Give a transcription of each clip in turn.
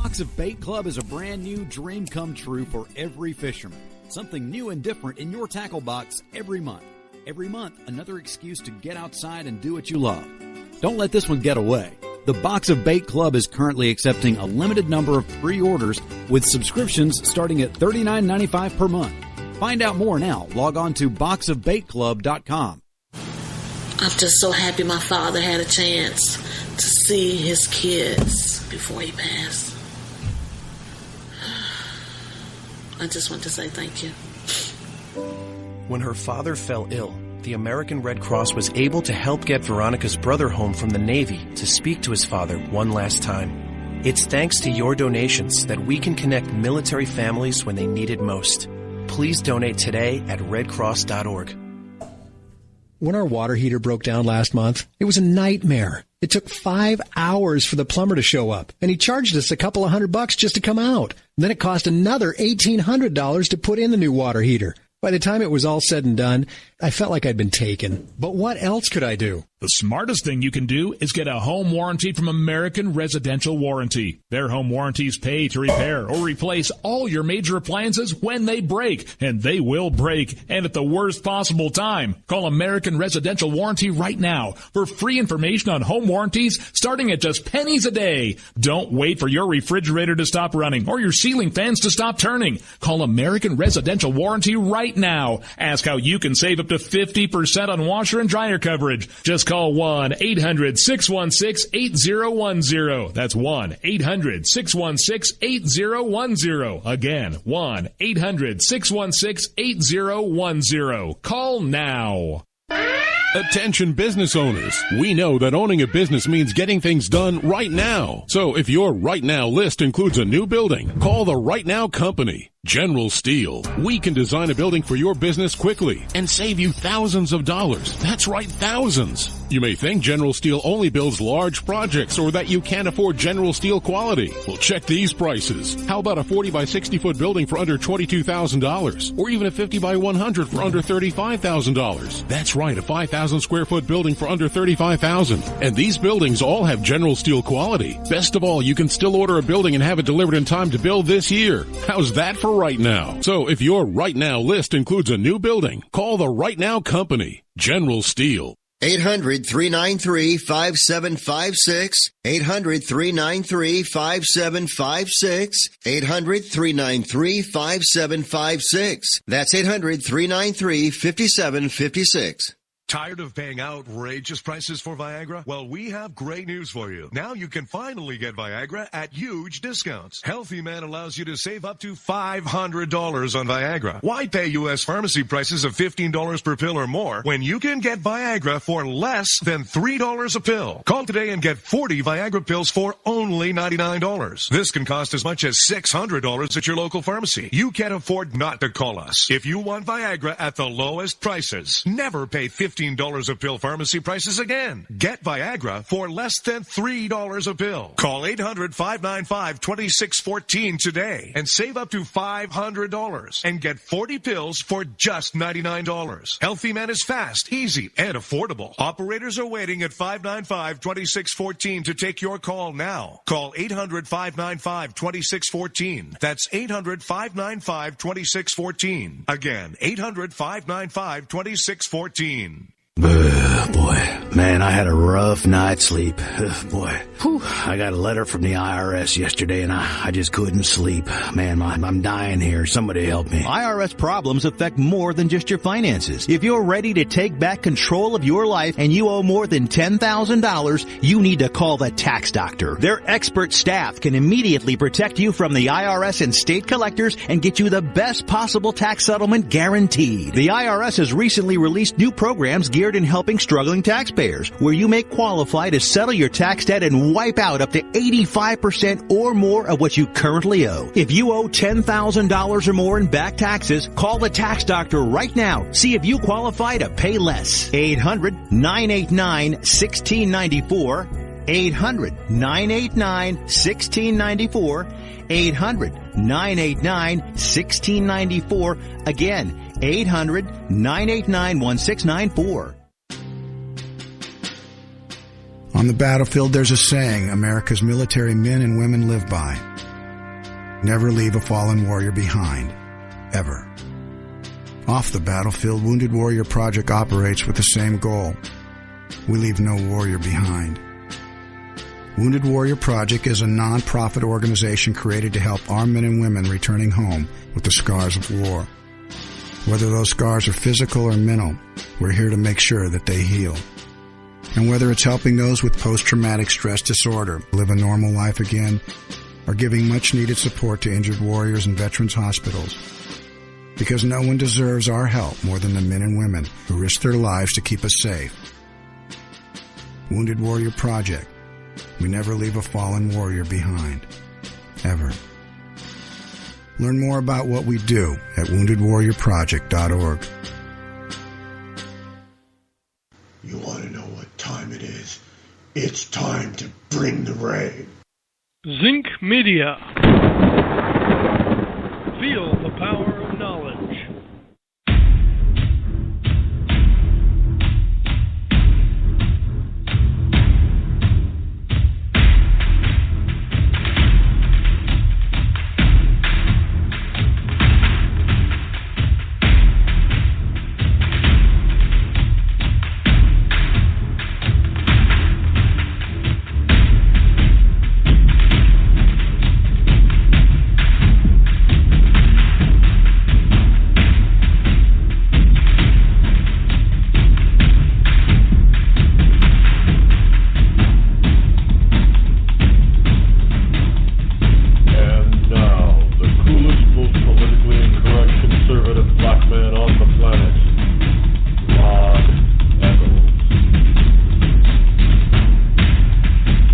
Box of Bait Club is a brand new dream come true for every fisherman. Something new and different in your tackle box every month. Every month, another excuse to get outside and do what you love. Don't let this one get away. The Box of Bait Club is currently accepting a limited number of pre-orders with subscriptions starting at $39.95 per month. Find out more now. Log on to boxofbaitclub.com. I'm just so happy my father had a chance to see his kids before he passed. I just want to say thank you. When her father fell ill, the American Red Cross was able to help get Veronica's brother home from the Navy to speak to his father one last time. It's thanks to your donations that we can connect military families when they need it most. Please donate today at redcross.org. When our water heater broke down last month, it was a nightmare. It took 5 hours for the plumber to show up, and he charged us a couple of $100 just to come out. Then it cost another $1,800 to put in the new water heater. By the time it was all said and done, I felt like I'd been taken. But what else could I do? The smartest thing you can do is get a home warranty from American Residential Warranty. Their home warranties pay to repair or replace all your major appliances when they break, and they will break, and at the worst possible time. Call American Residential Warranty right now for free information on home warranties starting at just pennies a day. Don't wait for your refrigerator to stop running or your ceiling fans to stop turning. Call American Residential Warranty right now. Ask how you can save up to 50% on washer and dryer coverage. Just call 1-800-616-8010. That's 1-800-616-8010. Again, 1-800-616-8010. Call now. Attention business owners. We know that owning a business means getting things done right now. So if your right now list includes a new building, call the Right Now Company. General Steel. We can design a building for your business quickly and save you thousands of dollars. That's right, thousands. You may think General Steel only builds large projects or that you can't afford General Steel quality. Well, check these prices. How about a 40 by 60 foot building for under $22,000 or even a 50 by 100 for under $35,000? That's right, a 5,000 square foot building for under $35,000. And these buildings all have General Steel quality. Best of all, you can still order a building and have it delivered in time to build this year. How's that for right now? So if your right now list includes a new building, call the Right Now Company, General Steel. 800-393-5756. 800-393-5756. 800-393-5756. That's 800-393-5756. Tired of paying outrageous prices for Viagra? Well, we have great news for you. Now you can finally get Viagra at huge discounts. Healthy Man allows you to save up to $500 on Viagra. Why pay U.S. pharmacy prices of $15 per pill or more when you can get Viagra for less than $3 a pill? Call today and get 40 Viagra pills for only $99. This can cost as much as $600 at your local pharmacy. You can't afford not to call us. If you want Viagra at the lowest prices, never pay $15 a pill pharmacy prices again. Get Viagra for less than $3 a pill. Call 800-595-2614 today and save up to $500 and get 40 pills for just $99. Healthy Man is fast, easy, and affordable. Operators are waiting at 595-2614 to take your call now. Call 800-595-2614. That's 800-595-2614. Again, 800-595-2614. Boy, man, I had a rough night's sleep. Boy, I got a letter from the IRS yesterday, and I just couldn't sleep. Man, I'm dying here. Somebody help me. IRS problems affect more than just your finances. If you're ready to take back control of your life and you owe more than $10,000, you need to call the Tax Doctor. Their expert staff can immediately protect you from the IRS and state collectors and get you the best possible tax settlement guaranteed. The IRS has recently released new programs geared in helping struggling taxpayers, where you may qualify to settle your tax debt and wipe out up to 85% or more of what you currently owe. If you owe $10,000 or more in back taxes, call the Tax Doctor right now. See if you qualify to pay less. 800-989-1694. 800-989-1694. 800-989-1694. Again, 800-989-1694. On the battlefield, there's a saying America's military men and women live by. never leave a fallen warrior behind, ever. Off the battlefield, Wounded Warrior Project operates with the same goal. We leave no warrior behind. Wounded Warrior Project is a non-profit organization created to help our men and women returning home with the scars of war. Whether those scars are physical or mental, we're here to make sure that they heal. And whether it's helping those with post-traumatic stress disorder live a normal life again, or giving much-needed support to injured warriors in veterans' hospitals, because no one deserves our help more than the men and women who risk their lives to keep us safe. Wounded Warrior Project. We never leave a fallen warrior behind. Ever. Learn more about what we do at woundedwarriorproject.org. You want to know what time it is? It's time to bring the rain. Zinc Media. Feel the power of knowledge.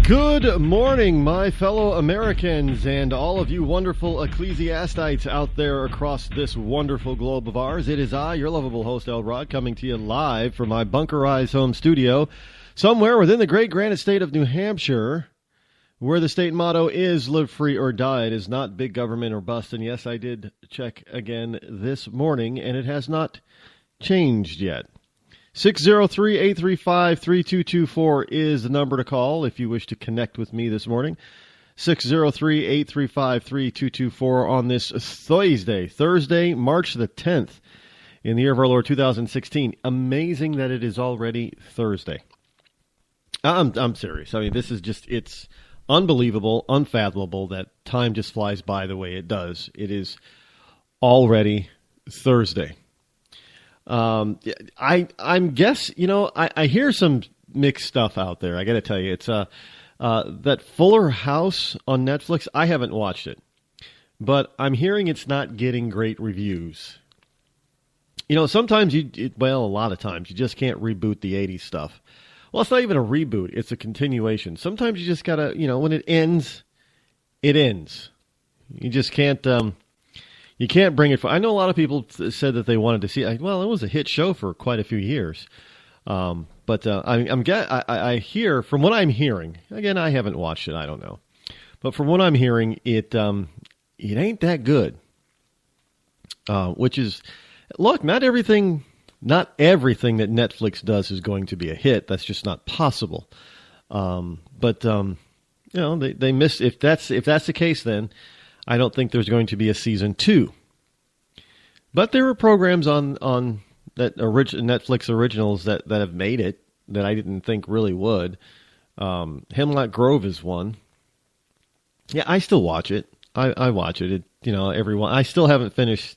Good morning, my fellow Americans, and all of you wonderful ecclesiastites out there across this wonderful globe of ours. It is I, your lovable host, El Rod, coming to you live from my bunkerized home studio somewhere within the great granite state of New Hampshire, where the state motto is live free or die. It is not big government or bust, and yes, I did check again this morning, and it has not changed yet. 603-835-3224 is the number to call if you wish to connect with me this morning. 603-835-3224 on this Thursday, March the 10th, in the year of our Lord 2016. Amazing that it is already Thursday. I'm serious. I mean, this is just, it's unbelievable, unfathomable that time just flies by the way it does. It is already Thursday. I hear some mixed stuff out there. I got to tell you, it's that Fuller House on Netflix. I haven't watched it, but I'm hearing it's not getting great reviews. You know, sometimes a lot of times you just can't reboot the 80s stuff. Well, it's not even a reboot. It's a continuation. Sometimes you just got to, when it ends, it ends. You just can't, you can't bring it. I know a lot of people said that they wanted to see it. Well, it was a hit show for quite a few years. But I hear, from what I'm hearing, again, I haven't watched it. I don't know. But from what I'm hearing, it ain't that good. Which is, look, not everything that Netflix does is going to be a hit. That's just not possible. But they missed. If that's the case, then I don't think there's going to be a season 2. But there are programs on that Netflix originals that have made it that I didn't think really would. Hemlock Grove is one. Yeah, I still watch it. I watch it. Everyone. I still haven't finished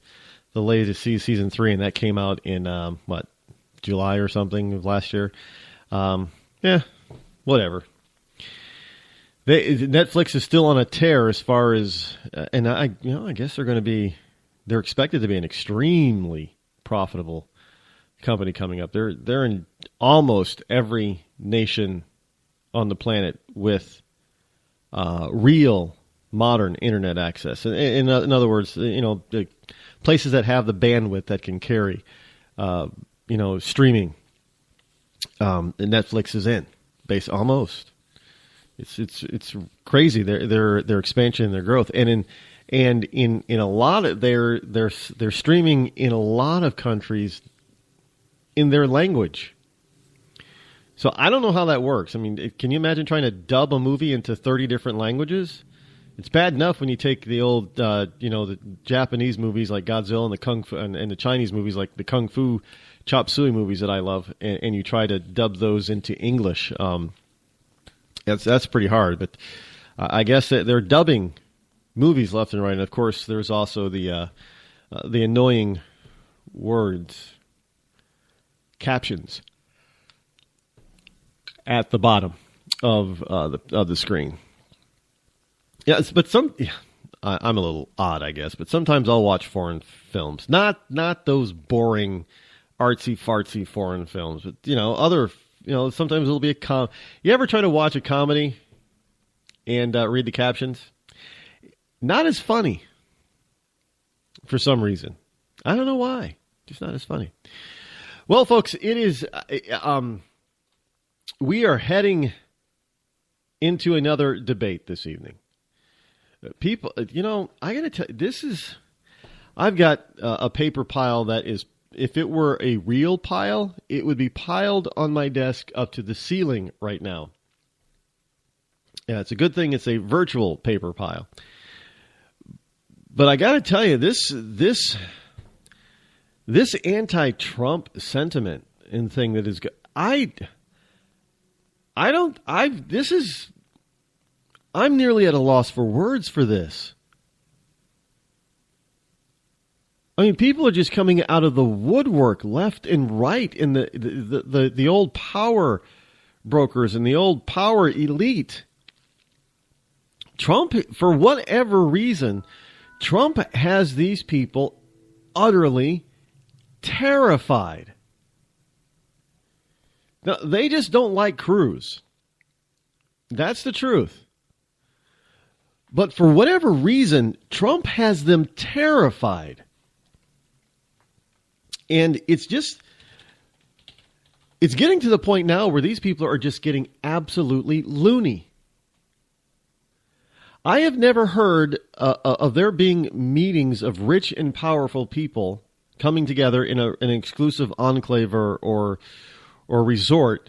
the latest season 3, and that came out in July or something of last year. Whatever. Netflix is still on a tear as far as, and I guess they're expected to be an extremely profitable company coming up. They're in almost every nation on the planet with real modern internet access. In other words, the places that have the bandwidth that can carry, streaming. Netflix is in, almost. It's crazy their expansion and their growth, and in a lot of they're streaming in a lot of countries in their language. So I don't know how that works. I mean, can you imagine trying to dub a movie into 30 different languages? It's bad enough when you take the old, the Japanese movies like Godzilla and the Kung Fu, and the Chinese movies like the Kung Fu Chop Suey movies that I love, and you try to dub those into English. That's pretty hard, but I guess that they're dubbing movies left and right. And of course, there's also the annoying words, captions at the bottom of the screen. I'm a little odd, I guess, but sometimes I'll watch foreign films, not those boring, artsy fartsy foreign films, but sometimes it'll be a You ever try to watch a comedy and read the captions? Not as funny for some reason. I don't know why. Just not as funny. Well, folks, it is. We are heading into another debate this evening. People, I got to tell you, I've got a paper pile that is, if it were a real pile, it would be piled on my desk up to the ceiling right now. Yeah, it's a good thing it's a virtual paper pile. But I got to tell you, this anti-Trump sentiment and thing that is, I'm nearly at a loss for words for this. I mean, people are just coming out of the woodwork left and right in the old power brokers and the old power elite. Trump, for whatever reason, Trump has these people utterly terrified. Now, they just don't like Cruz. That's the truth. But for whatever reason, Trump has them terrified. And it's getting to the point now where these people are just getting absolutely loony. I have never heard of there being meetings of rich and powerful people coming together in an exclusive enclave or resort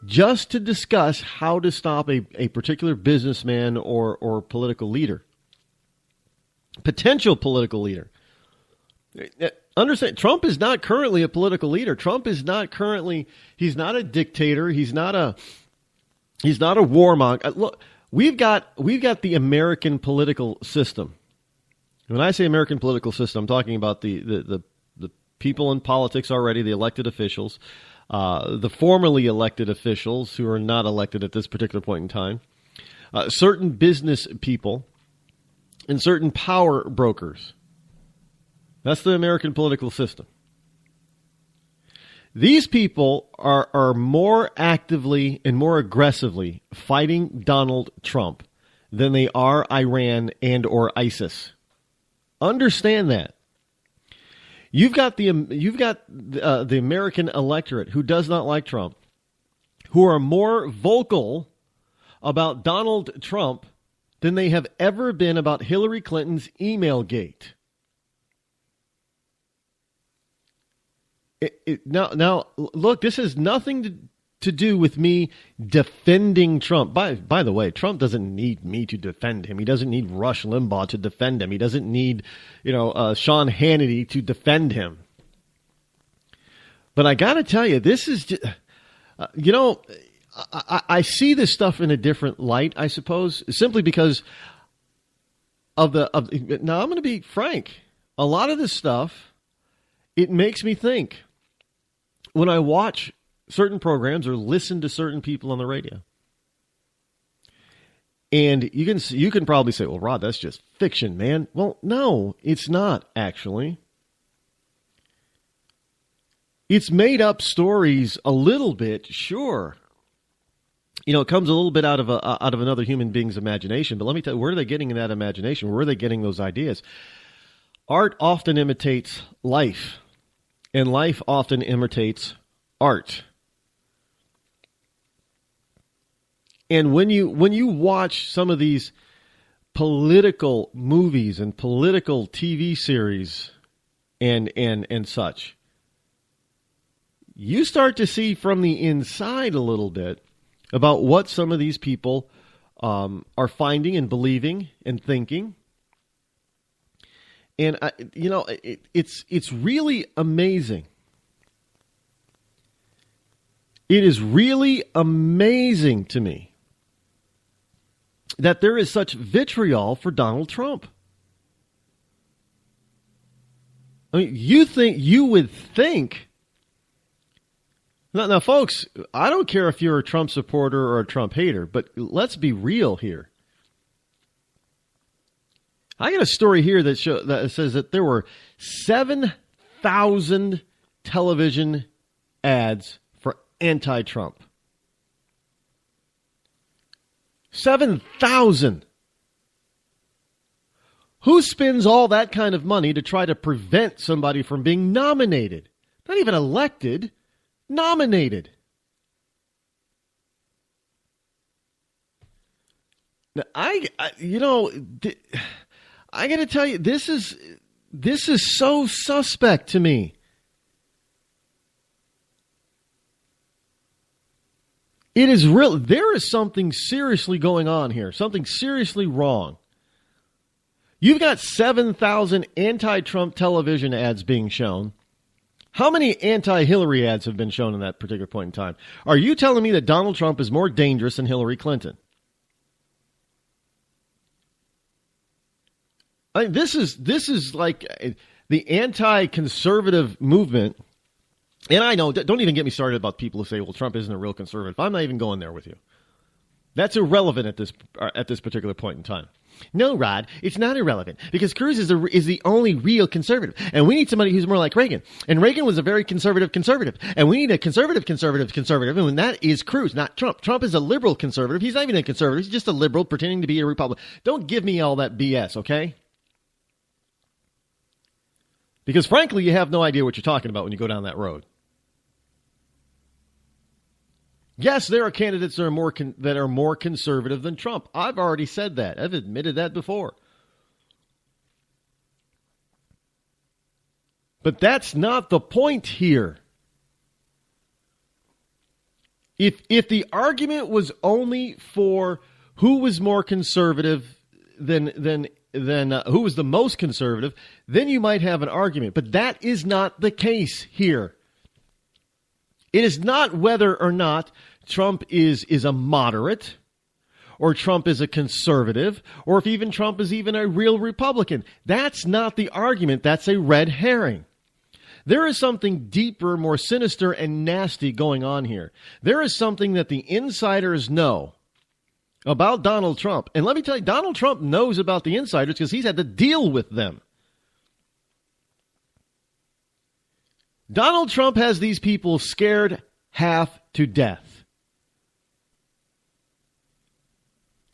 just to discuss how to stop a particular businessman or political leader. Potential political leader. Understand, Trump is not currently a political leader. Trump is not currently, he's not a dictator. He's not a warmonger. Look, we've got the American political system. When I say American political system, I'm talking about the people in politics already, the elected officials, the formerly elected officials who are not elected at this particular point in time, certain business people, and certain power brokers. That's the American political system. These people are more actively and more aggressively fighting Donald Trump than they are Iran and or ISIS. Understand that. You've got the American electorate who does not like Trump, who are more vocal about Donald Trump than they have ever been about Hillary Clinton's email gate. Now, look, this has nothing to do with me defending Trump. By the way, Trump doesn't need me to defend him. He doesn't need Rush Limbaugh to defend him. He doesn't need, Sean Hannity to defend him. But I got to tell you, this is just, I see this stuff in a different light, I suppose, simply because now I'm going to be frank. A lot of this stuff, it makes me think. When I watch certain programs or listen to certain people on the radio. And you can probably say, well, Rod, that's just fiction, man. Well, no, it's not, actually. It's made up stories a little bit, sure. It comes a little bit out of another human being's imagination. But let me tell you, where are they getting that imagination? Where are they getting those ideas? Art often imitates life. And life often imitates art. And when you watch some of these political movies and political TV series and such, you start to see from the inside a little bit about what some of these people are finding and believing and thinking. And, it's really amazing. It is really amazing to me that there is such vitriol for Donald Trump. I mean, you would think. Now, folks, I don't care if you're a Trump supporter or a Trump hater, but let's be real here. I got a story here that says that there were 7,000 television ads for anti-Trump. 7,000. Who spends all that kind of money to try to prevent somebody from being nominated? Not even elected, nominated. Now, I got to tell you, this is so suspect to me. It is real. There is something seriously going on here, something seriously wrong. You've got 7,000 anti-Trump television ads being shown. How many anti-Hillary ads have been shown in that particular point in time? Are you telling me that Donald Trump is more dangerous than Hillary Clinton? I mean, this is like the anti-conservative movement. And I know, don't even get me started about people who say, well, Trump isn't a real conservative. I'm not even going there with you. That's irrelevant at this particular point in time. No, Rod, it's not irrelevant because Cruz is the only real conservative. And we need somebody who's more like Reagan. And Reagan was a very conservative. And we need a conservative. And that is Cruz, not Trump. Trump is a liberal conservative. He's not even a conservative. He's just a liberal pretending to be a Republican. Don't give me all that BS, okay? Because frankly, you have no idea what you're talking about when you go down that road. Yes, there are candidates that are more conservative than Trump. I've already said that. I've admitted that before. But that's not the point here. If the argument was only for who was more conservative than who was the most conservative, then you might have an argument. But that is not the case here. It is not whether or not Trump is a moderate or Trump is a conservative or if even Trump is even a real Republican. That's not the argument. That's a red herring. There is something deeper, more sinister and nasty going on here. There is something that the insiders know about Donald Trump. And let me tell you, Donald Trump knows about the insiders because he's had to deal with them. Donald Trump has these people scared half to death.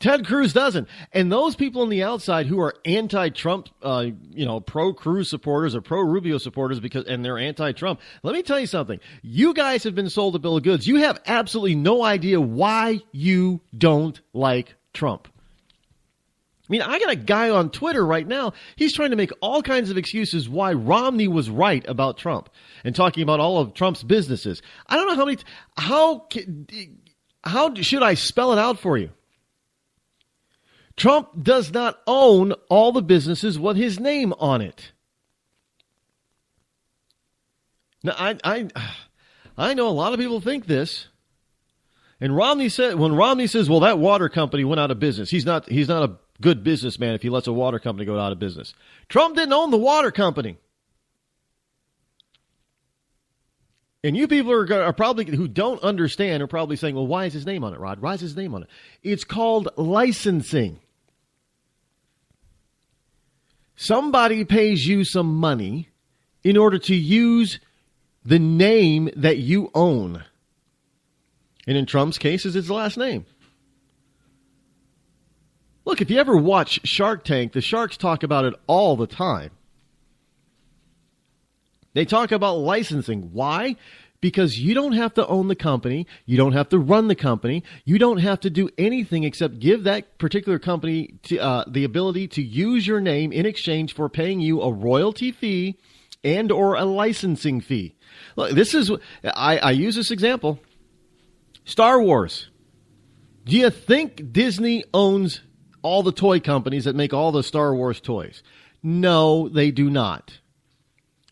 Ted Cruz doesn't. And those people on the outside who are anti-Trump, pro-Cruz supporters or pro-Rubio supporters and they're anti-Trump, let me tell you something. You guys have been sold a bill of goods. You have absolutely no idea why you don't like Trump. I mean, I got a guy on Twitter right now. He's trying to make all kinds of excuses why Romney was right about Trump and talking about all of Trump's businesses. I don't know how should I spell it out for you? Trump does not own all the businesses with his name on it. Now, I know a lot of people think this. And when Romney says, well, that water company went out of business. He's not a good businessman if he lets a water company go out of business. Trump didn't own the water company. And you people are probably, who don't understand, are probably saying, well, why is his name on it, Rod? Why is his name on it? It's called licensing. Somebody pays you some money in order to use the name that you own. And in Trump's case, it's his last name. Look, if you ever watch Shark Tank, the sharks talk about it all the time. They talk about licensing. Why? Because you don't have to own the company. You don't have to run the company. You don't have to do anything except give that particular company the ability to use your name in exchange for paying you a royalty fee and or a licensing fee. Look, this is, I use this example. Star Wars. Do you think Disney owns all the toy companies that make all the Star Wars toys? No, they do not.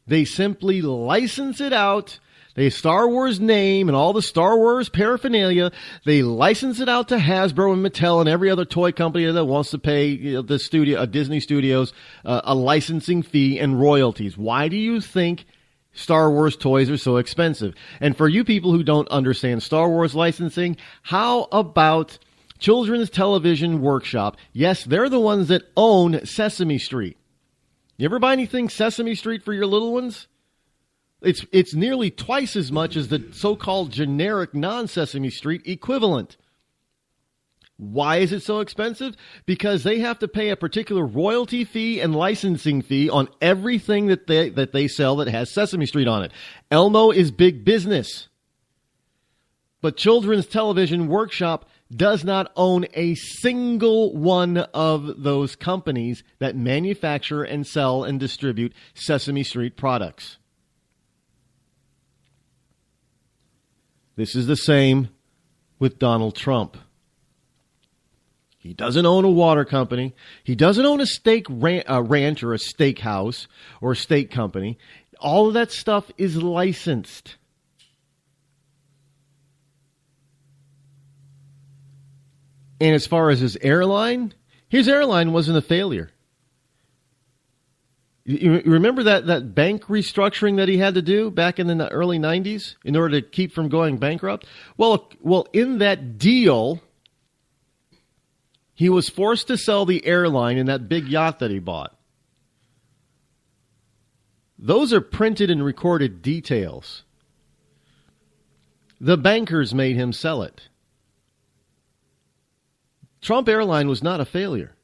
They simply license it out. The Star Wars name and all the Star Wars paraphernalia, they license it out to Hasbro and Mattel and every other toy company that wants to pay the studio, Disney Studios, a licensing fee and royalties. Why do you think Star Wars toys are so expensive? And for you people who don't understand Star Wars licensing, how about Children's Television Workshop? Yes, they're the ones that own Sesame Street. You ever buy anything Sesame Street for your little ones? It's nearly twice as much as the so-called generic non-Sesame Street equivalent. Why is it so expensive? Because they have to pay a particular royalty fee and licensing fee on everything that they sell that has Sesame Street on it. Elmo is big business. But Children's Television Workshop does not own a single one of those companies that manufacture and sell and distribute Sesame Street products. This is the same with Donald Trump. He doesn't own a water company. He doesn't own a steak ranch or a steakhouse or a steak company. All of that stuff is licensed. And as far as his airline wasn't a failure. You remember that bank restructuring that he had to do back in the early 90s in order to keep from going bankrupt? Well, in that deal, he was forced to sell the airline and that big yacht that he bought. Those are printed and recorded details. The bankers made him sell it. Trump Airline was not a failure.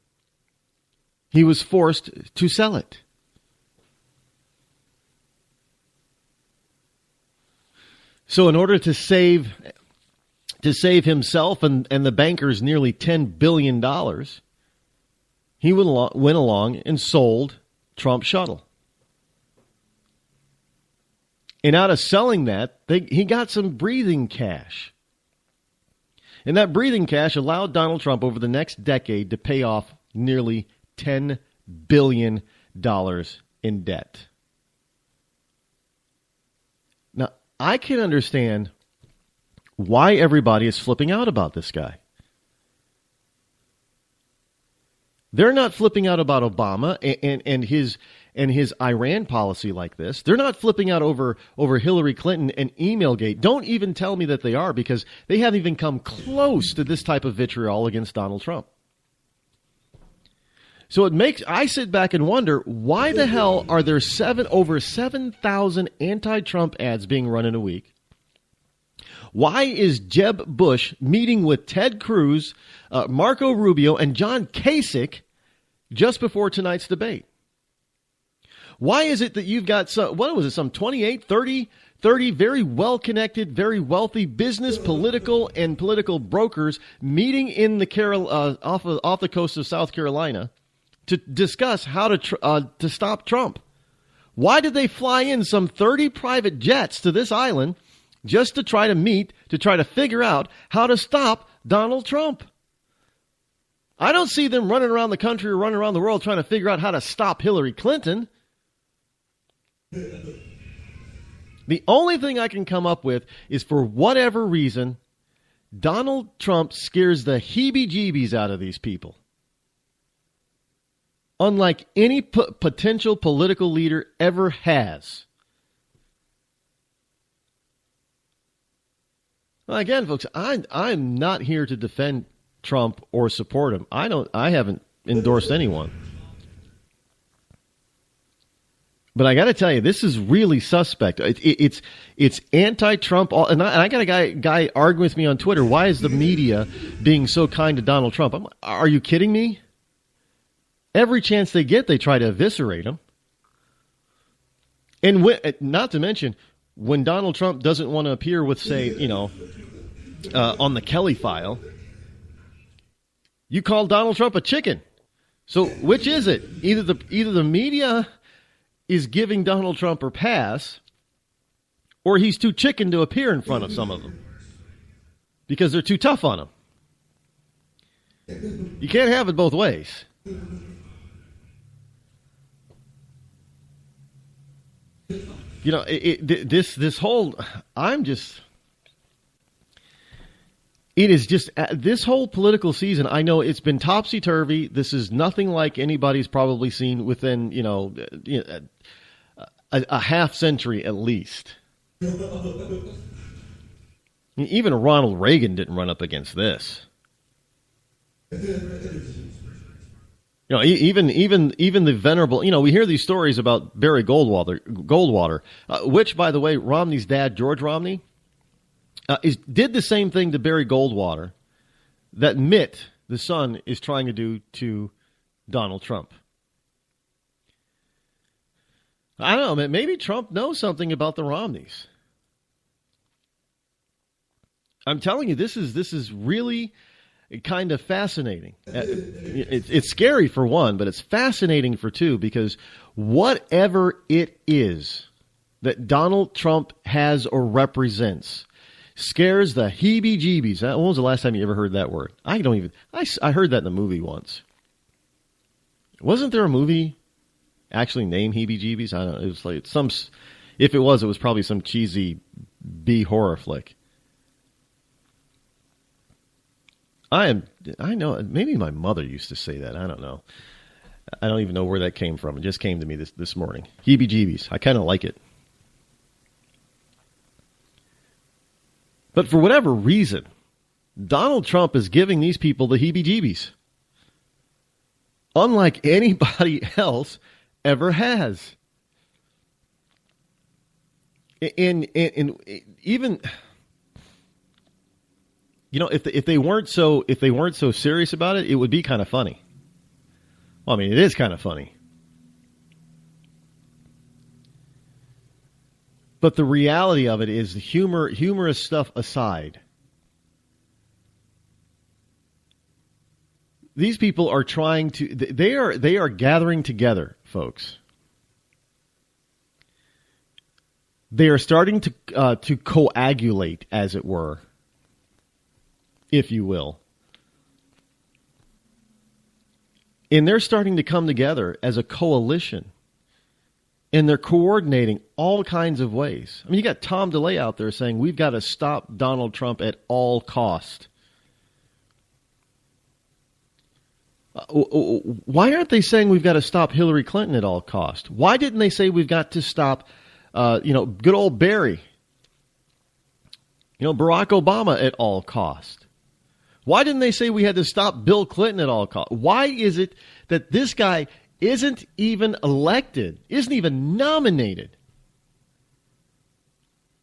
He was forced to sell it. So in order to save himself and the bankers nearly $10 billion, he went along and sold Trump Shuttle. And out of selling that, he got some breathing cash. And that breathing cash allowed Donald Trump over the next decade to pay off nearly $10 billion in debt. Now, I can understand why everybody is flipping out about this guy. They're not flipping out about Obama and his Iran policy like this. They're not flipping out over Hillary Clinton and Emailgate. Don't even tell me that they are, because they haven't even come close to this type of vitriol against Donald Trump. So I sit back and wonder, why the hell are there over 7,000 anti-Trump ads being run in a week? Why is Jeb Bush meeting with Ted Cruz, Marco Rubio, and John Kasich just before tonight's debate? Why is it that you've got some 28, 30 very well-connected, very wealthy business, political brokers meeting in the off the coast of South Carolina to discuss how to stop Trump? Why did they fly in some 30 private jets to this island just to try to figure out how to stop Donald Trump? I don't see them running around the country or running around the world trying to figure out how to stop Hillary Clinton. The only thing I can come up with is, for whatever reason, Donald Trump scares the heebie-jeebies out of these people. Unlike any potential political leader ever has. Well, again, folks, I'm not here to defend Trump or support him. I haven't endorsed anyone. But I got to tell you, this is really suspect. It's anti-Trump. And I got a guy arguing with me on Twitter. Why is the media being so kind to Donald Trump? Are you kidding me? Every chance they get, they try to eviscerate him. And not to mention, when Donald Trump doesn't want to appear with, say, on the Kelly file, you call Donald Trump a chicken. So which is it? Either the media is giving Donald Trump a pass, or he's too chicken to appear in front of some of them because they're too tough on him. You can't have it both ways. You know, this whole, it is just, this whole political season, I know it's been topsy-turvy. This is nothing like anybody's probably seen within, a half century at least. Even Ronald Reagan didn't run up against this. You know, even the venerable, we hear these stories about Barry Goldwater, which, by the way, Romney's dad, George Romney, did the same thing to Barry Goldwater that Mitt, the son, is trying to do to Donald Trump. I don't know, maybe Trump knows something about the Romneys. I'm telling you, this is really kind of fascinating. It's scary for one, but it's fascinating for two, because whatever it is that Donald Trump has or represents scares the heebie-jeebies. When was the last time you ever heard that word? I heard that in a movie once. Wasn't there a movie actually named heebie-jeebies? I don't know. It was like if it was probably some cheesy B horror flick. I know, maybe my mother used to say that. I don't know. I don't even know where that came from. It just came to me this morning. Heebie-jeebies. I kind of like it. But for whatever reason, Donald Trump is giving these people the heebie-jeebies. Unlike anybody else ever has. And even, if they weren't so serious about it, it would be kind of funny. Well, I mean, it is kind of funny. But the reality of it is, the humorous stuff aside, these people are trying to, they are gathering together, folks. They are starting to coagulate, as it were, if you will. And they're starting to come together as a coalition. And they're coordinating all kinds of ways. I mean, you got Tom DeLay out there saying, we've got to stop Donald Trump at all cost. Why aren't they saying we've got to stop Hillary Clinton at all cost? Why didn't they say we've got to stop, good old Barry, Barack Obama at all cost? Why didn't they say we had to stop Bill Clinton at all cost? Why is it that this guy isn't even elected, isn't even nominated,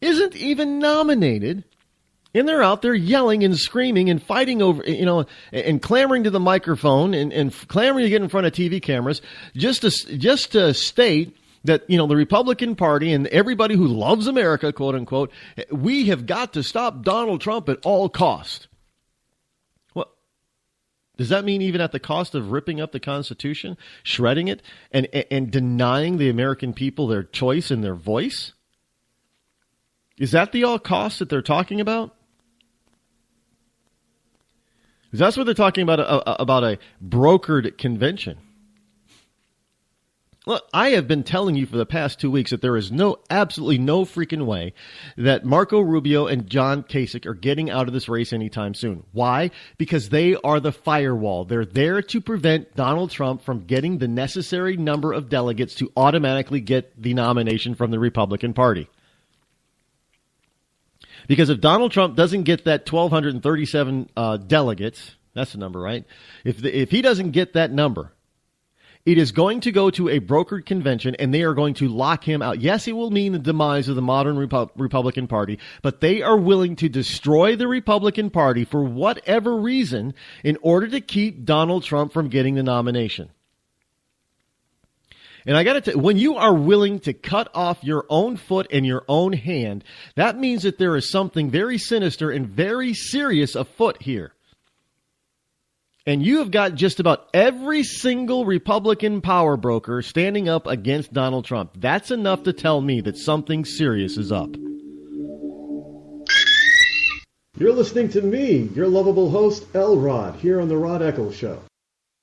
and they're out there yelling and screaming and fighting over, and clamoring to the microphone and clamoring to get in front of TV cameras just to state that, the Republican Party and everybody who loves America, quote unquote, we have got to stop Donald Trump at all cost. Does that mean even at the cost of ripping up the Constitution, shredding it, and denying the American people their choice and their voice? Is that the all cost that they're talking about? Because that's what they're talking about a brokered convention. Look, I have been telling you for the past 2 weeks that there is absolutely no freaking way that Marco Rubio and John Kasich are getting out of this race anytime soon. Why? Because they are the firewall. They're there to prevent Donald Trump from getting the necessary number of delegates to automatically get the nomination from the Republican Party. Because if Donald Trump doesn't get that 1,237 delegates, that's the number, right? If he doesn't get that number, it is going to go to a brokered convention, and they are going to lock him out. Yes, it will mean the demise of the modern Republican Party, but they are willing to destroy the Republican Party for whatever reason in order to keep Donald Trump from getting the nomination. And I got to tell you, when you are willing to cut off your own foot and your own hand, that means that there is something very sinister and very serious afoot here. And you have got just about every single Republican power broker standing up against Donald Trump. That's enough to tell me that something serious is up. You're listening to me, your lovable host, L. Rod, here on the Rod Eccles Show.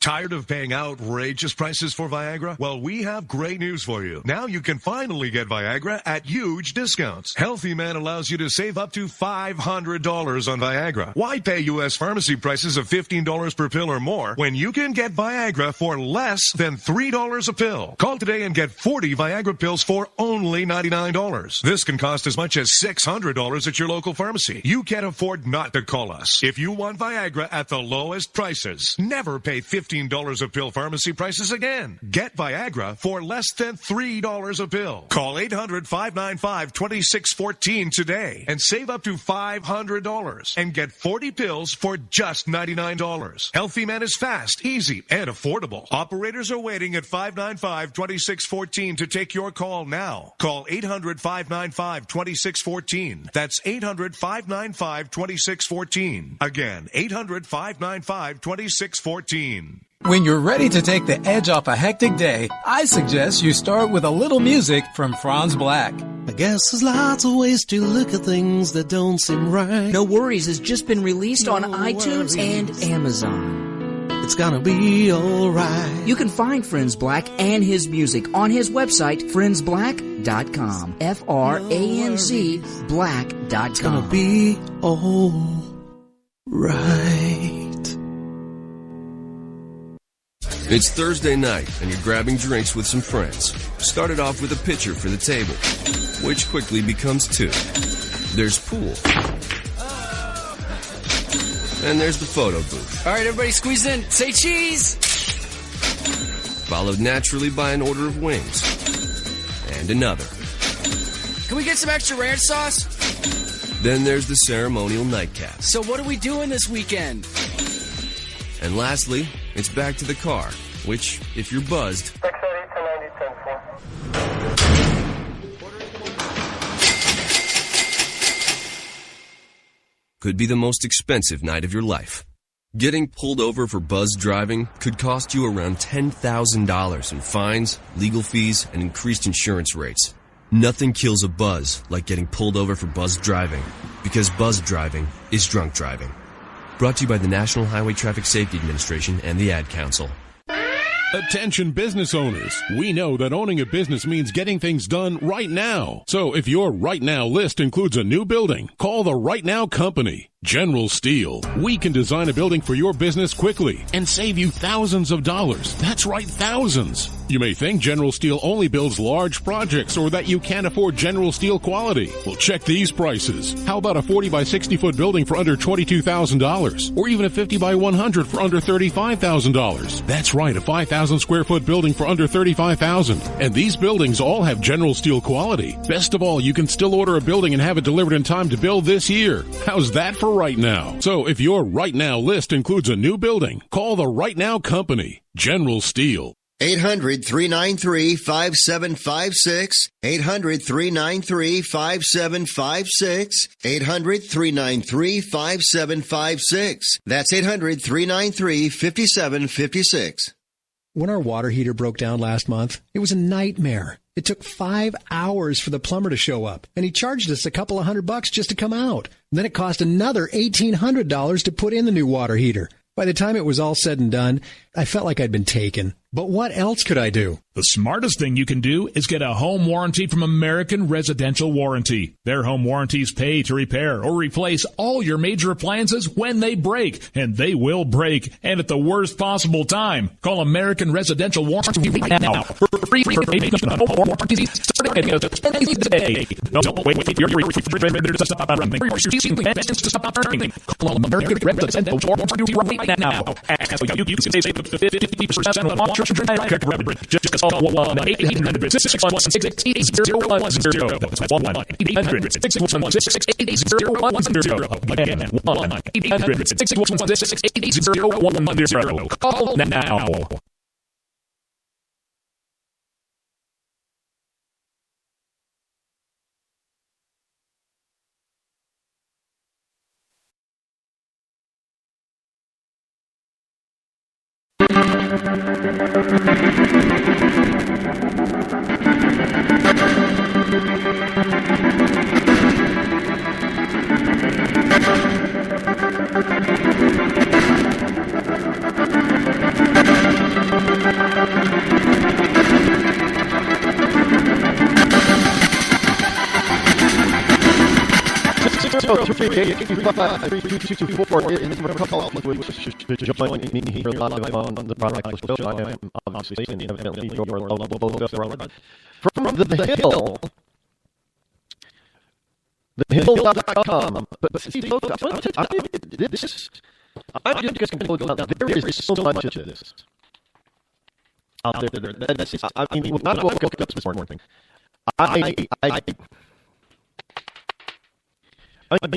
Tired of paying outrageous prices for Viagra? Well, we have great news for you. Now you can finally get Viagra at huge discounts. Healthy Man allows you to save up to $500 on Viagra. Why pay U.S. pharmacy prices of $15 per pill or more when you can get Viagra for less than $3 a pill? Call today and get 40 Viagra pills for only $99. This can cost as much as $600 at your local pharmacy. You can't afford not to call us. If you want Viagra at the lowest prices, never pay $15 a pill pharmacy prices again. Get Viagra for less than $3 a pill. Call 800-595-2614 today and save up to $500 and get 40 pills for just $99. Healthy Man is fast, easy, and affordable. Operators are waiting at 595-2614 to take your call now. Call 800-595-2614. That's 800-595-2614. Again, 800-595-2614. When you're ready to take the edge off a hectic day, I suggest you start with a little music from Franz Black. I guess there's lots of ways to look at things that don't seem right. No Worries has just been released on iTunes and Amazon. It's gonna be alright. You can find Franz Black and his music on his website, franzblack.com. F-R-A-N-Z black.com. It's gonna be alright. It's Thursday night, and you're grabbing drinks with some friends. Started off with a pitcher for the table, which quickly becomes two. There's pool. And there's the photo booth. All right, everybody squeeze in. Say cheese! Followed naturally by an order of wings. And another. Can we get some extra ranch sauce? Then there's the ceremonial nightcap. So what are we doing this weekend? And lastly, it's back to the car, which, if you're buzzed, could be the most expensive night of your life. Getting pulled over for buzzed driving could cost you around $10,000 in fines, legal fees, and increased insurance rates. Nothing kills a buzz like getting pulled over for buzzed driving, because buzzed driving is drunk driving. Brought to you by the National Highway Traffic Safety Administration and the Ad Council. Attention business owners. We know that owning a business means getting things done right now. So if your right now list includes a new building, call the Right Now Company. General Steel. We can design a building for your business quickly and save you thousands of dollars. That's right, thousands. You may think General Steel only builds large projects or that you can't afford General Steel quality. Well, check these prices. How about a 40 by 60 foot building for under $22,000? Or even a 50 by 100 for under $35,000? That's right, a 5,000 square foot building for under $35,000. And these buildings all have General Steel quality. Best of all, you can still order a building and have it delivered in time to build this year. How's that for right now? So if your right now list includes a new building, call the Right Now Company, General Steel. 800-393-5756. 800-393-5756. 800-393-5756. That's 800-393-5756. When our water heater broke down last month, it was a nightmare. It took 5 hours for the plumber to show up, and he charged us a couple of $100 just to come out. And then it cost another $1,800 to put in the new water heater. By the time it was all said and done, I felt like I'd been taken. But what else could I do? The smartest thing you can do is get a home warranty from American Residential Warranty. Their home warranties pay to repair or replace all your major appliances when they break, and they will break, and at the worst possible time. Call American Residential Warranty right now for free home warranties starting today. Don't wait for your refrigerator to stop running. Your ceiling fans to stop turning. Call American Residential Warranty right now. Ask you can save 50% on all just call 1-800-616-8010. That's 1-800-616-8010. Again, 1-800-616-8010. Call now. show 238-855-3224 is the call with which to join me here live on the Rod Eccles Show. I am obviously and evidently your from the Hill. TheHill.com. But see, folks, I just can go down. There is so much of this out there. That's just, I mean, not what I woke up this morning. I mean,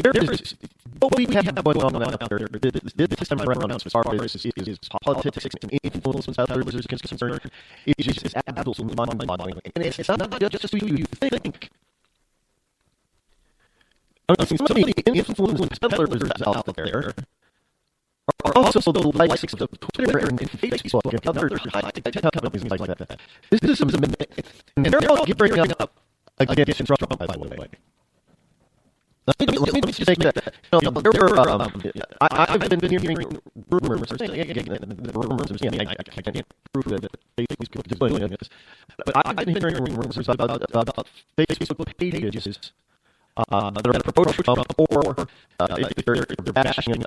there is what we have going on out there. This time around, as far as is politics and influence out there is concerned, it's just absolutely mind-boggling. And it's not just who you think. I mean, some of the influence peddlers out there are also the likes of Twitter and Facebook and other high-tech companies like that. This is and they're all gearing up against Trump, by the way. Let me just say that there were, I've been hearing rumors, I can't prove that Facebook is doing this, but I've been hearing rumors about Facebook pages that are proposed for Trump, or if they're bashing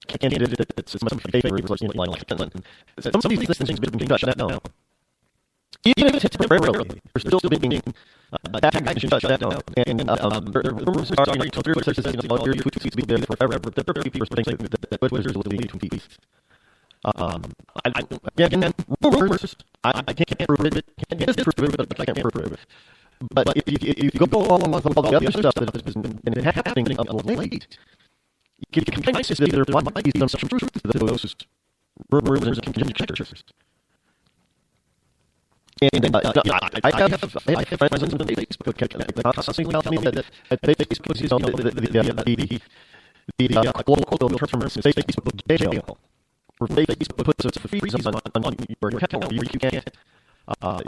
candidates, some favorites like Clinton. Some of these things have been shut down. Even if it's temporarily, they're still being tagged and shut down. And rumors are starting to through such as your tweets to be there forever. There are people saying that Twitter will lead to peace. Again, rumors. I can't prove it. Can't disprove it, but I can't prove it. But if you go along with all the other stuff that has been happening of late, you can kind of see that there might be some truth to those rumors and conjectures. And I have friends on Facebook constantly tell me that Facebook is the local term from Facebook jail, where Facebook puts its freezes on your account where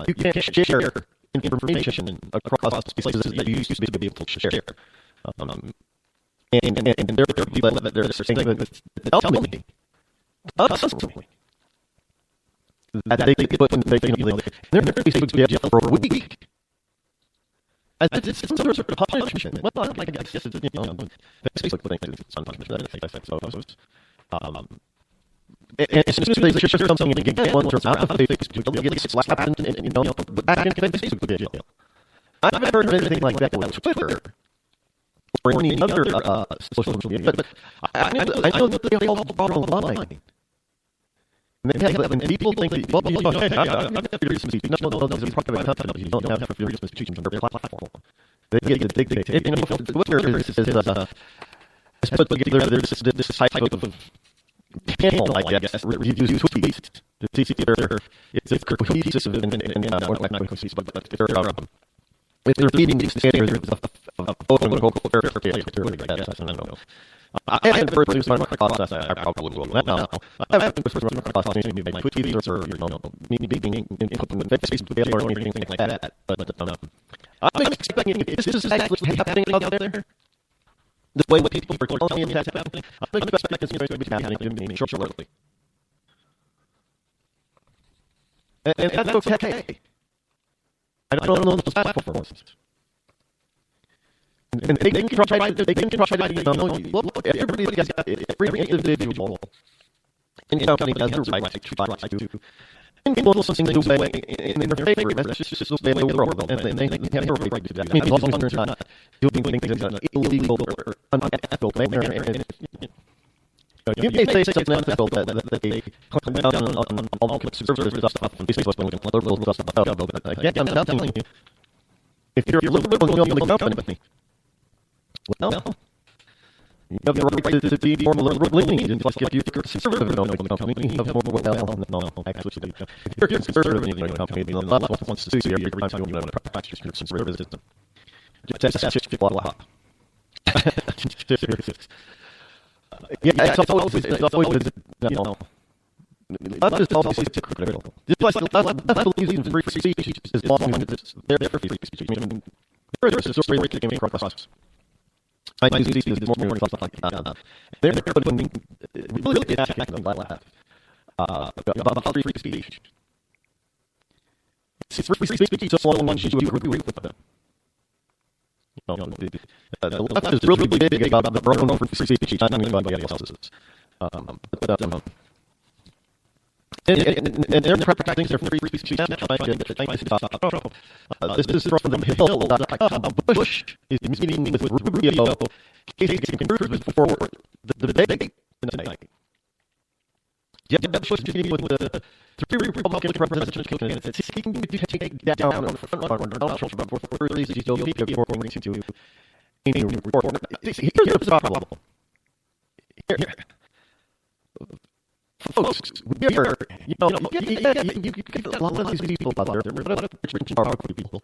you can't share information across places that you used to be able to share. And there are people that they're saying that tell me constantly that they put in they're Facebook's jail for a week. It's some sort of punishment. Well, I guess it's Facebook would think it's punishment. And as soon as they share something again, one turns out Facebook will get slapped and back into Facebook jail. I've never heard anything like that with Twitter or any other social media, but I know that they all brought online. And people think that, well, you don't have freedom of speech. No, you don't have freedom of speech on their platform. They get dictated. Twitter is put together this type of panel, I guess, reviews tweets to see if it's cohesive and not cohesive, but if they're meeting these standards of quote-unquote fair play, I don't know. I haven't heard this on my class. I probably will now. I haven't heard this on my class. Maybe my tweets or me being input in Facebook or anything like that. But I'm expecting this is actually happening out there. This way, what people are telling me that's happening. I'm expecting this to be happening shortly. And that's okay. I don't know the platforms. And they can try to, look, everybody has got every individual in the county has their rights to and people will something in their favor. That's just the way they work. And they have their right to do that. I mean, as long as they're not doing things that are illegal or unethical. You may say something unethical that they come down on all conservative stuff and Facebook and liberal stuff about it. But again, I'm not telling you, if you're liberal and you'll be company, well, you have the right to be more liberal-leaning. And just if you're conservative in the company, you have more, no, actually, if you're conservative in the company, then a lot of wants to see every time you want to practice your conservatism. That's just blah, blah. Yeah, it's always, you know, not just always critical. Just like I believe in free speech as long as it's there for free speech. I mean, there's a story that came across. I use these as more stuff like that. They're putting really attacking them like that about free speech. It's free speech so long as you agree with them. You the left is really big about the burden over free speech, not anybody else's. And they're protecting their free speech. This is from the Hill. Bush is meeting with Rubio. Casey before the debate tonight. Bush is meeting with the three Republican presidential candidates seeking to take down on front runner Donald Trump before releases going to any report. Here's the problem. Here. Folks, we're, you get a lot of these people out there. They're not rich and powerful people.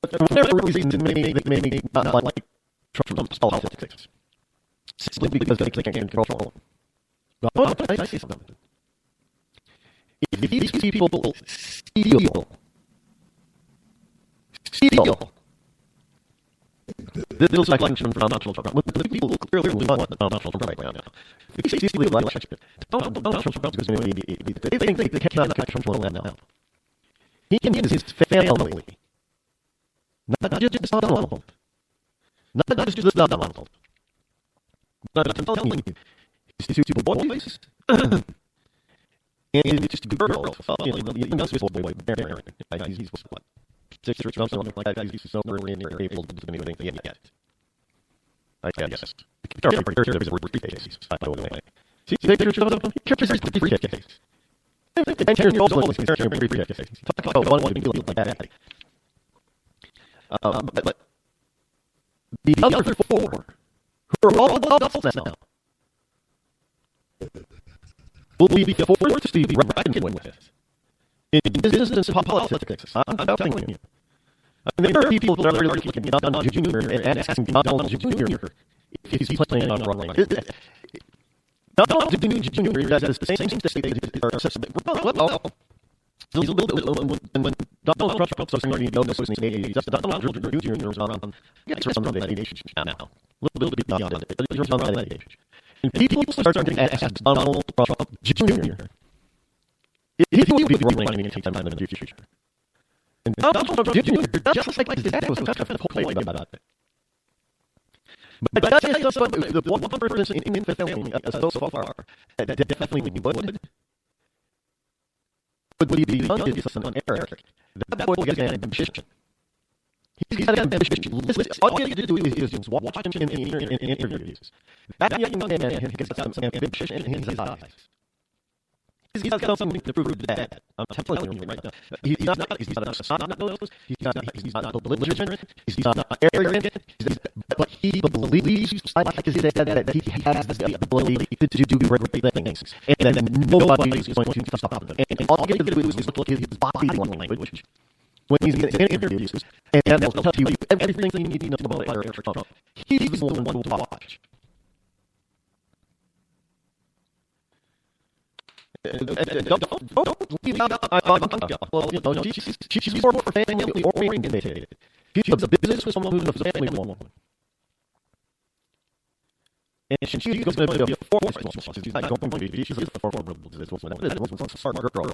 But for whatever reason, they may not like Trump's politics. Simply because they can't control them. Well, I see something. If these people steal, this looks like election for Donald Trump. The people clearly want Donald Trump right now. If you see the election, Donald Trump is going to be. They think they cannot control that now. He can use his family. Not just Donald Trump. Not just Donald Trump. But I'm telling you, his two boys and just two girls. You know, this boy, he's what? 6 or something like that. He's so early in there, able to do anything yet. I guess. There were 3 cases, by the way. See, they kept his 3 cases. The 10-year-old was 3 cases. Talk about one feel like that. But the other 4, who are all adults now, will be forced to reckon with. In business and politics, I'm telling you. I mean, there are people that are looking at Donald Jr. and asking Donald Jr. if he's playing on wrong. Donald Jr. has the same state or assessment. Well, he's a little bit when Donald Trump was saying, Donald Jr. is on some validation now. A little bit beyond it, but he's on validation. And people start to ask Donald Trump Jr. If he will be running anytime in the future. And Donald Trump Jr. just like his dad was kind of polite about it. But I tell you something, the one person in the family so far that definitely would be the youngest son, Eric. That boy has got ambition. He's got ambition. All you have to do is just watch him in interviews. That young man has got some ambition in his eyes. He's got something to prove to Dad. I'm telling you right now. He's not belligerent. He's not belligerent. He's not arrogant. But he believes, like his dad, that he has the ability to do great things, and that nobody is going to stop him. And all you have to do is look at his body language when he's in interviews, and they'll tell you everything you need to know about Eric Trump. He's the one to watch. Don't leave out. Well, you know, she's more for family oriented. She does a business with someone who's a family woman. And she goes to be a former she's not going to be. She's a former smart girl.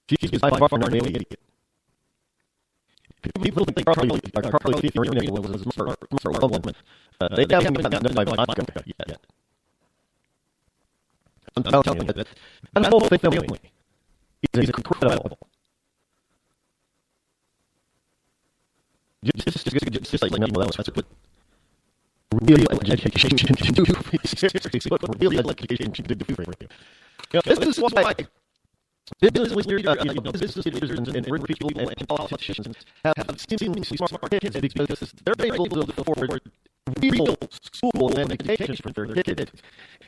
She's by far not an idiot. People think Carly was a smart woman. They haven't done that yet. I'm telling you that whole family is incredible. Just like nothing else, that's what real education can do. What real education can do for you. This is why business leaders and people and politicians have seemingly smart kids because they're able to afford real school and education for their kids.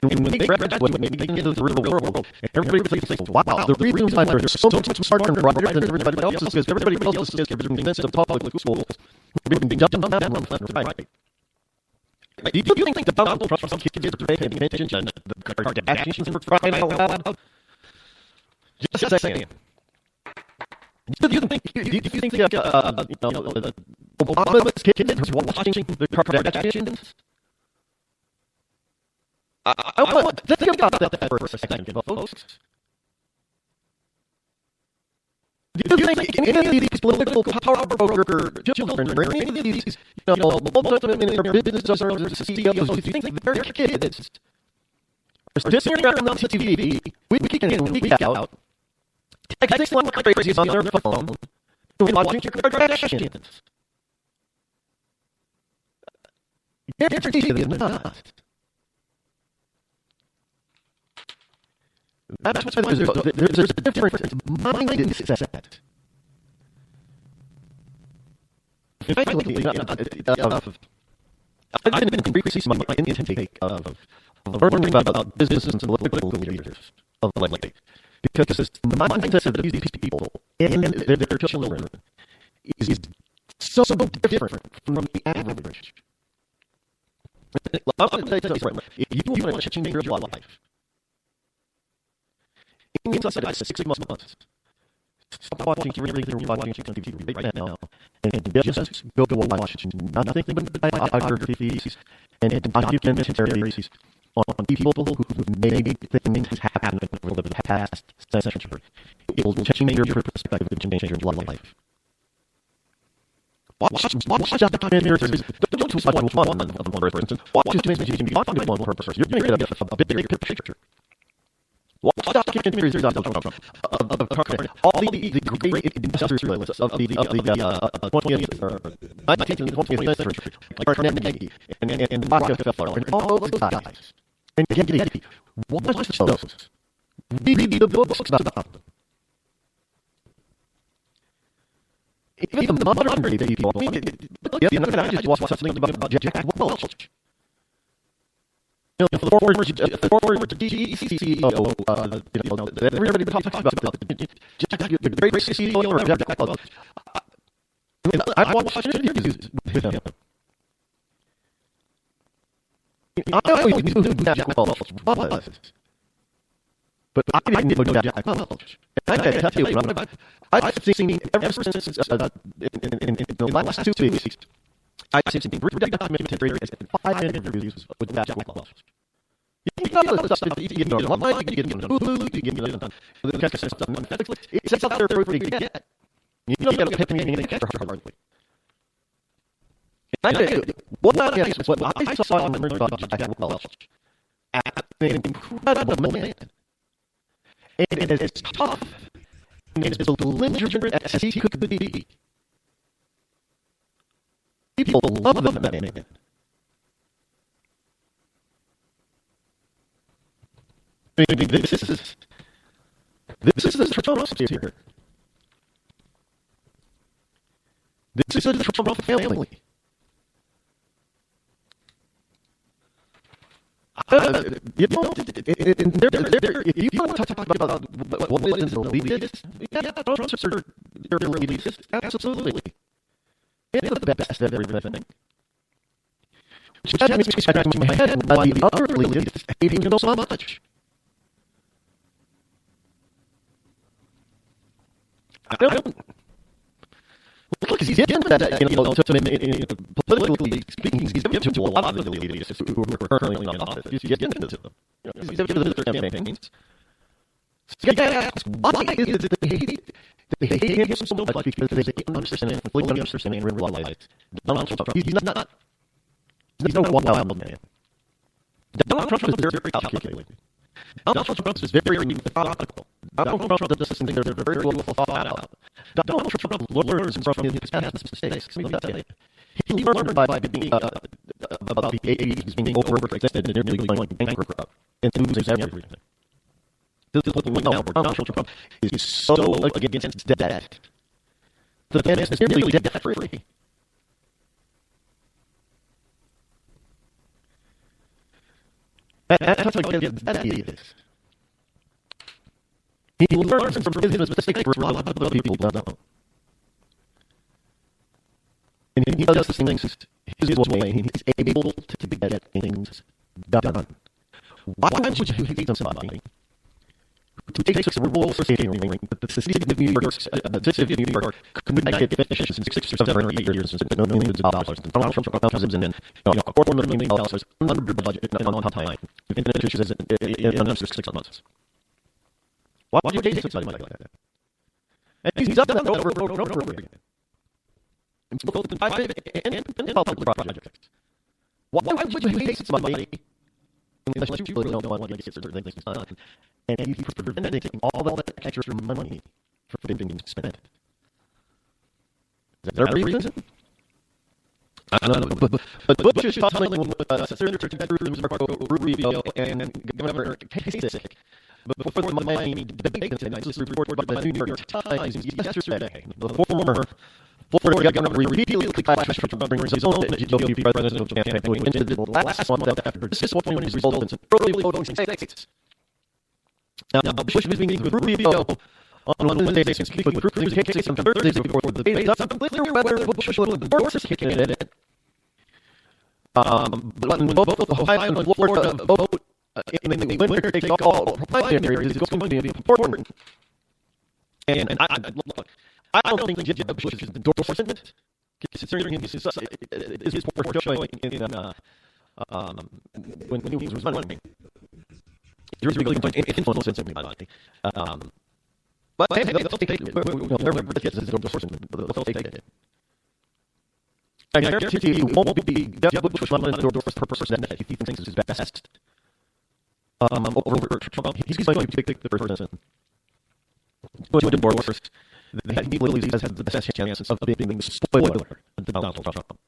And when they graduate, when they get into the real world, everybody thinks, wow, the reason why they're so much smarter and brighter than everybody else is because everybody else is convinced of public schools. We're being jumped on that and right. Do you think that Donald Trump, some kids are paying attention to the Kardashians for crying out loud? Just saying. Do you think Obama's kids watching the Kardashians? I want to think about that for a second, folks. Do you think any of these political power broker children or any of these, multi-millionaire business owners, CEOs, do you think they're kids? We're just sitting around on TV, week in and week out, texting like crazy on their phone, watching your Kardashians. Guarantee you they're not. That's why there's a difference mindset. In fact, I've been increasing my intake of learning about businesses and political leaders of lately. Because the mindset of these people and their children is so different from the average. I'm going to tell you right, if you want to change your life, it means I 6 months. Stop watching TV right now and just go watch nothing but biographies and documentaries on people who've made things happen over the past century. It will change your perspective and change your life. Watch documentaries. Don't just watch one of them, for instance. Watch one per person. You're going to get a big picture. Watch documentaries of car company. All the great industrialists of the 19th and 20th century, like Carnegie and Rockefeller, and all those guys. And get watch those. Read the books about them. Even the modern day people, I just watched something about Jack Welch. The former GE CEO, everybody talks about the great CEO of Jack Welch. I watched interviews with him. I always knew who Jack Welch was. But I didn't know Jack Welch. And I can tell you, I've seen ever since in the last 2 weeks, I've seen 3 documentaries and 5 interviews with Jack Welch. You can get stuff you can get online, you can get it on Hulu, you can get it on Netflix. It's out there for everybody to get. You don't got to pay me anything extra hardly. And I tell you, what I saw on the about Jack Welch, an incredible man. And it's tough. And it's as belligerent as he could be. People love that man. I mean, this is the Trump here. This is the Trump family. You know, if you want to talk about what is elitist, yeah, Trump's are elitist, absolutely. It's the best of everything. Which makes me scratch my head why the other elitists hate him so much. I don't. Look, he's given that, politically speaking, he's given to a lot of the elitists who are currently in office. He's given it to them. He's given it to their campaigns. So you gotta ask, why is it that they hate him so much? Because they don't understand, completely understand and realize Donald Trump, he's no wild man. Donald Trump is very calculated. Donald Trump is very methodical. Donald Trump does things that are very well thought out. Donald Trump learns from his past mistakes. He learned by being about the 80s being overextended and nearly going bankrupt and losing everything. This is what we know. Donald Trump is so against debt. The man is nearly debt-free. That's how against debt he is. He learns from his mistakes where a lot of other people don't. And he does things his way, and he's able to get things done. Why would you hate somebody who takes a rural skating rink that the city of New York could not get finished in 6 or 7 or 8 years and no millions of dollars? And Donald Trump comes in and $250,000 under budget and on time. And finishes in under 6 months. Why would you hate somebody like that? And he's done that over and over again. And both in private and public projects. Why would you hate somebody unless you really don't want to get certain things done? And you preventing all that extra money from being spent. Is there a reason? I don't know, but Bush is telling Senator Rubio and Governor Kasich before the Miami debate tonight. This was reported by the New York Times yesterday. The former Florida governor repeatedly clashed from his own GOP presidential campaign who ended the last month after disappointing his results in early voting states. Now, Bush was meeting with Rubio on Wednesday, speaking with Cruz Kasich on Thursday before the debate. It's unclear whether Bush will endorse his candidate. But when both Ohio and Florida vote in the winner-take-all primaries, it's going to be important. And I don't think Jeb Bush's endorsement, considering his poor showing when he was running, there's really going to influence anybody. But hey, they'll take it. Whoever gets his endorsement, they'll take it. I guarantee you won't be Jeb Bush running the endorse per person that he thinks is best. Over Trump, he's going to pick the person to endorse that he believes has the best chances of being the spoiler of Donald Trump.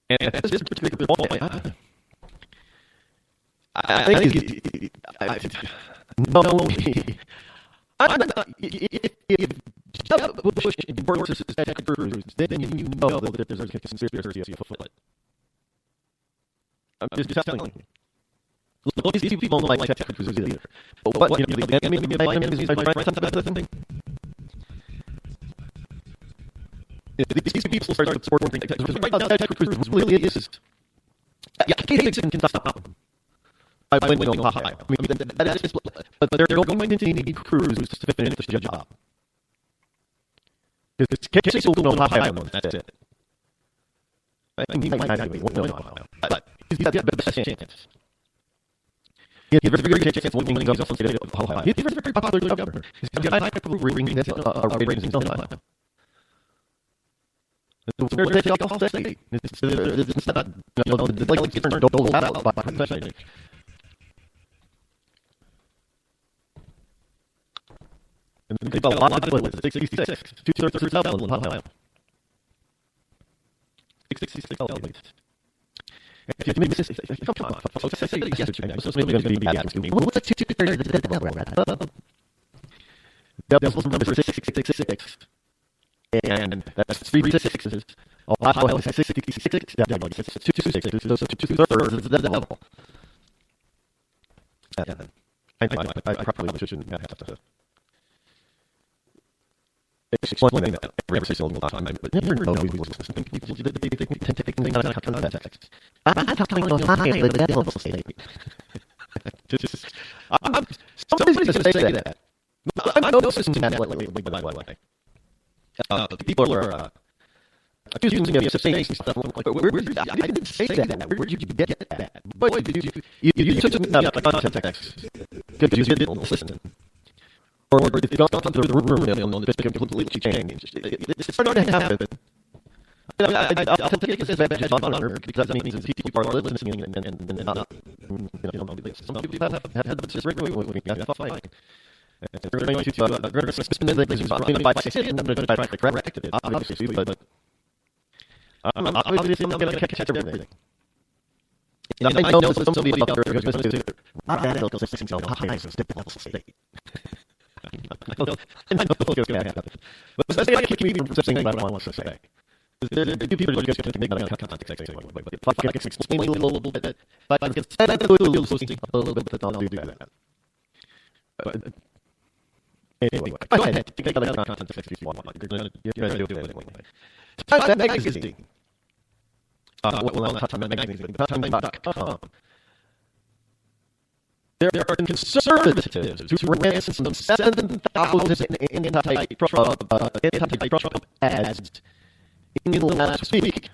And at this particular point, I think if Jeb Bush endorses Ted Cruz, then you know that there's a conspiracy afoot. I'm just telling you. Look, these people don't like Ted Cruz either. But what, the enemy of my enemies is my friend, something about that thing? These people start supporting Ted Cruz. Right now, Ted Cruz really is. Yeah, Kasich can stop him. By winning Ohio. I mean, that is, but they're going to need Cruz to finish the job. Because Kasich will win Ohio, that's it. I think he might not win Ohio. But he's got the best chance. He has a very good chance of winning the state of Ohio. He's a very popular governor. He's got a high approval rating in Ohio. It's very good to take off the state. It's not, like it's turned doled out by president. And they've got a lot of places. 66. 2,000 in Ohio. 66 places. If you make this, come on, folks, I said yesterday, so maybe going to be bad to me. What's the 2/3 of the devil? Devil's number 666. And that's 3 6s. Ohio has 66 devils. It's 2 6s. Those are 2/3 of the devil. I probably shouldn't have to explain that every single time, but never know who was listening. People tend to take things out of context. I'm talking about Ohio, the devil's state. Somebody's going to say that. I know this isn't that lately, by the way. People are accusing me of saying stuff. Like, I didn't say that. Where did you get that? But you took something out of context because you didn't listen. Or if you don't come through the room, it's completely changed. It's starting to happen. I'll take this advantage of honor because that means people are listening and not. Some people have had this regularly with me. I'm fine. And they're going to spend the things by saying I'm going to try to correct it, obviously, but obviously I'm not going to catch everything. I know somebody out there who's going to say, Rod Eccles is saying Ohio is a devil's state. I know what's going to happen. But I can't keep from saying what I want to say. There are people who just make that context anyway. But if I can explain a little bit, if I can set up a little bit, I'll do that. But anyway, go ahead. Take that out of context if you want. You're going to do it anyway. Time Magazine. Time.com. There are conservatives who ran some 7,000 anti-Trump ads in the last week.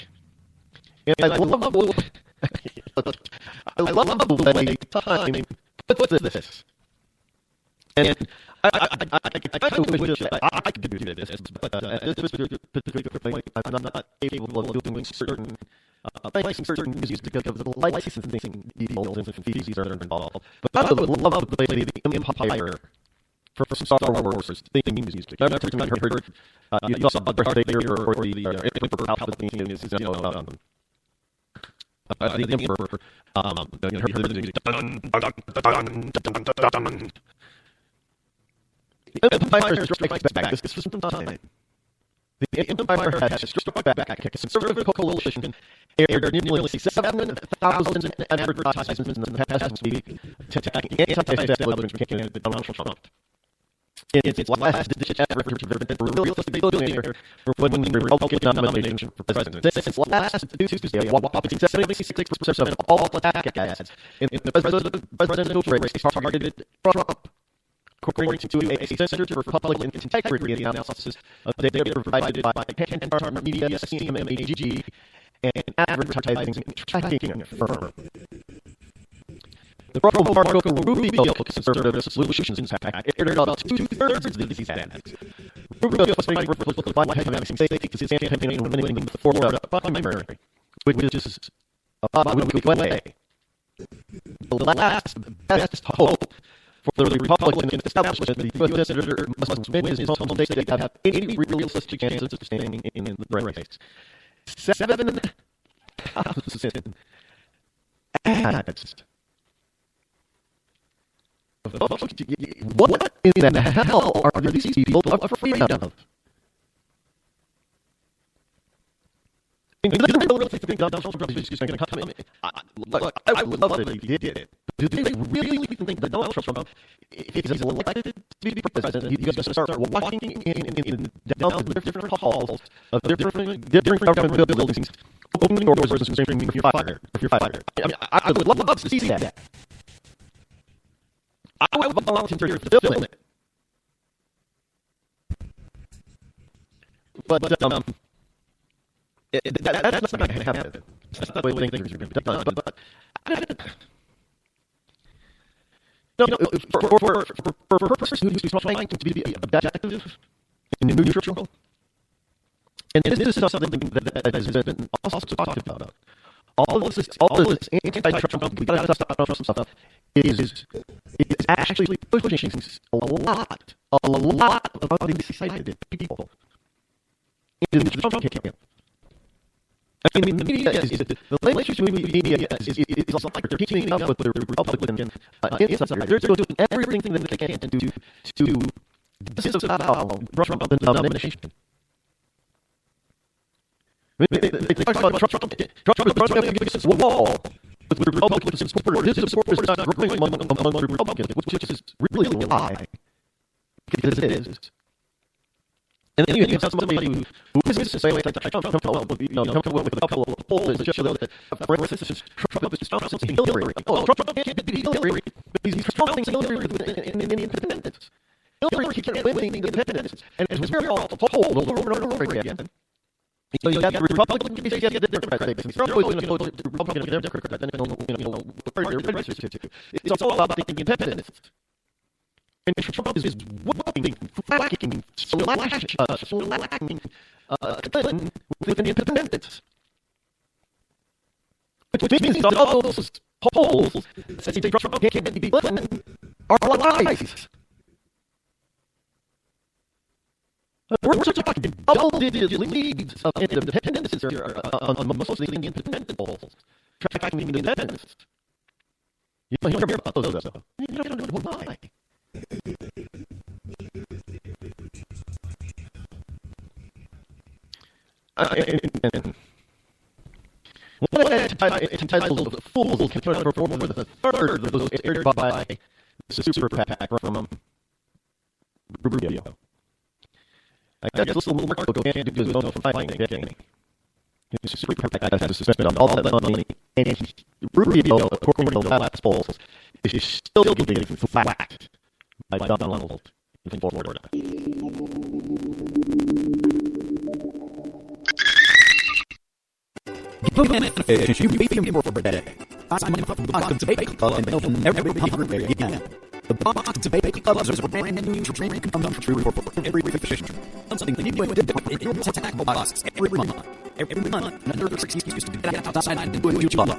And I love the way Time puts this. And I wish I could do this, but at this particular point, I'm not able of doing certain certain music because of the licensing deals and fees that are involved. But I would love to play the Empire for Star Wars theme music. I've never heard you saw Darth Vader or the Emperor theme is the Emperor. Heard the music. The Empire strikes back. This was some time. The Empire has struck back. A conservative coalition aired nearly 7,000 advertisements in the past week attacking anti-establishment candidate Donald Trump. It's last ditch effort to prevent a realistic billionaire from winning the Republican nomination for president. Since last Tuesday, a whopping 76% of all attack ads in the presidential race targeted Trump. According to a Center for Republican Integrity analysis of the data provided by Cantar Media, CMMAG, and advertising tracking firm. The pro-Marco Rubio conservative solutions pack aired about 2/3 of these ads. Rubio was fighting for having safety to his campaign and winning the Florida primary, which is about a week away. The last best hope for the Republican establishment, the U.S. Senator must win his home state to have any realistic chances of staying in the race. 7,000 ads. What in the hell are these people afraid of? I really think Donald Trump is just going to come in. I would love it if he did it. Do they really think that Donald Trump, if he's elected to be president, he's going to start walking in down the different halls of different government buildings, opening doors and screaming, "If you're fired, if you're fired." I mean, I would love to see that. I would volunteer to film it. But that's not going to happen. That's not the way things are going to be done. But for a person who's trying to be objective and neutral, and this is something that has been also talked about. All this anti-Trump, we got to stop Trump stuff is actually pushing a lot of these excited people into the Trump camp. I mean, the media the language between the media is also like they're teaming up with the Republican inside. They're doing everything that they can to disavow Trump the nomination. They talk about Trump against the wall with Republicans and supporters. His supporters are not growing among the Republicans, which is really a lie. Because it is. And then you have somebody who is to say, like, Trump come up with a couple of polls that show that Trump is trouncing Hillary. Oh, Trump can't beat Hillary, but he's trouncing Hillary in the independents. Hillary can't win the independents. And as we're all told over and over again, so you have the Republican base, you have the Democrat base. You're always going to go to the Republican and Democrat, then where your register to. It's all about the independents. And Trump is whooping, whacking, slacking Clinton with the independents. Which means that all those polls that say Trump can't be Clinton are lies. We're talking double-digit leads of independents here on most of the independent polls. Tracking the independents. You don't hear about those, though. You don't know why. One entitled "Fools Can Perform with a Third" of those aired by the Super PAC from Rubio. I guess little Marco can't do his own for fighting again. His Super PAC has to spend on all that money, and Rubio, according to the last polls, is still getting flacked by Donald in Florida. Fish, you beat him for a day. I signed him up for the vodka to bake, and they'll from every hungry again. The box of baby clubs is a brand new dream come true for every fishing trip. Something new and different in your tackle box every month. Every month, another 6 used to get outside and do what you love.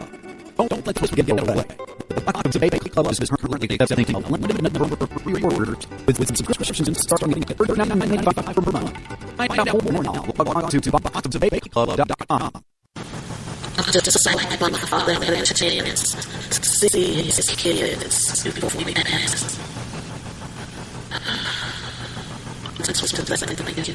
Don't let this get away. The box of baby clubs is currently accepting a limited number of pre-orders with subscriptions starting at $39.95 per month. Find out more now. Log on to boxofbabyclub.com. I'm just so happy my father had a chance to see his kids before he passed. That's what's the blessing. Thank you.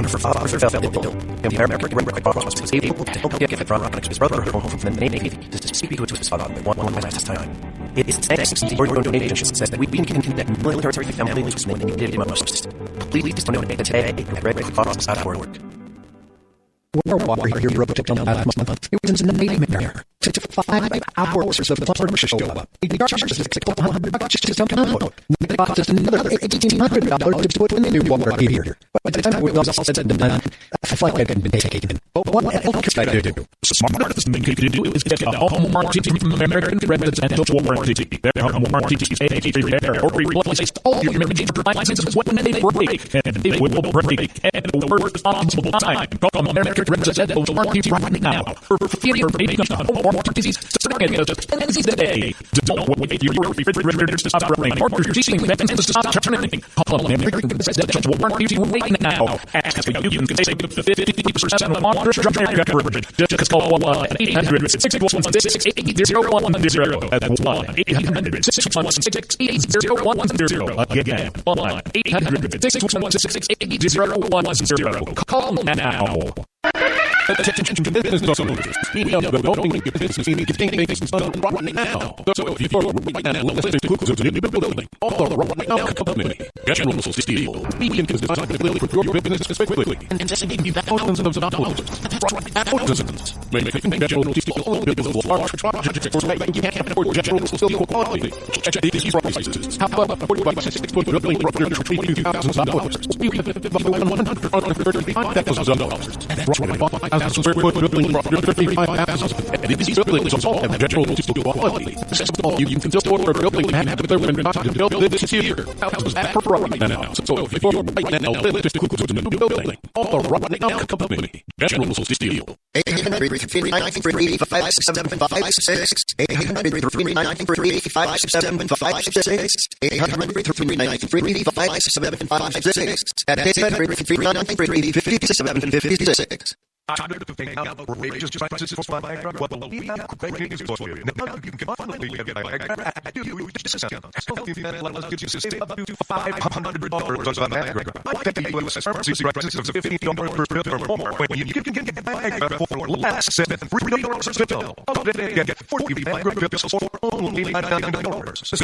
For Father fell ill, and the American Red Cross was able to help get Veronica's brother home from the Navy to speak to his father one last time. It is thanks to your donations that we can connect military families with many needed most. Please donate today at redcross.org. Our water hero took down last month. It was a nightmare. It took 5 hours or so for the plumber to show up. He charged us $600 just to come out. It cost us another $1,800 to put in the new water heater. By the time it was all said and done, I felt like I'd been taken. But what else could I do? The smartest thing you can do is get a home warranty from American Residential Warranty. Their home warranty is a repair or replace all your major appliances when they break, and they will break at the worst possible time. Call American Residential Warranty right now for free home warranties starting at just $10 a day. Don't wait for your refrigerators to stop running or your heating mechanisms to stop turning. Call American Residential Warranty right now. Ask how you can save 50% on water coverage. Just call 1-800-616-8010. That's 1-800-616-8010. Again, 1-800-616-8010. Call now. Attention business owners. We know that owning a business means getting things done right now. So if you follow right now, let's include a new building. All right now, company. General Steel. We can design the building for your business quickly. And just give you thousands of dollars. That's right, thousands. Making General Steel all business large projects for making you can't afford General Steel quality. Check these prices. How about a 46-foot building for $22,000? We have $135,000. And that's right. 5,000 square foot building for $55,000. And these buildings are all have General Steel quality. You can still order a building and have their women not to build this here. How's that for right now? So if you're right now, let's just include a new building. All the right now company. General Steel. 800-399-385-756. Outrageous prices for Viagra. Well, we have great news for you. Now you can finally get Viagra at huge discount. Healthy Man allows you to save up to $500 on Viagra. Like the U.S. pharmacy prices of $50 per pill or more. When you can get Viagra for less than $3 per pill. Today, get 40 Viagra pills for only $99. This is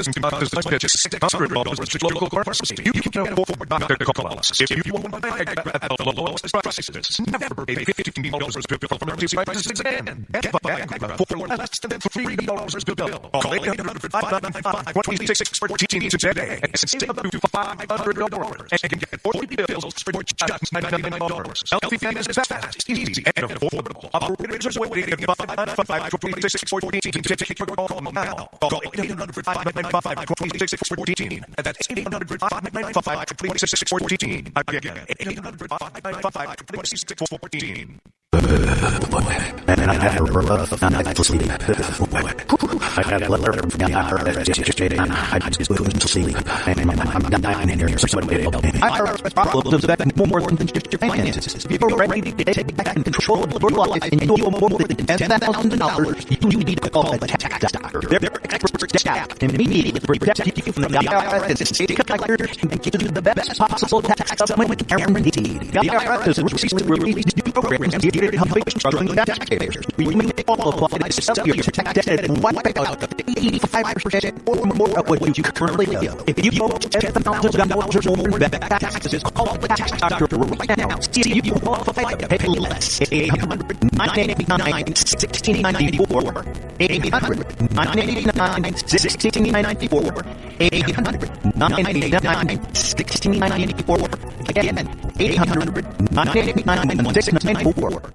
just $600 to local pharmacy. You can afford Dr. Coca-Cola. If you want Viagra at the lowest prices, never pay $50 per pill from emergency prices again. Get Viagra for less than $3 per pill. Call 800-595-2614 today and save up to $500 and get 40 pills for just $99. Healthy Fitness is fast, easy, and affordable. Operators are waiting at 595-2614 to take your call now. Call 800-595-2614. That's 800-595-2614. Again, 800-595-2614. And I had a rough night sleep. I had a letter from the IRS yesterday, and I just couldn't sleep. I'm dying in here, so somebody help me. IRS problems affect more than just your finances. If you're ready to take back control of your life and you owe more than $10,000, you need to call the tax doctor. Their expert staff can immediately protect you from the IRS and state collectors and give you the best possible tax settlement guaranteed. The IRS has recently released new programs to help struggling taxpayers. We may qualify to sell your tax debt and wipe out 85% or more of what you currently owe. If you owe $10,000 or more back taxes, call the tax doctor right now. See if you qualify to pay less. 800-989-1694. 800-989-1694. 800-989-1694. Again, 800-989-1694.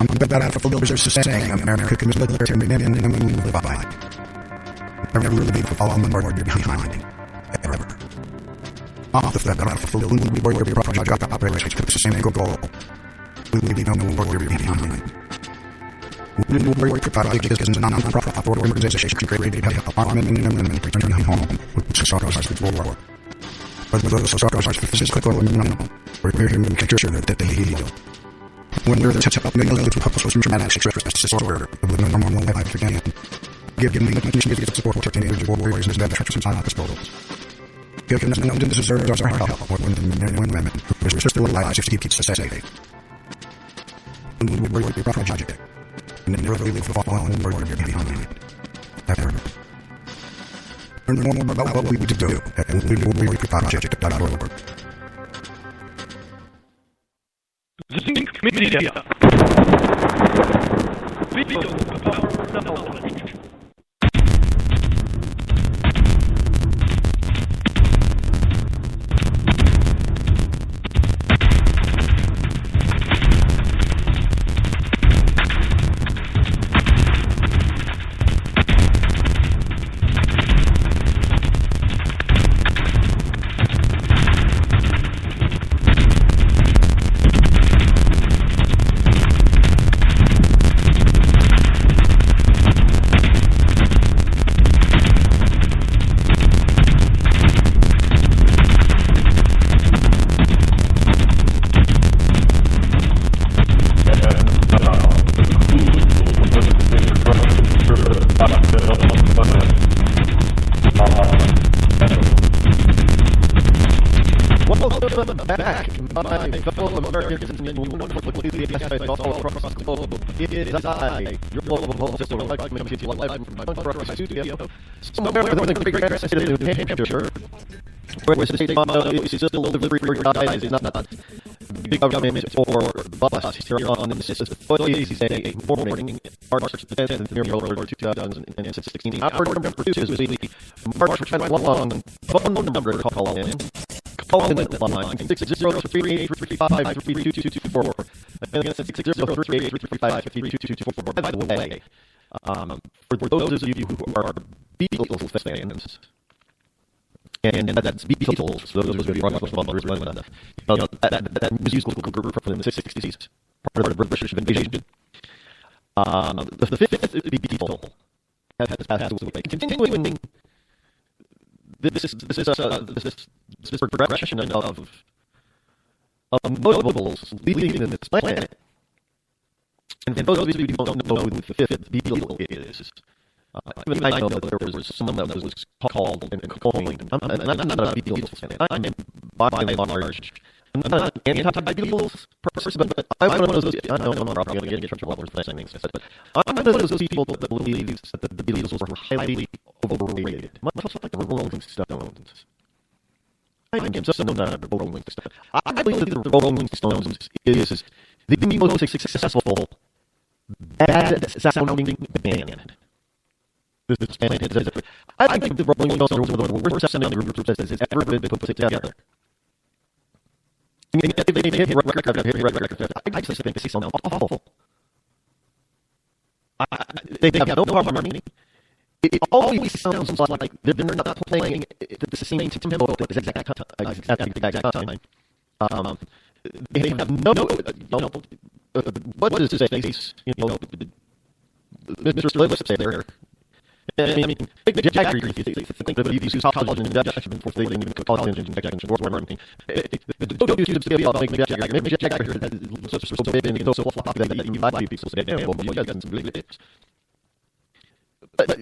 I'm better for builders are saying America can live there and live by. Never really be all on the board you're behind. Ever. Off the battlefield, we were your project operation to the same goal. We be no more you're behind. We were your project is a non-profit organization to create a apartment and return home with societies with war. But those societies for physical and we're here to make sure that they heal. When they're touch up, they know that help us with dramatic stress disorder of the normal life again. Give me the mission to support for individual warriors and better churches and hospitals. Give them no deserves our help when women who risk their lives to keep us safe. We will be project. And then never leave the fallen warrior behind. Ever. Learn more about what we would do at project.org. Zinc Media. Feel the power of knowledge. Back, my fellow Americans and wonderful enthusiasts all across the globe. It is I, your global host, like coming to you live from my broadcast studio, somewhere within the great state of New Hampshire, where the state is still delivery for your eyes is not big government or bus here on the Thursday morning, March 10th, 2016. Operator number 2 is the March 10th phone number to call in. Call in the line 603-835-3224. Again, 603-835-3224. By the way, for those of you who are Beatles fans, and that's Beatles, those of you who are that musical group from the 60s, part of the British invasion. The fifth Beatle has passed away. Continuing this progression of notables leaving this planet. And those of you who don't know who the fifth Beatle is, even I know that there was someone that was called and coined. I'm not a Beatles fan. I'm by and large. I'm not an anti-Beatles person, but I'm one of those. I know I'm probably going to get in trouble for saying things, but I'm one of those people that believes that the Beatles were highly overrated, much like the Rolling Stones. I am just not a Rolling Stone. I believe that the Rolling Stones is the most successful bad-sounding band. This band is. I think the Rolling Stones are one of the worst sounding groups that has ever been put together. I mean, they hit record. I just think they sound awful. They have no harmony. It always sounds like they're not playing the same tempo at the exact time. They have no, what does this face, Mr. Lewis say there? I mean, Mick Jagger, you think that he used collagen injection before they didn't even collagen injection before or anything. Don't use to be about Mick Jagger. Mick Jagger is so big and so floppy that you buy people say, damn, well, you guys got some big lips. But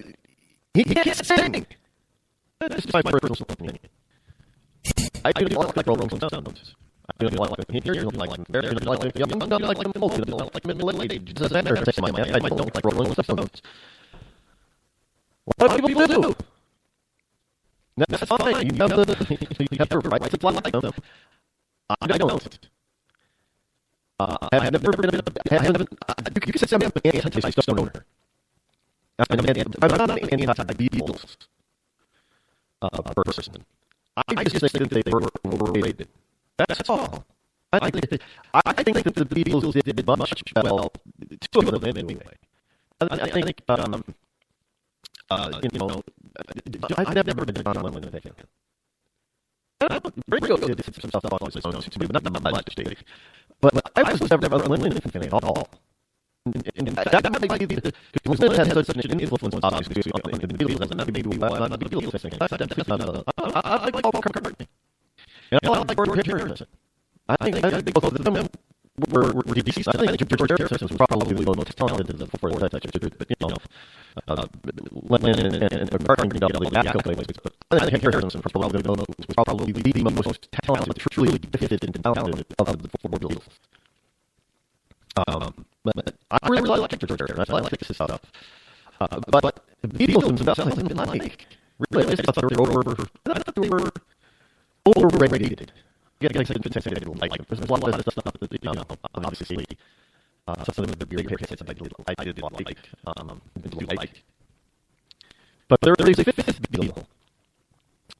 he can't sing. That's just my personal opinion. I do not like Rolling Stones. I do not like them here. I don't like them there. I don't like them young. I don't like them old. I don't like them middle age. It doesn't matter. I don't like Rolling Stones. What do people do? That's fine. You have the right to like them. I don't. I have never been. You can say I'm an anti-Stone owner. I'm not an anti-Beatles person. I just think that they were overrated. That's all. I think that the Beatles did much well. Two of them anyway. I think I've never been on one with anything. Ringo did some stuff on his own, not much, but I was never a Lennon fan at all. And that might be because Lennon had such an influence, obviously, in the Beatles, and maybe why not the Beatles thing. I like Paul McCartney, and I like George Harrison. I think both of them were decent. I think George Harrison was probably the most talented before that. Lennon and McCartney got all the accolades, but I think Harrison was probably the most talented, truly gifted and talented of the four Beatles. But I really like George Harrison. I like this stuff. But the Beatles themselves, I didn't like. Really, I thought they were overrated. Yeah, I said I didn't like them. There's a lot of stuff that, obviously, some of the beer hits I did not like. But there is a fifth Beatle.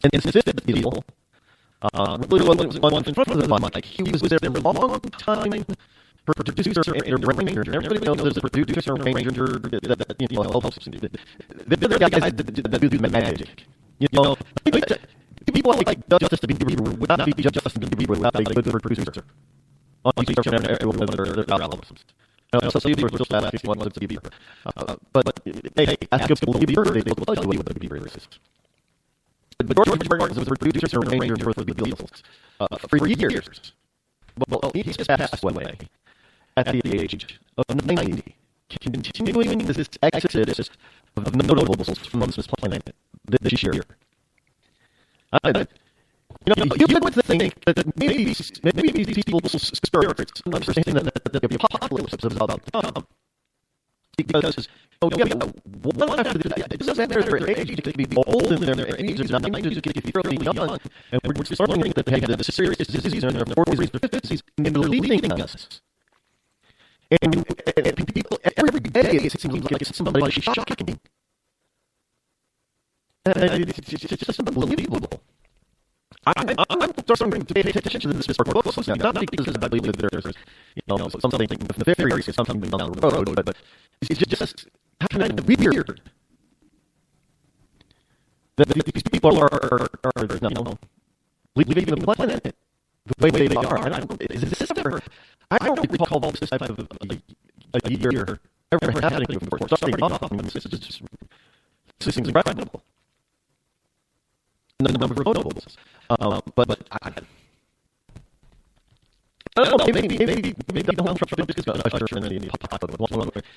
And this fifth Beatle really wasn't one in front of them. Like, he was there for a long time. Producer and arranger. Everybody knows there's a producer and arranger that helps. They're the guys that do the magic. People like Justin Bieber would not be Justin Bieber without a good producer. On each and every one of their albums. So Bieber was still asking what to Bieber. But hey, ask people Bieber, they will tell you what the Bieber is. But George Martin was a producer and arranger for the Beatles for years. Well, he just passed away at the age of 90, continuing this exodus of notables from this planet this year. You would think that maybe these people's spirits understand that the apocalypse is about to come. Because one after it doesn't matter their age, you can be old and their age is 90, you can be fairly young, and we're starting to think that they have this serious disease in their 40s or 50s, and they're leaving us. And people, every day it seems like it's somebody shocking. It's just unbelievable. I'm starting to pay attention to this report closely, not because I believe that there's something nefarious or something down the road, but it's just kind of weird that these people are leaving the planet the way they are. I don't recall this type of a year ever happening before. Starting off, this seems incredible. And the number of notables. But I don't know, maybe Donald Trump just got usher in the apocalypse.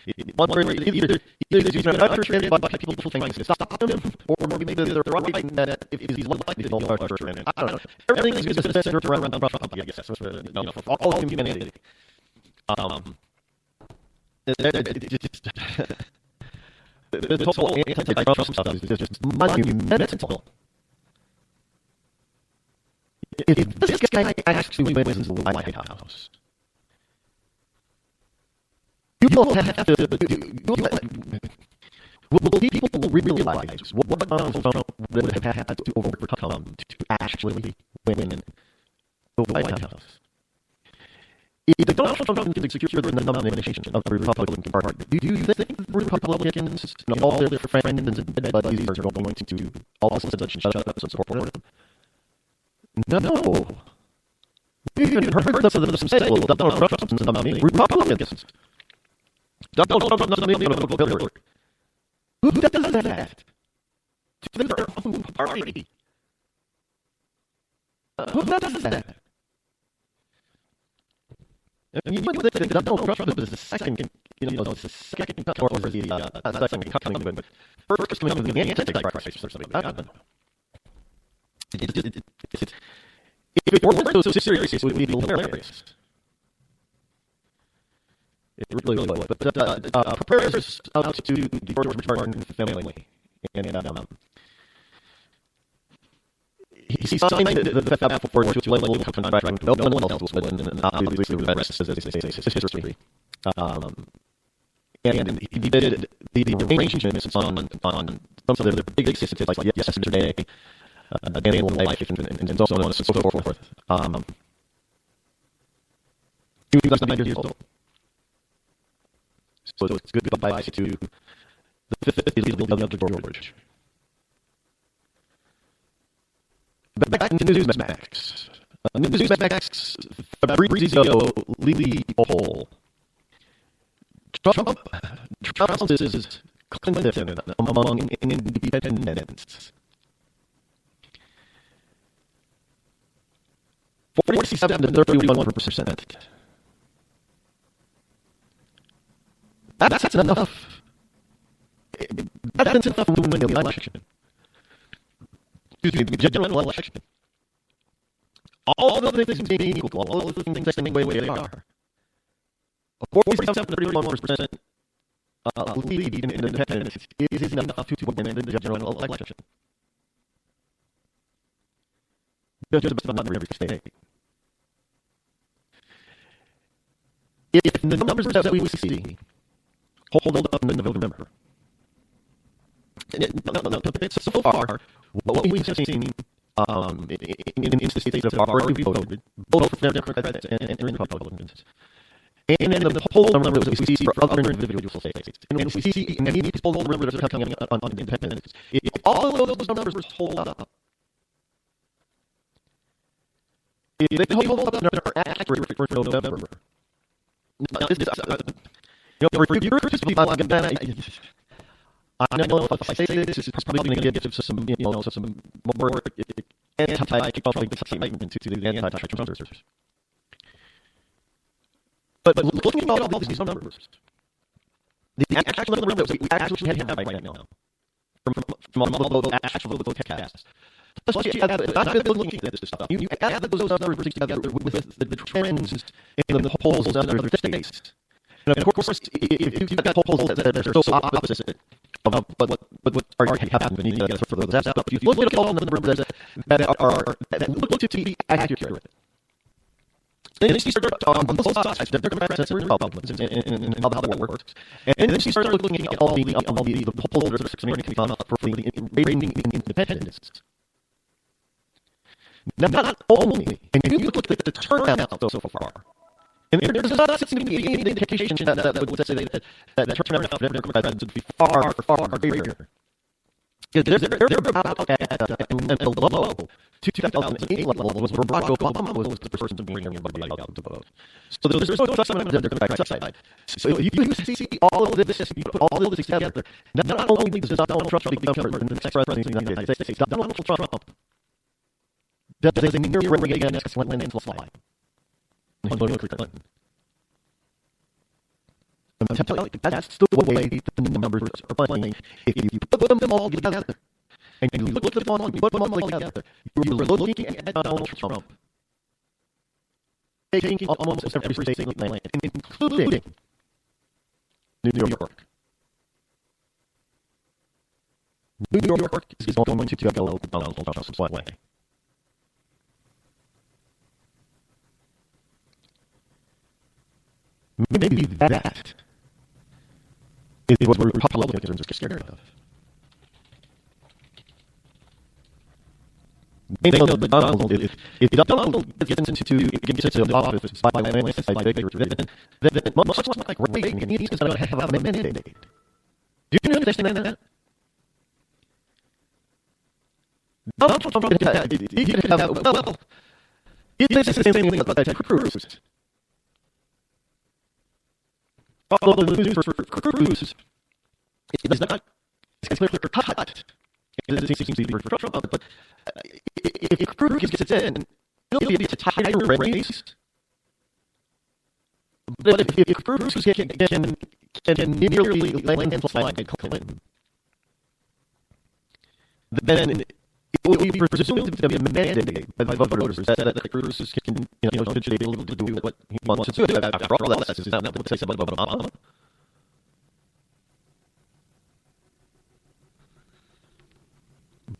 Either he's trying to usher in by people trying to stop him, or maybe they're right that if he's likely to usher in. I don't know. Everything is just centered around Trump, I guess. For all of humanity. The whole anti-Trump stuff is just monumental. If this guy actually wins the White House, you'll have to. Will people realize what Donald Trump would have had to overcome to actually win the White House? If Donald Trump can secure the nomination of the Republican Party, do you think the Republicans, all their friends and buddies, are going to all of a sudden shut up and support him? No. We've even heard them say, well, Donald Trump's nominating Republicans. Donald Trump's nominating Hillary. Who does that? To their own party. Who does that? I mean, you would think that Donald Trump is the second, the second or the second coming, but first coming of the Antichrist or something. I don't know. If it weren't so serious, it would be hilarious. It really would. But prayers out to the George Martin family. And he signed the FAB for to let the contract. No one else was, and obviously the rest is history. And he did the arrangements on some of the big systems like yesterday. Daniel Life and so on and so forth. He was 9 years old. So it's good goodbye to the 50th of George. Back to Newsmax. Newsmax, Fabrizio Leopold. Trump is Clinton among independents. 47 to 31%. That's enough. That's enough to win the election. Excuse me, the general election. All of the things being equal, all of the things staying the way they are. A 47 to 31% lead in independence is enough to win the general election. Just about every state. If the numbers that we see hold up in November, so far, what we have seen in the states that have already voted, both for Democrats and Republicans, and then the poll numbers that we see for other individual states, and we see in these poll numbers that are coming on independence, if all of those numbers hold up, if they hold up and are accurate for November, for your people, I know if I say this, it's probably going to give some more anti-cultural excitement to the anti-Trumpers. But looking at all these numbers, the actual numbers that we actually have right now, from all those actual casts, plus you add, I've been looking at this stuff, you add those numbers together with the trends in the polls in other states. And of course, if you've got polls that are so opposite of what already happened, and you got to throw those out. If you look at all the numbers that look to be accurate, then you start on both sides, the Democrats and Republicans, and how that works. And then you start looking at all the polls that are coming up for rating independence. Now, not only, and if you look at the turnout so far, and there's not seem to be any indication that would say that turnout for Democrats would be far greater. They're about at the low 2008 level was where Barack Obama was the person to bring everybody out to vote. So there's no adjustment on the Democratic side. So if you see all of this, you put all of this together, not only does Donald Trump become president, the next president of the United States, Donald Trump does a near Reagan-esque landslide on Hillary Clinton. I'm telling you, that's the way the numbers are playing. If you put them all together, and you look at them all, you put them all together, you're looking at Donald Trump taking almost every state in the land, including New York. New York is going to go Donald Trump's way. Maybe that is what Republicans are scared of. They know that Donald, if Donald gets into the office by landslide victory, then much like Reagan, he's going to have a mandate. Do you understand that? Donald Trump could have, well, he did the same thing about Ted Cruz. Although the news for Cruz is not clearly cut. It seems to be for Trump, but if Cruz gets in, it'll be a tighter race. But if Cruz can nearly landslide Clinton, then it will be presumed to be a mandate by voters that Cruz can, should be able to do what he wants to do. After all, that's not what they say about Obama.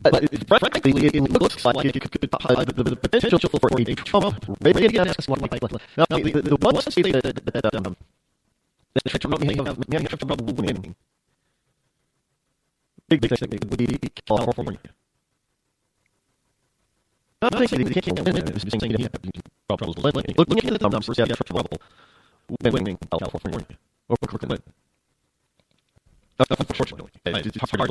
But frankly, it looks like it could the potential for a Trump Reagan-esque one. Now, the one state that Trump may have trouble winning, big state would be California. Looking at the numbers, yeah, trouble winning California. Unfortunately, it's hard to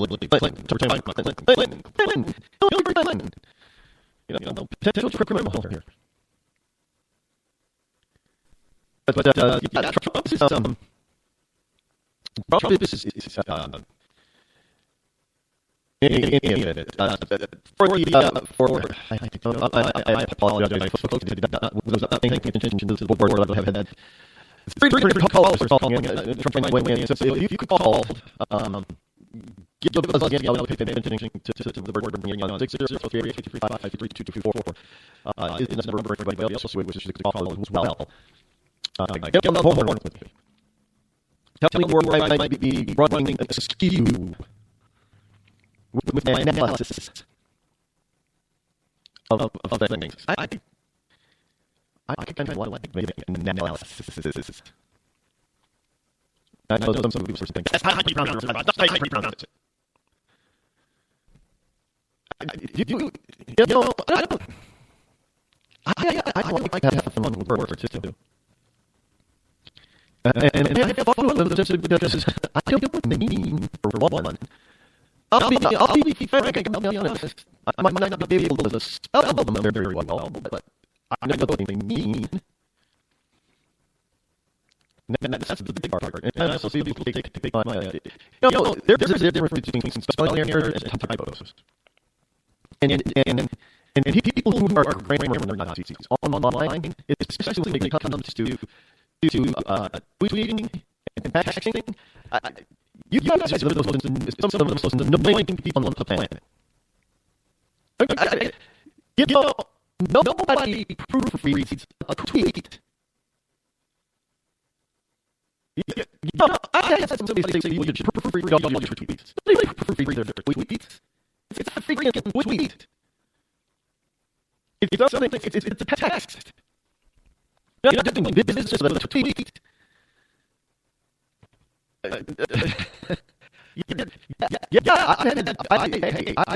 potential criminal here. But Trump is I apologize for folks who was not paying attention to the word I have had. 300 calls are calling in. So if you could call, give us a pay attention to the word bringing on 603-835-532-244. Is the number for everybody else which is to call as well. Get on the phone with me. Tell me where I might be running askew with my analysis of things. I kind of like maybe an analysis. I know some people are saying, that's how you pronounce it. That's how you pronounce it. You know, I like to have fun with words too. And I have fun with them because I don't mean for one. I'll be frank, I'll be honest. I might not be able to spell them very well, but I know what they mean. And that's the big part. And I also see people take my there's a difference between spelling errors and typos. And people who are grammar Nazis online, especially when it comes to tweeting and texting, you guys are some of the most annoying people on the planet. Nobody proofreads a tweet. I had somebody say you should proofread all your tweets. Nobody proofread their tweets. It's a freaking tweet. It's something. It's a text. You're not doing business with a tweet. I've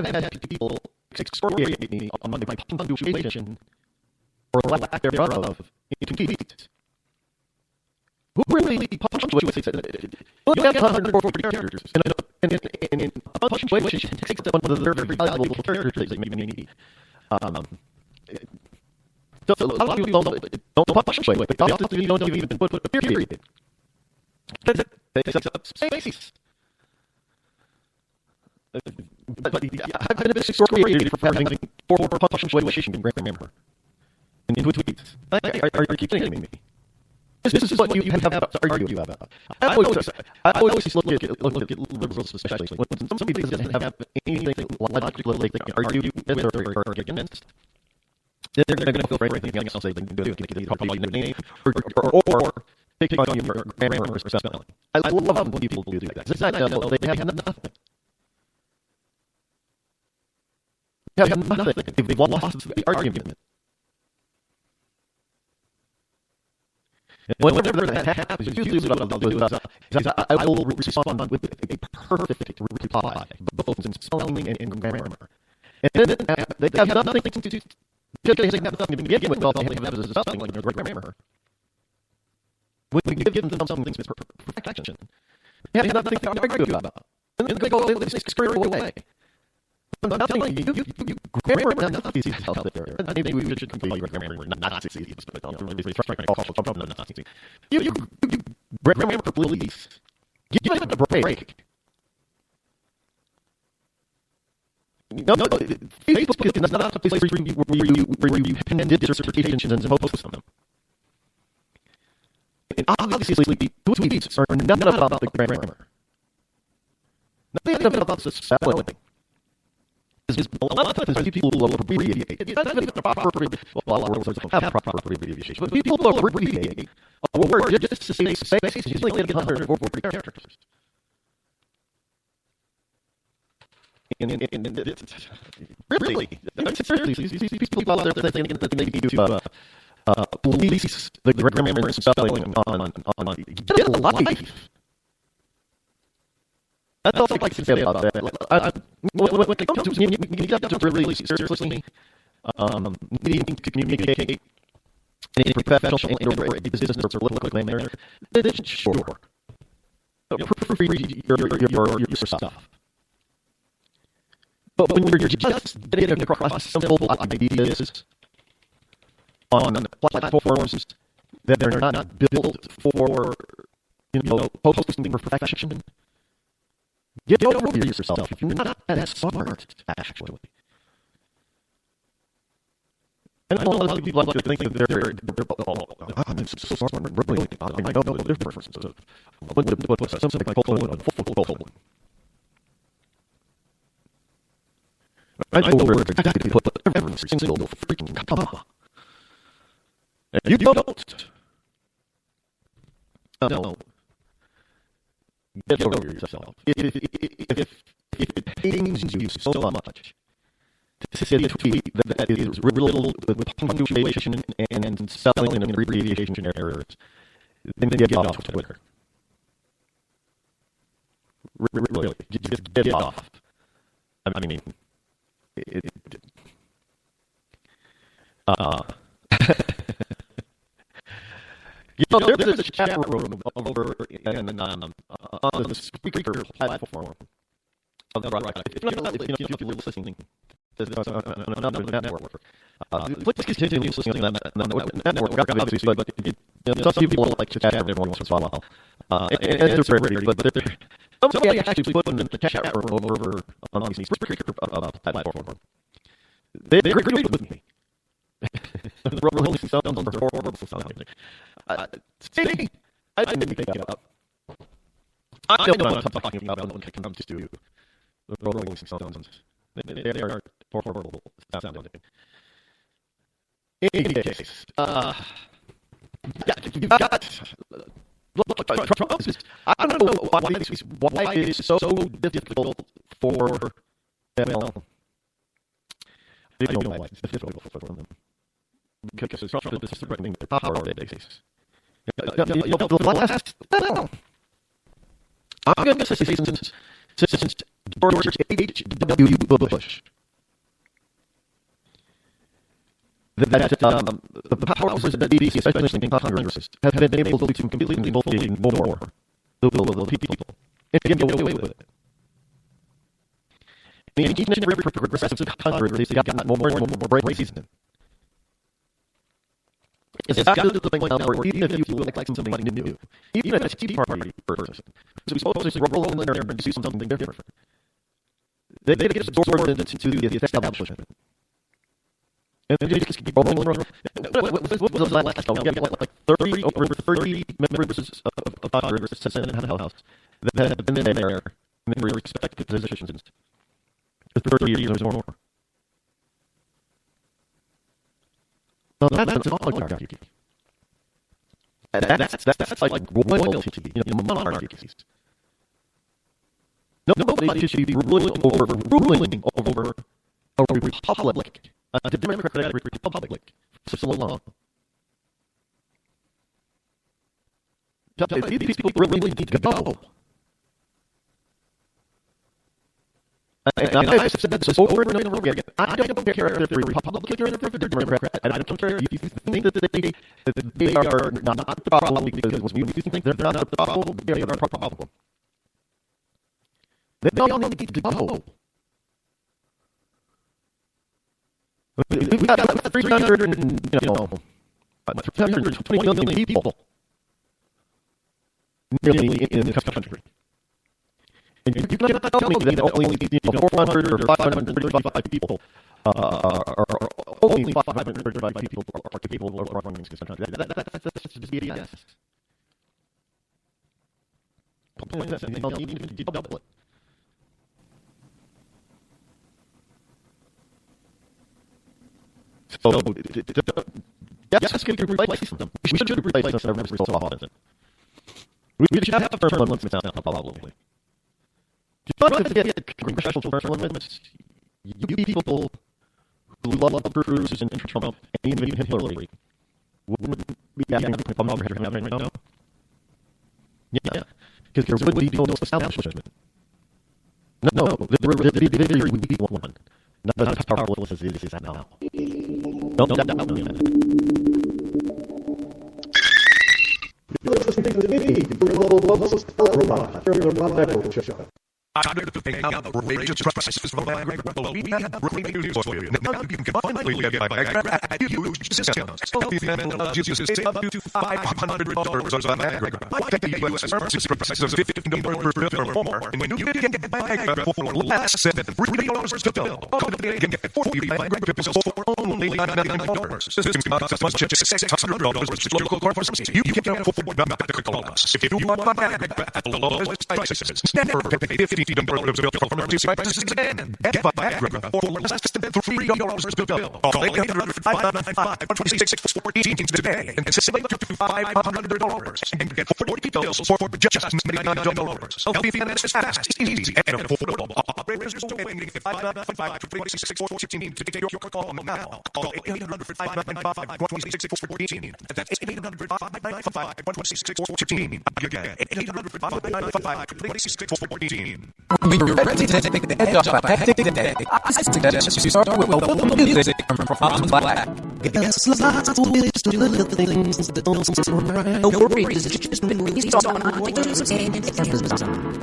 had people excoriate me on my punctuation or lack thereof in tweets. Who really punctuates it? You have 140 characters, and punctuation takes one of the very valuable characters that you may need. So a lot of people don't punctuate, but often you don't even put a period. It takes up space. But I've been a bit excoriated for having poor punctuation grammar in tweets. Are you kidding me? This is what you have to argue about. I always look at liberals, especially when somebody doesn't have anything logically they can argue with or against. They're going to feel for anything else they can do. They can call you your name or take on your grammar or spelling. I love when people do that. They have nothing. They have nothing. They've lost the argument. And whenever that happens, usually what I'll do is I will respond with a perfect reply, both in spelling and grammar. And then they have nothing to do. They have nothing to begin with. All they have is spelling like their grammar. When we give them something that's perfection, they have nothing to argue about. And then they go, they screw away. I'm not telling you, grammar Nazis out there. Maybe we should completely grammar Nazis, but everybody's trying to call Trump Nazis. You grammar police. Give it a break. No, Facebook is not a place where you pen dissertations and post them. And obviously, tweets are not about the grammar. Nothing about the spelling. A lot of times people will abbreviate. It's not even proper, well, a lot of words don't have proper abbreviation, but people will abbreviate a word just to say space, usually like 140 characters. And really, seriously, these people out there that think that they need to police the grammar and spelling on get a life. That's all I can say about that. When it comes to you have to really seriously needing to communicate in a professional and/or a business or political manner, then sure. Proofread your stuff. But when you're just getting across simple ideas on platforms that are not built for, posting perfection, get over yourself. If you're not that smart, actually. And a lot of people like to think that they're I'm so smart and brilliant. I know the difference of something like colon and colon. I know where exactly put every single freaking comma. And you don't. No. Get over yourself. If it pains you so much to see a tweet that is riddled with punctuation and spelling and abbreviation errors, then get off Twitter. Really, just get off. I mean, there's a chat room over on the speaker platform of the Rod. If you're listening to another network, please continue listening to that network, obviously, but some people like to chat every once in a while. And it's rare, but somebody actually put in the chat room over on the speaker platform. They agreed with me. The Rolling Stones are horrible sounding. See, I didn't make that up. I know what I'm talking about when it comes to the Rolling Stones. They are horrible sounding. In any case, you've got Trump. I don't know why it's so difficult for them. I don't know why it's difficult for them. Because Trump is threatening their power bases. The last, I'm going to say since George H.W. Bush, that the powers of the DC, especially in Congress, have been able to completely ignore the will of the people and get away with it. And each and every progressive Congress has gotten more and more brazen. It's exactly the thing now where even if you look like somebody new, even a Tea Party person, who's supposed to roll in there and do something different, they get absorbed into the establishment. And they just keep rolling. What was the last time? We got like 30 members of Congress, Senate and House that have been there in their respective positions for 30 years or more. No, that's an oligarchy. That's like royalty, monarchies. Nobody should be ruling over a republic, a democratic republic, for so long. These people really need to go. I've said this over and over again. I don't care if they're Republican or if they're Democrat. I don't care if you think that they are not the problem, because when you think they're not the problem, they are the problem. They all need to go. We've got 320 million people nearly in this country. And you cannot tell me that only 400 or 535 people only 535 people are capable of running this country. That's just BS. You need to double it. So, yes, we can replace them. We should replace them every so often. We should have term limits now, probably. Do you want to get congressional term limits? You people who love Cruz and Trump and even Hillary wouldn't be having a problem right now. Yeah, because there would be no establishment. No, there would be one. Not as powerful as it is now. Don't doubt me. You're listening to me, Rod Eccles Show. Tired of paying out outrageous prices for Viagra? Well, we have great news for you. Now you can finally get Viagra at huge discounts. Healthy Family allows you to save up to $500 on Viagra. Like the U.S. emergency prices of $15 per pill or more. And when you can get Viagra for less than $3 per pill, all of you can get 40 Viagra pills for only $99. This can cost as much as $600 at your local pharmacy. You can afford medical costs. If you want Viagra at the lowest prices, never pay $50 from emergency prices again. Get Viagra for less than $3 per pill. Call 800-595-2614 today and save up to $500 and get 40 pills for just $99. Healthy Finance is fast, easy, and affordable. Operators are waiting at 595-2614 to take your call now. Call 800-595-2614. That's 800-595-2614. Again, 800-595-2614. When you're ready to take the edge off a hectic day, I suggest you start with welcome music from Franz Black. Guess lots of ways to look at things that don't seem right. No worries, it's just been released on iTunes and Amazon.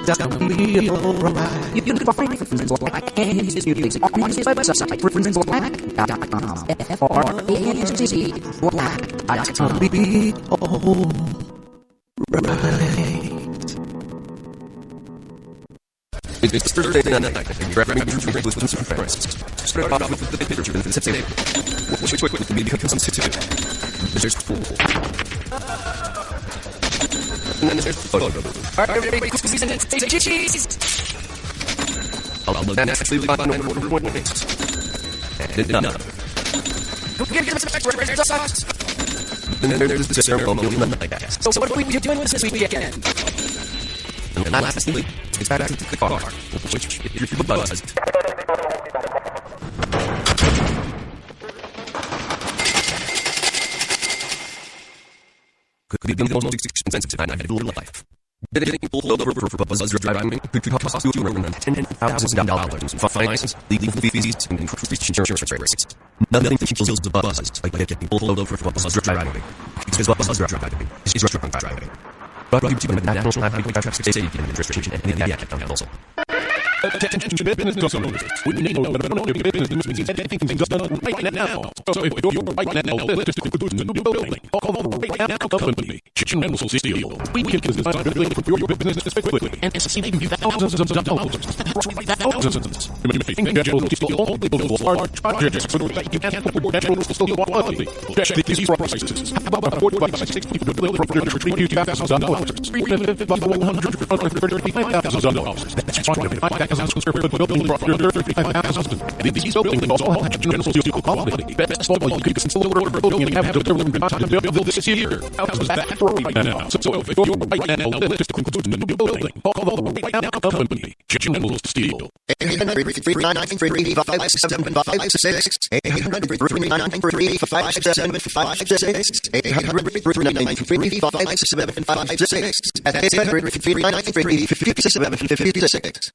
That's gonna be alright. You can find Friends Black and his music on his website, friendsblack.com. FRANZ Black.com. It's Thursday night, and you're grabbing your drink with some friends. Start off with the picture and sit down. Watch quick with the media comes to there's pool. And then there's photo. Alright, everybody, squeeze in it. Take cheese. I'll load that actually by one minute. And enough. Go get some extra sauce. And then there's the ceremonial nightcast. So what are we doing with this weekend? And lastly, it's back to the car, which if you're buzzed. Could be the most expensive time I've ever lived life. Getting pulled over for buzz driving could cost you around $10,000 in fines, legal fees, and increased insurance rates. Nothing kills the buzz like getting pulled over for buzz driving. Because buzz driving is drunk driving. But you do the National Highway Traffic Safety Administration and the also. Attention business owners. We need to know that only business means getting things done right now. So if you're right now, let's include the new building. Call the right now company. Kitchen Rental Steel. We can business building for your business quickly and saving you thousands of dollars. Thousands. You may think that you'll steal all the bills large projects for that you can't afford natural steel quality. Check these prices. How about $45,600 to build for $32,000? $135,000. That's $25,000 square foot building for $35,000. And these buildings also have general steel quality. Best of all, you can still order a building and have to deliver time to build this year. How's that right now? So if you're right now, let's conclude the new building. Call the right now company. General Steel. 800-399-355-756.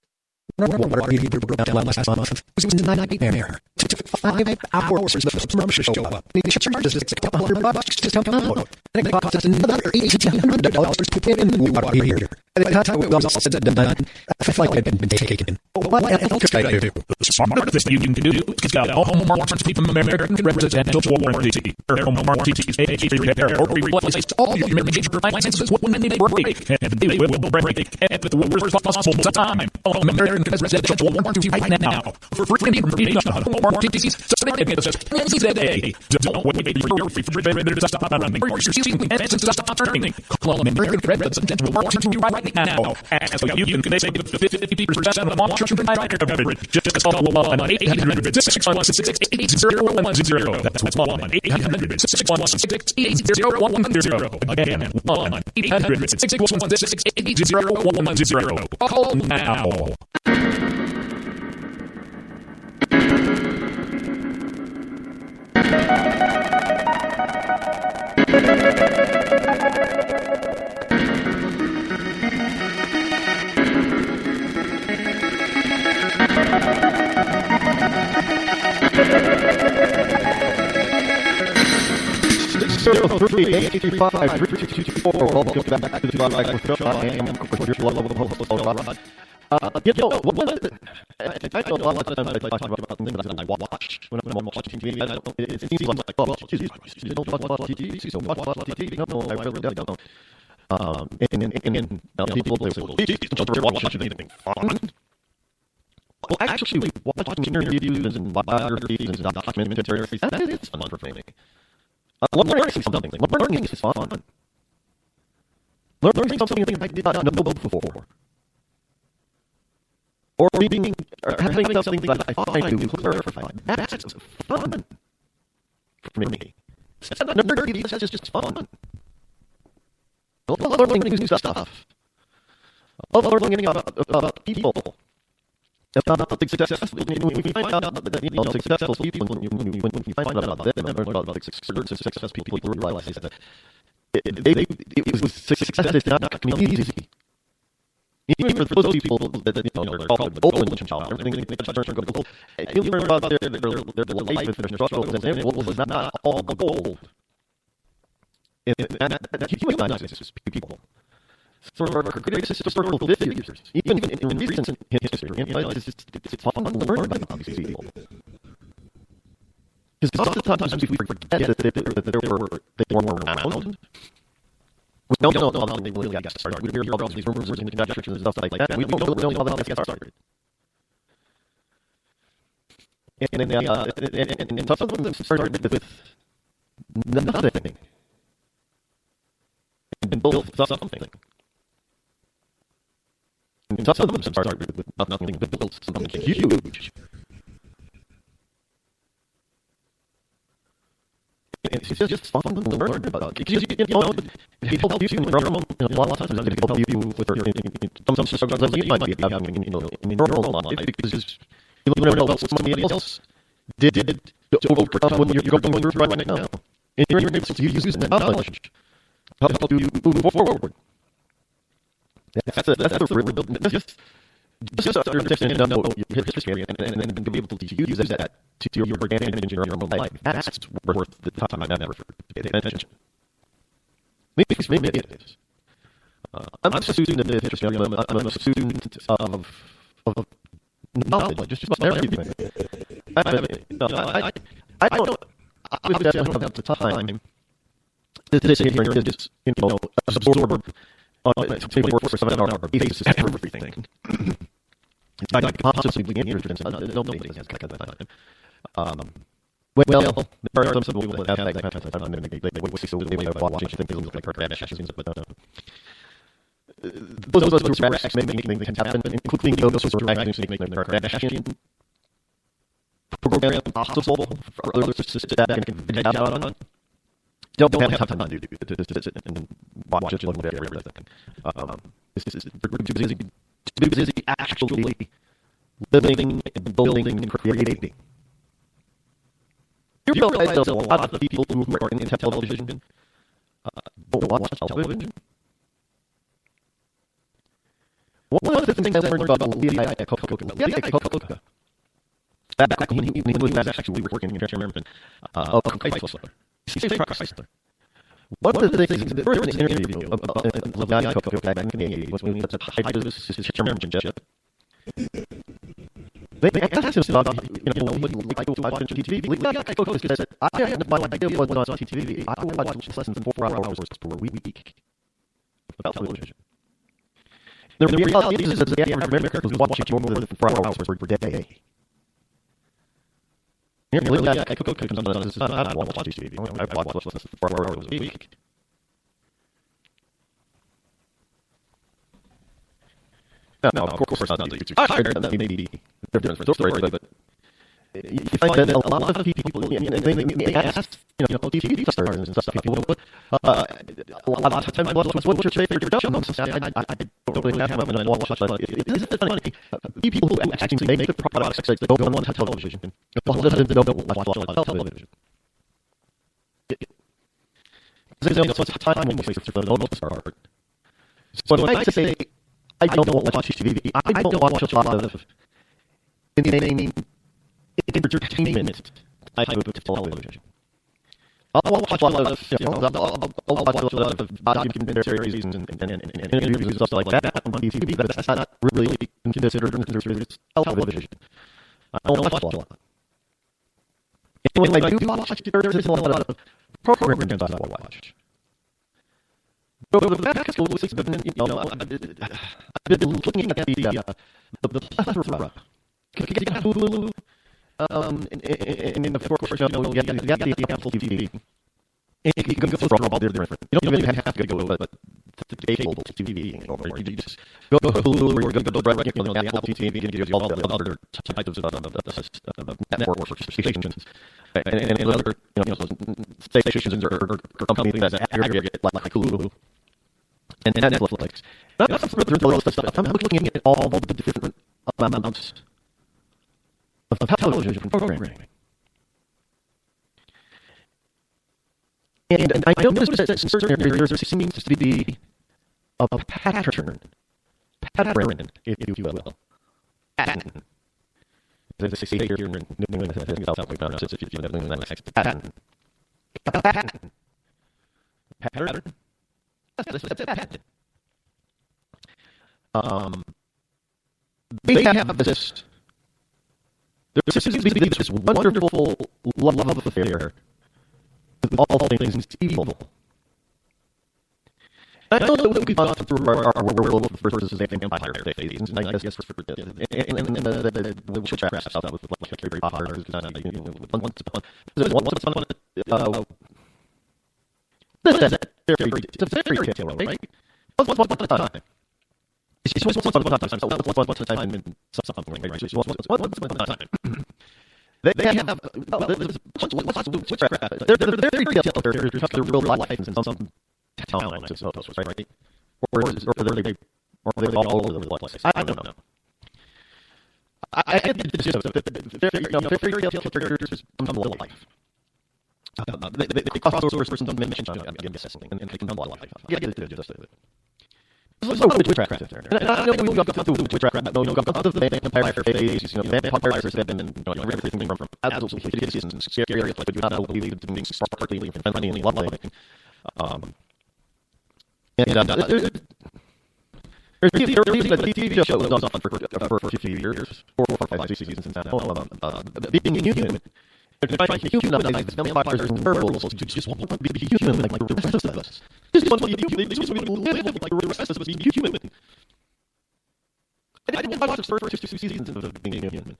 Water heater broke down last month. It was a nightmare. It took 5 hours for the plumber to show up. And he charged us $200 to come out. And it cost us another $1,800 to put in the new water heater. By the time it was all said and done, I felt like I'd been taken. What else could I do? The smartest thing you can do is get a home warranty from American Residential Warranty. Home warranties repair or replace all your major appliances when they break. And they will break at the worst possible time. American Residential Warranty right now. For free home warranties, subscribe to us today. Don't wait for your refrigerator to stop running or your ceiling fans to stop turning. Call American Residential Warranty right now. As you can save 50% on the washer and dryer coverage. Just call 1-800-616-8010. That's 1-800-616-8010. Again, 1-800-616-8010. Call now. 03-835-3324. Welcome back to the Rod Eccles Show. I am your local host, Rod. I know a lot of times I talk about things that I watch when I'm watching TV. It seems like, oh, geez, you don't watch TV, so watch TV. No, I really don't. And people will say, well, geez, don't you watch anything fun? Well, actually, watching interviews and biographies and documentaries, that is fun for me. Learning something. Learning is fun. Learning something I did not know before. Or having something that I find to clarify. That's fun for me. That's not nerdy, that's just fun. I love learning new stuff. I love learning about people. About successful people. When we find out that successful people, when you find out about them and learn about successful people, you realize that it was success is not easy. Even for those people that they're called the golden child, everything they go gold. You learn about their life and their struggles, and it was not all gold. And that humanizes people. For our greatest historical figures, even in recent history, it's fun to learn about these people. Because oftentimes we forget that they weren't around. We don't know how they really got started. We hear about these rumors and conjectures and stuff like that. We don't really know how they got started. And some of them started with nothing. And built something. And some of them started with nothing, but built something huge. It's just fun to learn about. Because people help you in your own. A lot of times, people help you with some struggles that you might be having in your own life, because you never know what somebody else did to overcome what you're going through right now. And you're able to use that knowledge to help you move forward. That's a really just understand and know your history and be able to use that to your advantage in your own life. That's worth the time and effort to pay attention. Maybe it is. I'm a student of history. I'm a student of knowledge, just about everything. I don't have the time to sit here and just absorb on a 24/7 basis everything. I constantly being interested in nobody has that kind of time. Well, there are some people that have that kind of time, and they would see somebody watching things that look like Kardashians, but those rags make things happen, including those sorts of rags make the Kardashian program possible for others to sit back and veg out on. Don't have time to sit and watch it and whatever everything. This is too busy actually living and building and creating. You realize there's a lot of people who are in television don't watch television. One of the things I learned about Rod Eccles Show, back when he was actually working in Germany, of Chrysler. Chrysler. One of the things in the first interview about Rod Eccles Show back in the 80s was when he was at the height of his chairmanship. They asked him about, what he liked to watch on TV. Rod Eccles Show said, I had no idea what was on TV. I would watch less than 4 hours per week about television. The reality is that the average American was watching more than 4 hours per day. I don't want to watch TV. I watch less than 4 hours a week. Now, of course, not that you're tired, that may be they're different stories, but you find that a lot of people, they ask, TV stars and stuff, people, but a lot of times, what's your favorite show? I don't really have them, and I watch it, but isn't it funny? People who actually make the products that go on television, a lot of them don't watch television. There's no such time when we say for the most part. So when I say I don't watch TV, I don't watch a lot of entertainment type of television. I'll watch a lot of, I'll watch a lot of documentaries and interviews and stuff like that on TV. That's not really considered television. I don't watch a lot. And when I do watch, there's a lot of programs I watch. But over the past couple of weeks, I've been looking at the plethora. Hulu, and of course, you got the Apple TV. And you can go through all their different. You don't even have to go but the cable TV anymore. You just go to Hulu or go to the Apple TV and give you all the other types of networks or stations and other stations or companies that aggregate like Hulu and Netflix. That's the stuff. I'm looking at all the different amounts of television programming. And I noticed that in certain areas there seems to be a pattern, if you will. Pattern. They say here in New England, I think that's how we found it. If you live in New England, pattern. Pattern. That's a pattern. They have this. There seems to be this wonderful love affair with all things evil. I know that we've gone through our werewolf versus vampire phase, and I guess for the witchcraft stuff with like Harry Potter, once upon it's a fairy tale, right? Once upon a time. It's once upon a time. So once upon a time in something, right? It's once upon a time. They have witchcraft. They're fairy tale characters have their real life in some town, I suppose, right? Or are they all over the place? I don't know. I get the gist of it. Fairy tale characters come to life. They cross over certain dimensions, I'm guessing, and they come to life. I get the gist of it. There's no witchcraft there. And I know we've got to witchcraft, no, we've got to the vampire phase, vampires have been, everything from absolutely hideous and scary, like you not believe in being sparkly and funny and lovely. There's a TV show that was on for a few years, 4 or 5 seasons now, being human. If I humanize vampires and werewolves, you just want to be human like the rest of us. Just want to be human. They just want to live like the rest of us being human. I didn't watch the first 2 seasons of being human.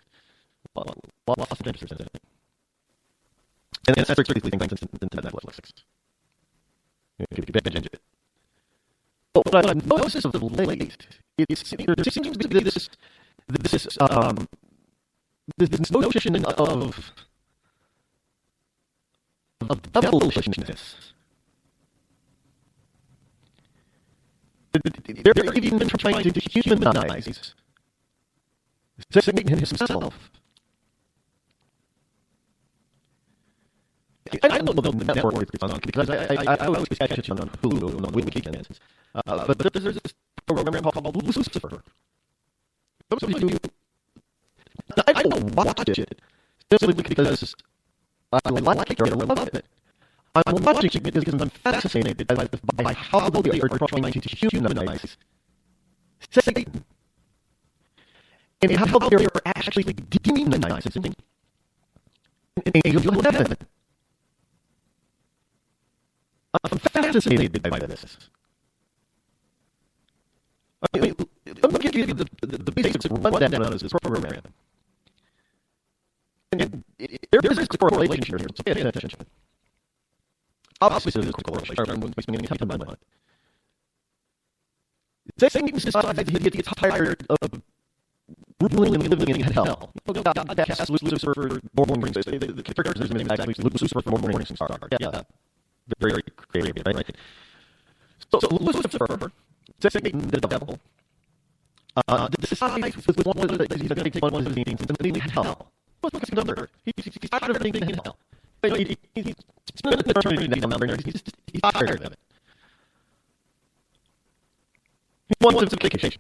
Lost of interest in it. And that's strictly things into Netflix. You can binge it. But what I've noticed of late, there seems to be this notion of devilishness. They're even trying to humanize Satan himself. I don't know the network it's on because I always catch it on Hulu on weekends. But there's this program called Lucifer. I don't watch it simply because I like it or I love it. I'm watching it because I'm fascinated by how they are trying to humanize Satan. And how they are actually demonizing an angel of heaven. I'm fascinated by this. I mean, let me give you the basics rundown of this program. And there is a correlation here, so pay attention. Obviously, there's a correlation. Everyone makes me happy in my mind. Satan decides that he gets tired of ruling and living in hell. God casts Lucifer morning rings. The characters in actually Lucifer from morning star. Yeah. Very creative, right? So Lucifer, Satan, the devil, decides with one of the, he's going to take one of his meetings and leave hell. What's another? He's tired of being in hell. He's spending an eternity down there. He's tired of it. He wants a vacation.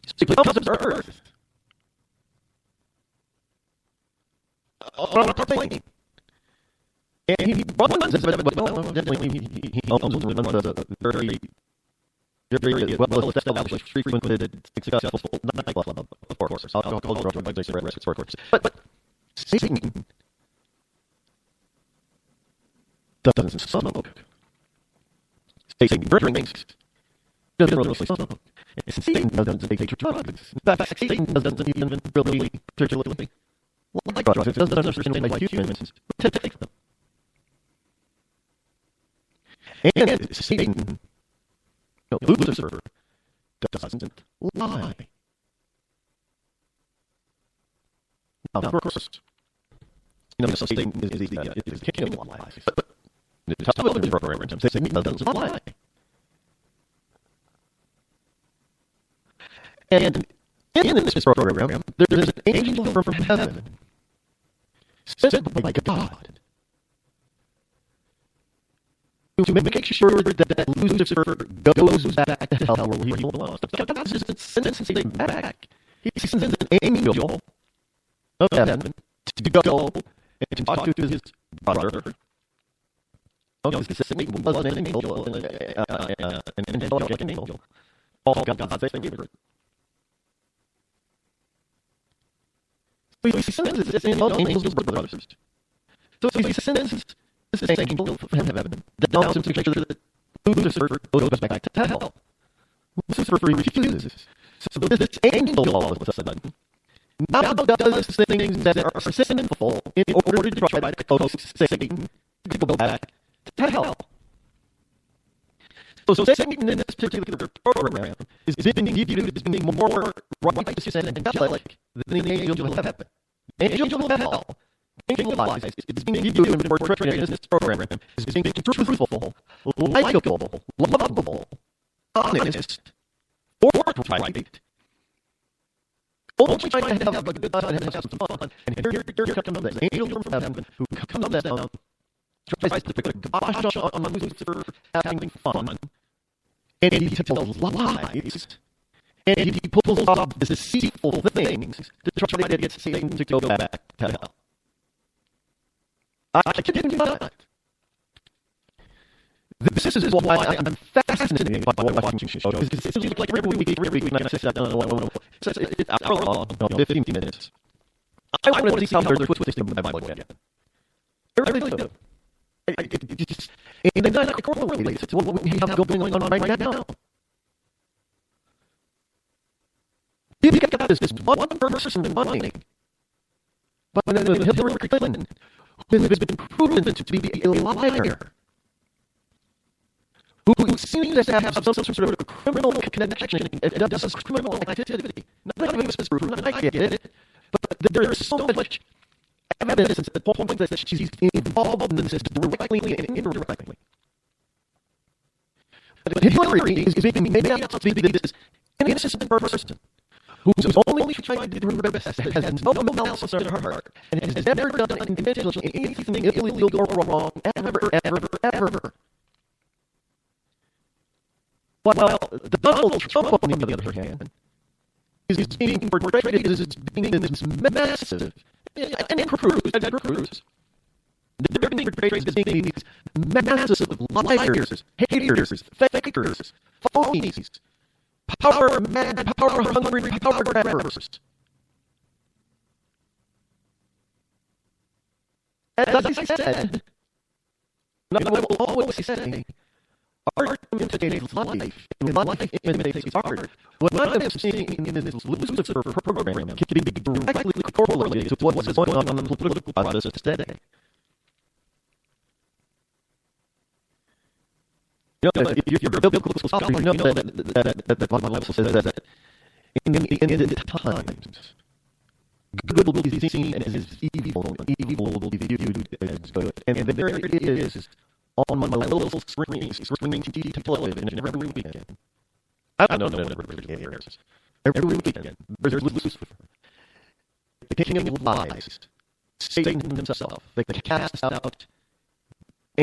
So he comes to Earth. On a plane. And he runs it, but definitely he owns a very well established, frequented, successful nightclub, of course. Alcohol, drugs, of course. But Satan doesn't smoke. Satan drinks. Doesn't really smoke. Satan doesn't take drugs. In fact, Satan doesn't even really particularly like drugs. It doesn't understand why humans take them. And Satan, Lucifer, doesn't lie. Now, of course, so Satan is the king of lies. But the television program, Satan doesn't lie. And in this program, there's an angel from heaven sent by God to make sure that Lucifer goes back to hell where he belongs. God doesn't send Satan back. He sends an angel of heaven to go and to talk to his brother. Satan was an angel, an angelic angel. All God's favorite. So he sends this angel to brothers. So he sends this angel from heaven that tells him to make sure that Lucifer goes back to hell. Lucifer refuses. So this angel all of a sudden now does things that are sinful in order to try to coax Satan to go back to hell. So Satan in this particular program is being more righteous and angelic than the angel of heaven. The angel of hell, angel of lies, is being viewed and portrayed in this program is being truthful, likable, lovable, honest, forthright, only trying to have a good time and have some fun. And here comes this angel from heaven who comes down, tries to put a gosh on Lucifer having fun. And he tells lies. And he pulls off deceitful things to try to get Satan to go back to hell. I kid you not. This is why I'm fascinated by watching shows. Because it seems like every week, and I sit down and it's hour long, 15 minutes. I want to see how they're twisting my Bible again. I really do. And then I correlate it to what we have going on right now. You got this one person in money, but Hillary Clinton, who has been proven to be a liar, who seems to have some sort of criminal connection and does criminal activity. Not even this proven, I get it, but there is so much evidence that points that she's involved in this directly and indirectly. But Hillary is being made out to be this innocent person who's only trying to do her best, has no malice in her heart, and has never done intentionally anything illegal or wrong, ever. While Donald Trump, on the other hand, is being portrayed as being this massive, and Cruz, they're being portrayed as being these massive liars, haters, fakers, phonies, power-mad, power-hungry, power-grabbers. As I said, and I will always say, art imitates life, and life imitates art. What I am seeing in this Lucifer program can be directly correlated to what's going on in the political process today. You know, if you're a biblical scholar, you know that the Bible says that in the end of times, good will be seen as evil, and evil will be viewed as good. And there it is on my little screen television every weekend. I don't know every airs. Every weekend, there's Lucifer, the king of lies, Satan himself, the cast out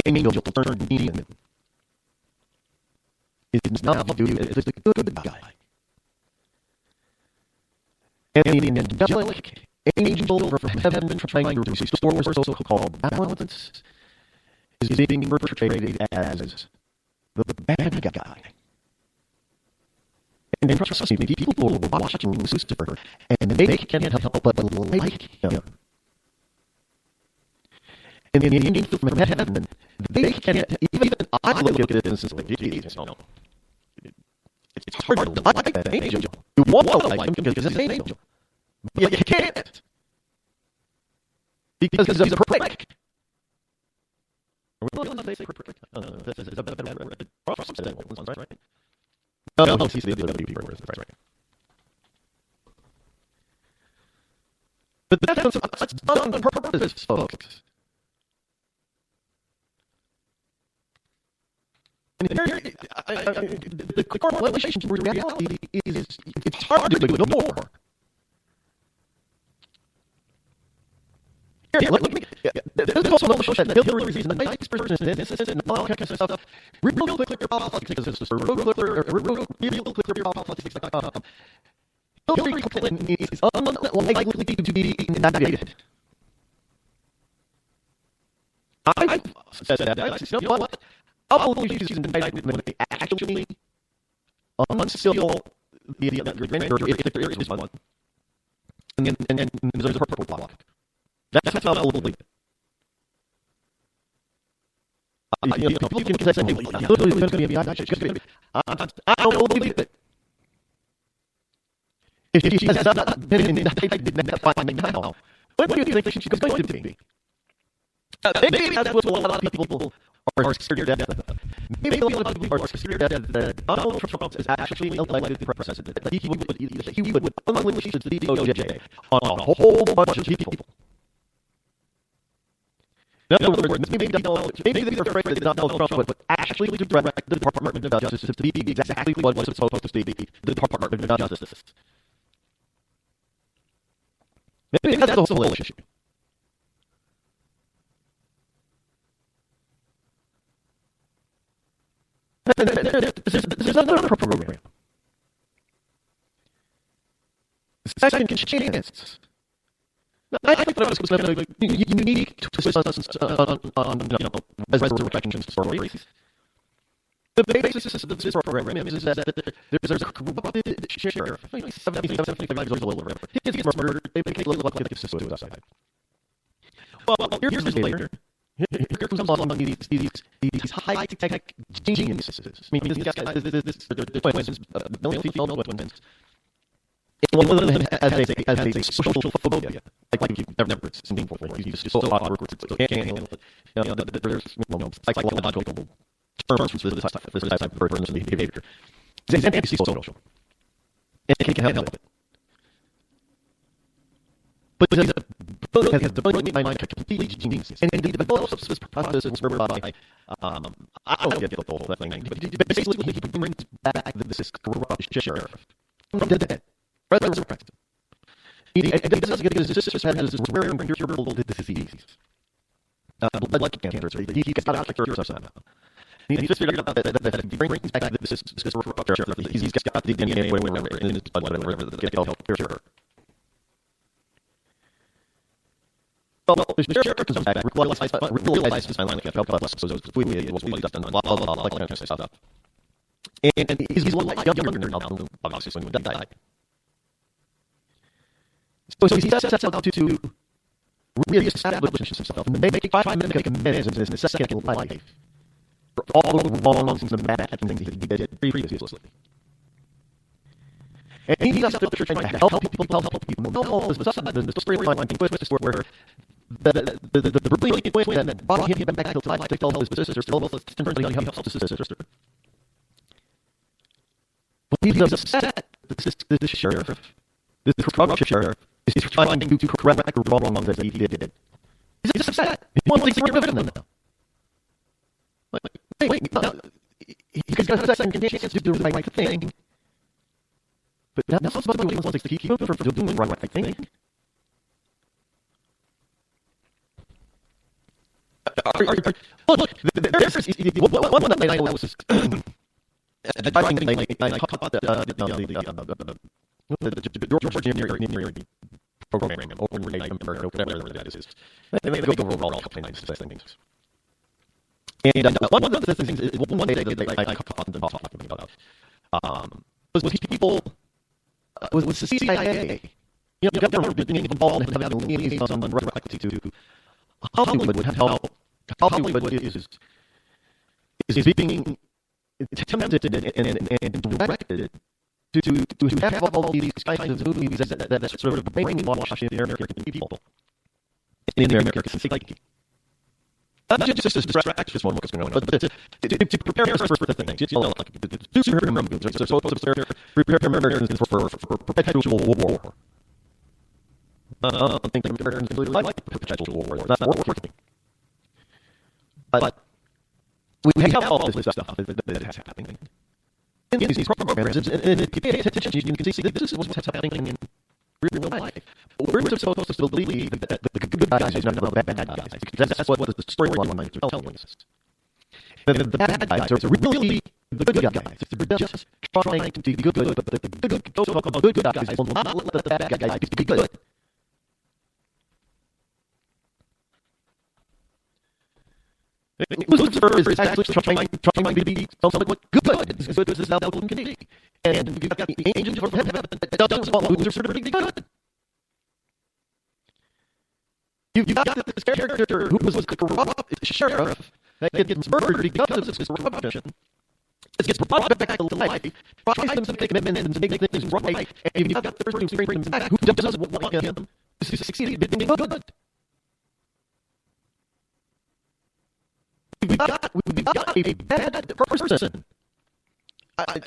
angel turned demon. Is now viewed as the good guy. And the angelic angel from heaven trying to restore so-called balance is being portrayed as the bad guy. And trust me, people who are watching Lucifer, and they can't help but like him. And in the angel from heaven, they can't, even I look at this and say, Jesus, no. It's hard to like that angel. You want to like him because he's an angel. But you can't. Because he's a prick. Are we allowed to say prick? This is a better word, right? No, he's the other people, right? But that's done on purpose, folks. And the correlation to reality is it's hard to ignore. Here, let me. There's also no show that Hillary is the nicest person in this and all kinds of stuff. Real quick, your politics is real quick, your politics. Hillary Clinton is unlikely to be indicted. I said that. I said, you know what? I'll believe she's indicted when they actually unseal the remainder if there is one. And there's a purple block. That's not all believe it. People can say, I don't believe it. If she has not been indicted now, what do you think she's going to be? Maybe that's what a lot of people are scared of. Maybe a lot of people are scared that Donald Trump is actually elected president. He would unleash the DOJ on a whole bunch of people. In other words, maybe they're afraid that Donald Trump would actually direct the Department of Justice to be exactly what was supposed to be the Department of Justice. Maybe that's the whole issue. There's another program. Second chance. I think that was unique twist on resurrection stories. The basis of this program is that there's a corrupted sheriff, 75 years old, he gets murdered, they look like it's suicide. Well, years later, here comes along these high-tech geniuses. I mean, these guys, they're twins, male and female twins. And one of them has a social phobia, like you've never seen before. He's just so awkward, so can't handle it. There's psychological terms for this type of person's behavior. He's antisocial. And he can't help it. But he's has the brilliant mind completely genius. And he develops this process inspired by, I don't get the whole thing, but basically he brings back this corrupt sheriff from the dead. Resurrected. He doesn't get his sister's had this rare and incurable disease. Blood cancer. He got out of the cure somehow. He just figured out that he brings back this corrupt sheriff. He's got the DNA whatever in his blood, whatever, that can help cure her. Well, the sheriff comes back, realizes his mind, so it was what he's done, blah, blah, blah, like that kind of stuff. And he's a lot younger now, obviously, when he died. So he sets out to really establish himself and make 5 minutes amends in his second life for all the wrongs and the bad things that he did previously. And he's out there trying to help people. No, all this stuff, the storyline twist where the brilliant twin that brought him back to life to tell his sister, turns out he helps his sister. But he's upset that this sheriff, this corrupt sheriff, is trying to correct the wrong that he did. He's just upset. He wants to get rid of them now. Wait, no. He's got a second chance to do the right thing. But that's not what he wants to keep him from doing the right thing. Look, there's one night I was I caught the Georgia program, open whatever that is. They go over all couple of things. And one of the things, one day I caught them talking about was people, was the CIA. You know, government being involved in having liaison directly to Hollywood, how Hollywood is being tempted and directed to have all these kinds of movies that sort of brainwash the American people in their American psyche. Not just to distract just one what's going on, but to prepare us for the things. You know, like do superhero movies, so prepare Americans for perpetual war. I think the Americans really like perpetual war. That's not working. But we have all this stuff that is happening in these programs, and if you pay attention, you can see that this is what's happening in real life. We're supposed to believe that the good guys are not the bad guys, because that's what the storylines are telling us. The bad guys are really the good guys. They're just trying to be good, but the good guys will not let the bad guys be good. Lucifer is actually trying to be somewhat good, as good as this album can be. And you've got the angel from heaven that doesn't want Lucifer to be good. You've got this character who was a corrupt sheriff that gets murdered because of his corruption. This gets brought back to life, tries to make amendments and make things right, and you've got the person who brings him back, who doesn't want him to succeed in being good. We've got a bad person.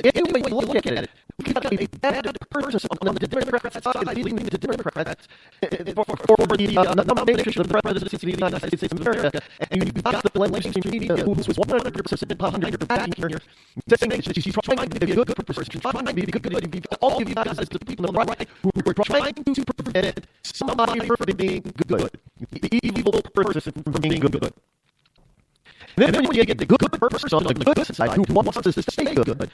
Anyway, you look at it, we've got a bad person on the Democrat side, leading the Democrats for the nomination of the presidency of the United States of America. And you've got the mainstream media who was 100% behind her backing here, saying that she's trying to be a good person, she's trying to be good. All of you guys, the people on the right, who are trying to prevent somebody from being good, the evil person from being good. Then when you get the good person on the good side who wants us to stay good,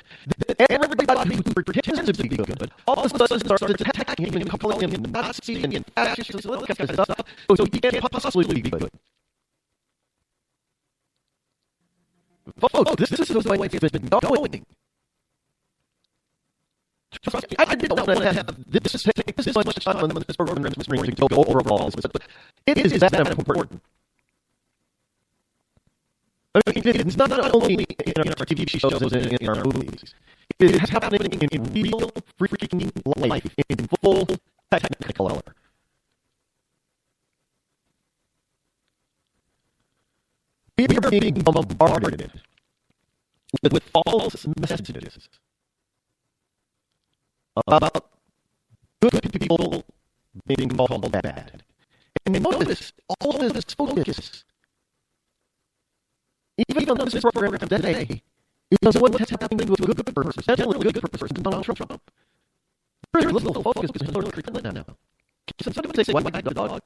everybody who pretends to be good, all of a sudden starts attacking him and calling him Nazi and fascist and all that kind of stuff, so he can't possibly be good. Folks, this is the way it's been going. Trust me, I didn't want to have this much time on this program to go over all this, but it is that important. I mean, it's not only in our TV shows and in our movies. It is happening in real freaking life, in full technicolor. We are being bombarded with false messages about good people being called bad. And notice all of this focus. Even on this program today, because what has happened to a good person, definitely a good person, Donald Trump. Very little focus is on Hillary Clinton now. Can somebody say, why the dog?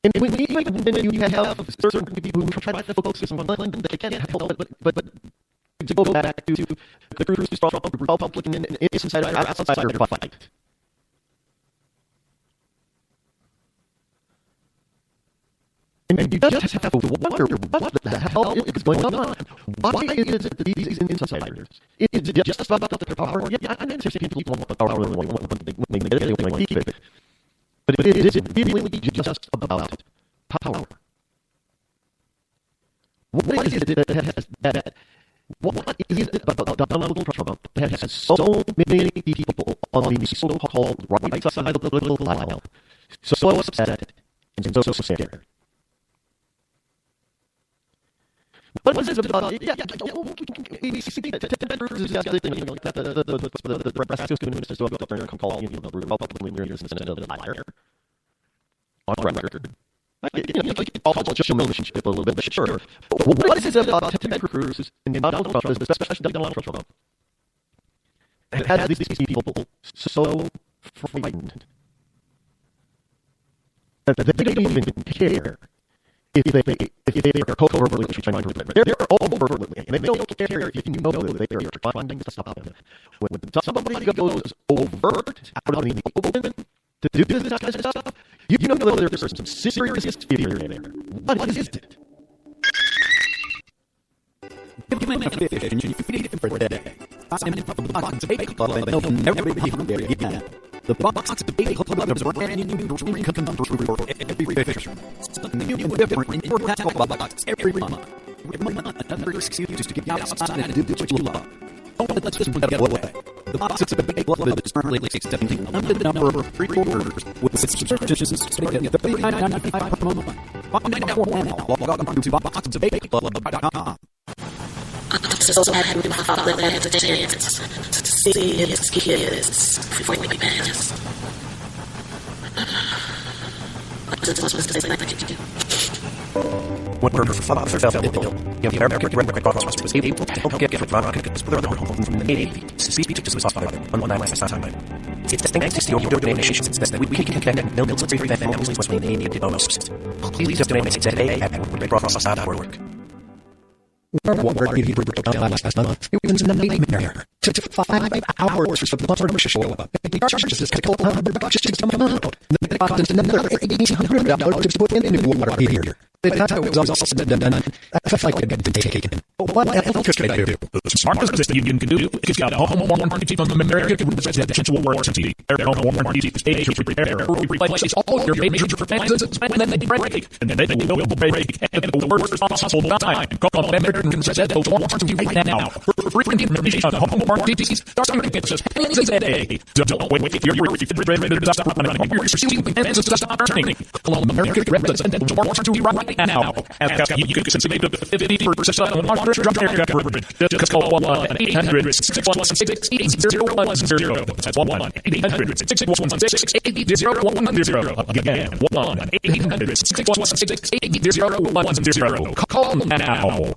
And when you have certain people who try to focus on Clinton, they can't help it, but to go back to the Cruz Trump, Republican, and insider fight. And you just have to wonder what the hell is going on. Why is it that these insiders? Is it just about the power? Yeah, I understand people want the power and want to keep it. But it isn't really just about power. What is it that has that? What is it about Donald Trump that has so many people on the so-called right side of the political aisle so upset and so scared? What was this about? Yeah, we see that the Nebraska ministers go up there and call Republican leaders instead of the liar on record. I'll just show relationship a little bit, but sure. What is it about Ted Cruz and Donald Trump, especially Donald Trump, that has these people so frightened that they don't even care if they are covertly trying to prevent. They're overtly, and they don't care if you know that they are trying to stop them. When somebody goes overt out in the open to do this kind of stuff, You know there's some serious fear in there. What is it? You might have fish and you feed it for a day. Salmon from the box of bacon club and they'll never be hungry again. The box of bacon club is a brand new dream come true for every fisherman. Something new and different in your tackle box every month. Every month, another excuse to get outside and do what you love. Don't let this one get away. The box of bacon club is currently 17 limited number of pre-orders with subscriptions starting at $39.95 per month. Find out more now. Log on to boxofbaconclub.com. I'm so happy my father had the chance to see his kids before he passed. I just want to say thank you. When her father fell ill, the American Red Cross was able to help get Veronica's brother home from the Navy to speak to his father on one last time. It's thanks to your donations that we can connect millions of free families when they need it most. Please donate today at redcross.org. He broke down last month. It was a nightmare. Took 5 hours for the plumber to show up. He charges us $200 just to come out. Then it cost us another $1,800 to put in the water heater. It was all said and done. I felt like I got taken. What else could I do? The smartest thing the union can do is get a home warranty from American Residential Warranty. Their home warranty is paid to repair or replace all your major appliances when they break. And then they will break at the worst possible time. Call American Residential Warranty right now for free information on home warranties. Starting at just pennies a day. Don't wait for your refrigerator to stop running. Your ceiling fans to stop turning. Call American Residential Warranty right now. You can save up to 50% on water drop air coverage. Just call 1-800-616-8010. That's 1-800-616-8010. Again, 1-800-616-8010. Call now.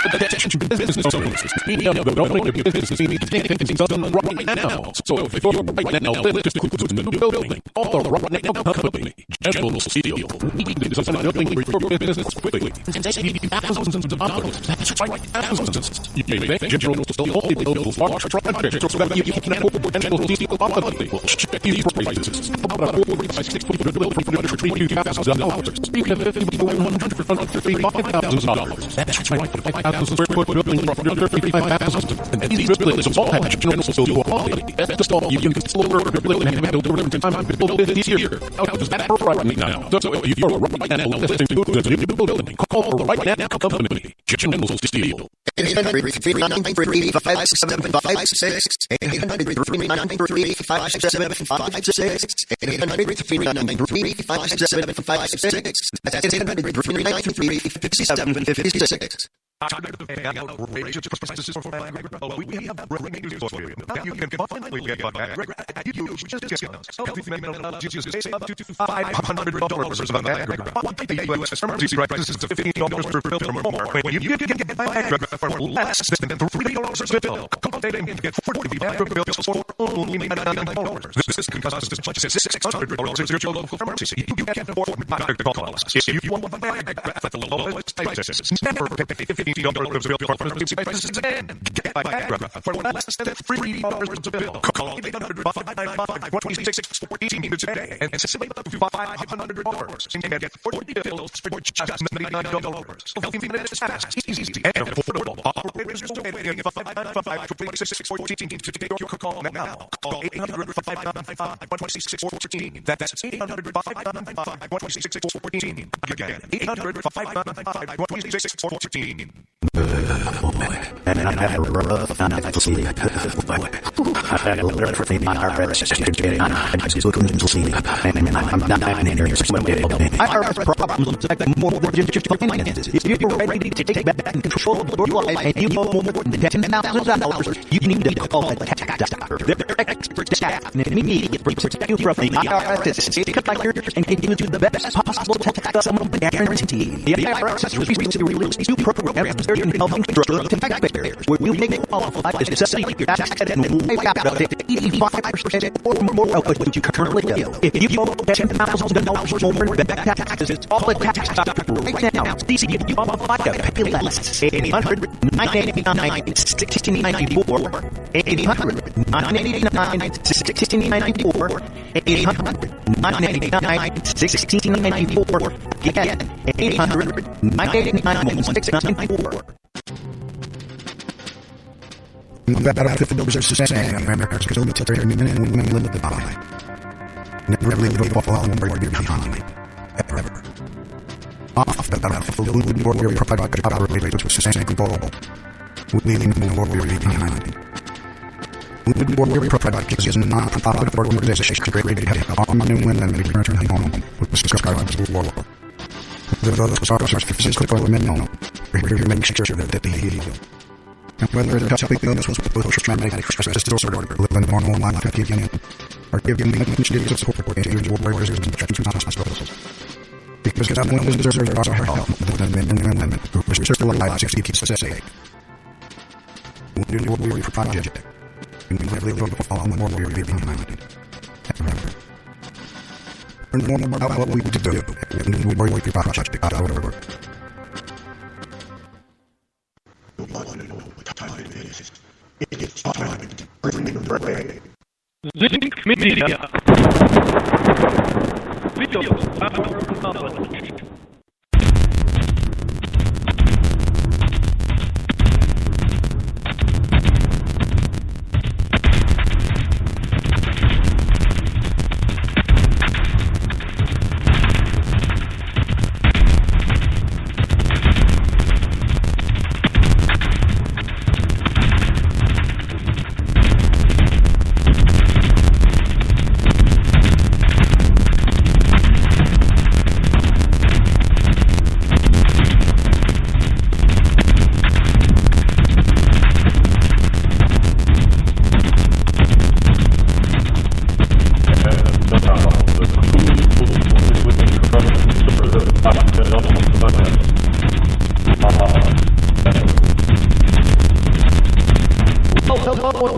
Attention business owners. We know that owning a business means getting things done right now. So if you're right now, let's just include the new building. All the right now company. General Steel. We need to design a building for your business quickly. And save you thousands of dollars. That's right, thousands. You may think General Steel only builds large projects so that you can afford General Steel properly. Well, check these prices. About a 4-6 build for $3,000. You can have $1,500. That's right. 5,000 square foot building for $135,000. And these buildings all have General Steel quality. That's all you can explore your building and build over time build this year. How does that work right now? So if you're right now listening to the new building, call the Right Now Company. General Steel. 800-393-5756. 800-393-5756. That's 800-393-5756. Outrageous prices for Viagra. We have great news for you. Now you can finally get Viagra at huge discounts. Healthy female just save up to $500 on Viagra. One day the U.S. emergency price is $15 per pill or more. When you can get Viagra for less than $3 a pill, call today and get 40 Viagra pills for only $99. This can cost as much as $600 at your local pharmacy. You can't afford Viagra. Call us. If you want Viagra at the lowest prices, never pay $15 a bill for emergency prices again. Get Viagra for less than $3 a bill. Call 800-599-2614 today and save up to $500 and get 40 pills for just $99. Healthy minutes is fast, easy, and affordable. Operators are waiting for 599-2614 to take your call now. Call 800-599-2614. That's 800-599-2614. Again, 800-599-2614. And I had a rough night to sleep. I had a letter for me. I couldn't sleep. And I'm not dying in here. I have problems that more than just finances. If you're ready to take back control of your life and you know more than $10,000, you need to call a tax doctor. They're expert staff and immediate protect you from the IRS collector and give you the best possible tax guarantee. The IRS has recently released 2 programs helping drug taxpayers, where we make qualify to settle your tax debt and wipe out 85% or more of what you currently owe. If you owe $10,000 or more in back taxes, call a tax doctor right now. See if you qualify to pay less. 800-989-1694. 800-989-1694. 800-989-1694. Again, 800-989-1694. That outfit builders are saying America's because only till and women live the body. Never leave the awful all and you're behind me. Ever. Off the battlefield, the wooden warrior provided by our relay, which was the same goal. Leaving the warrior behind. Wooden warrior provided by is non-profit organization created on new women and return home with the scar of the war. The others are physical men know. Make sure that they heal. And whether the topic of this was trying to make express this sort of live in the normal life of giving or giving me much needed support for individual warriors and protecting hospitals. Because I'm one of those deservers also help than men and women who research their lives if you keep safe. We do what we project. And we live the fall on the more we are behind. Remember. Remember about what we do. And we work with project out of our work. You want to know what time it is? It is time to bring the rain. Link Media. Video knowledge.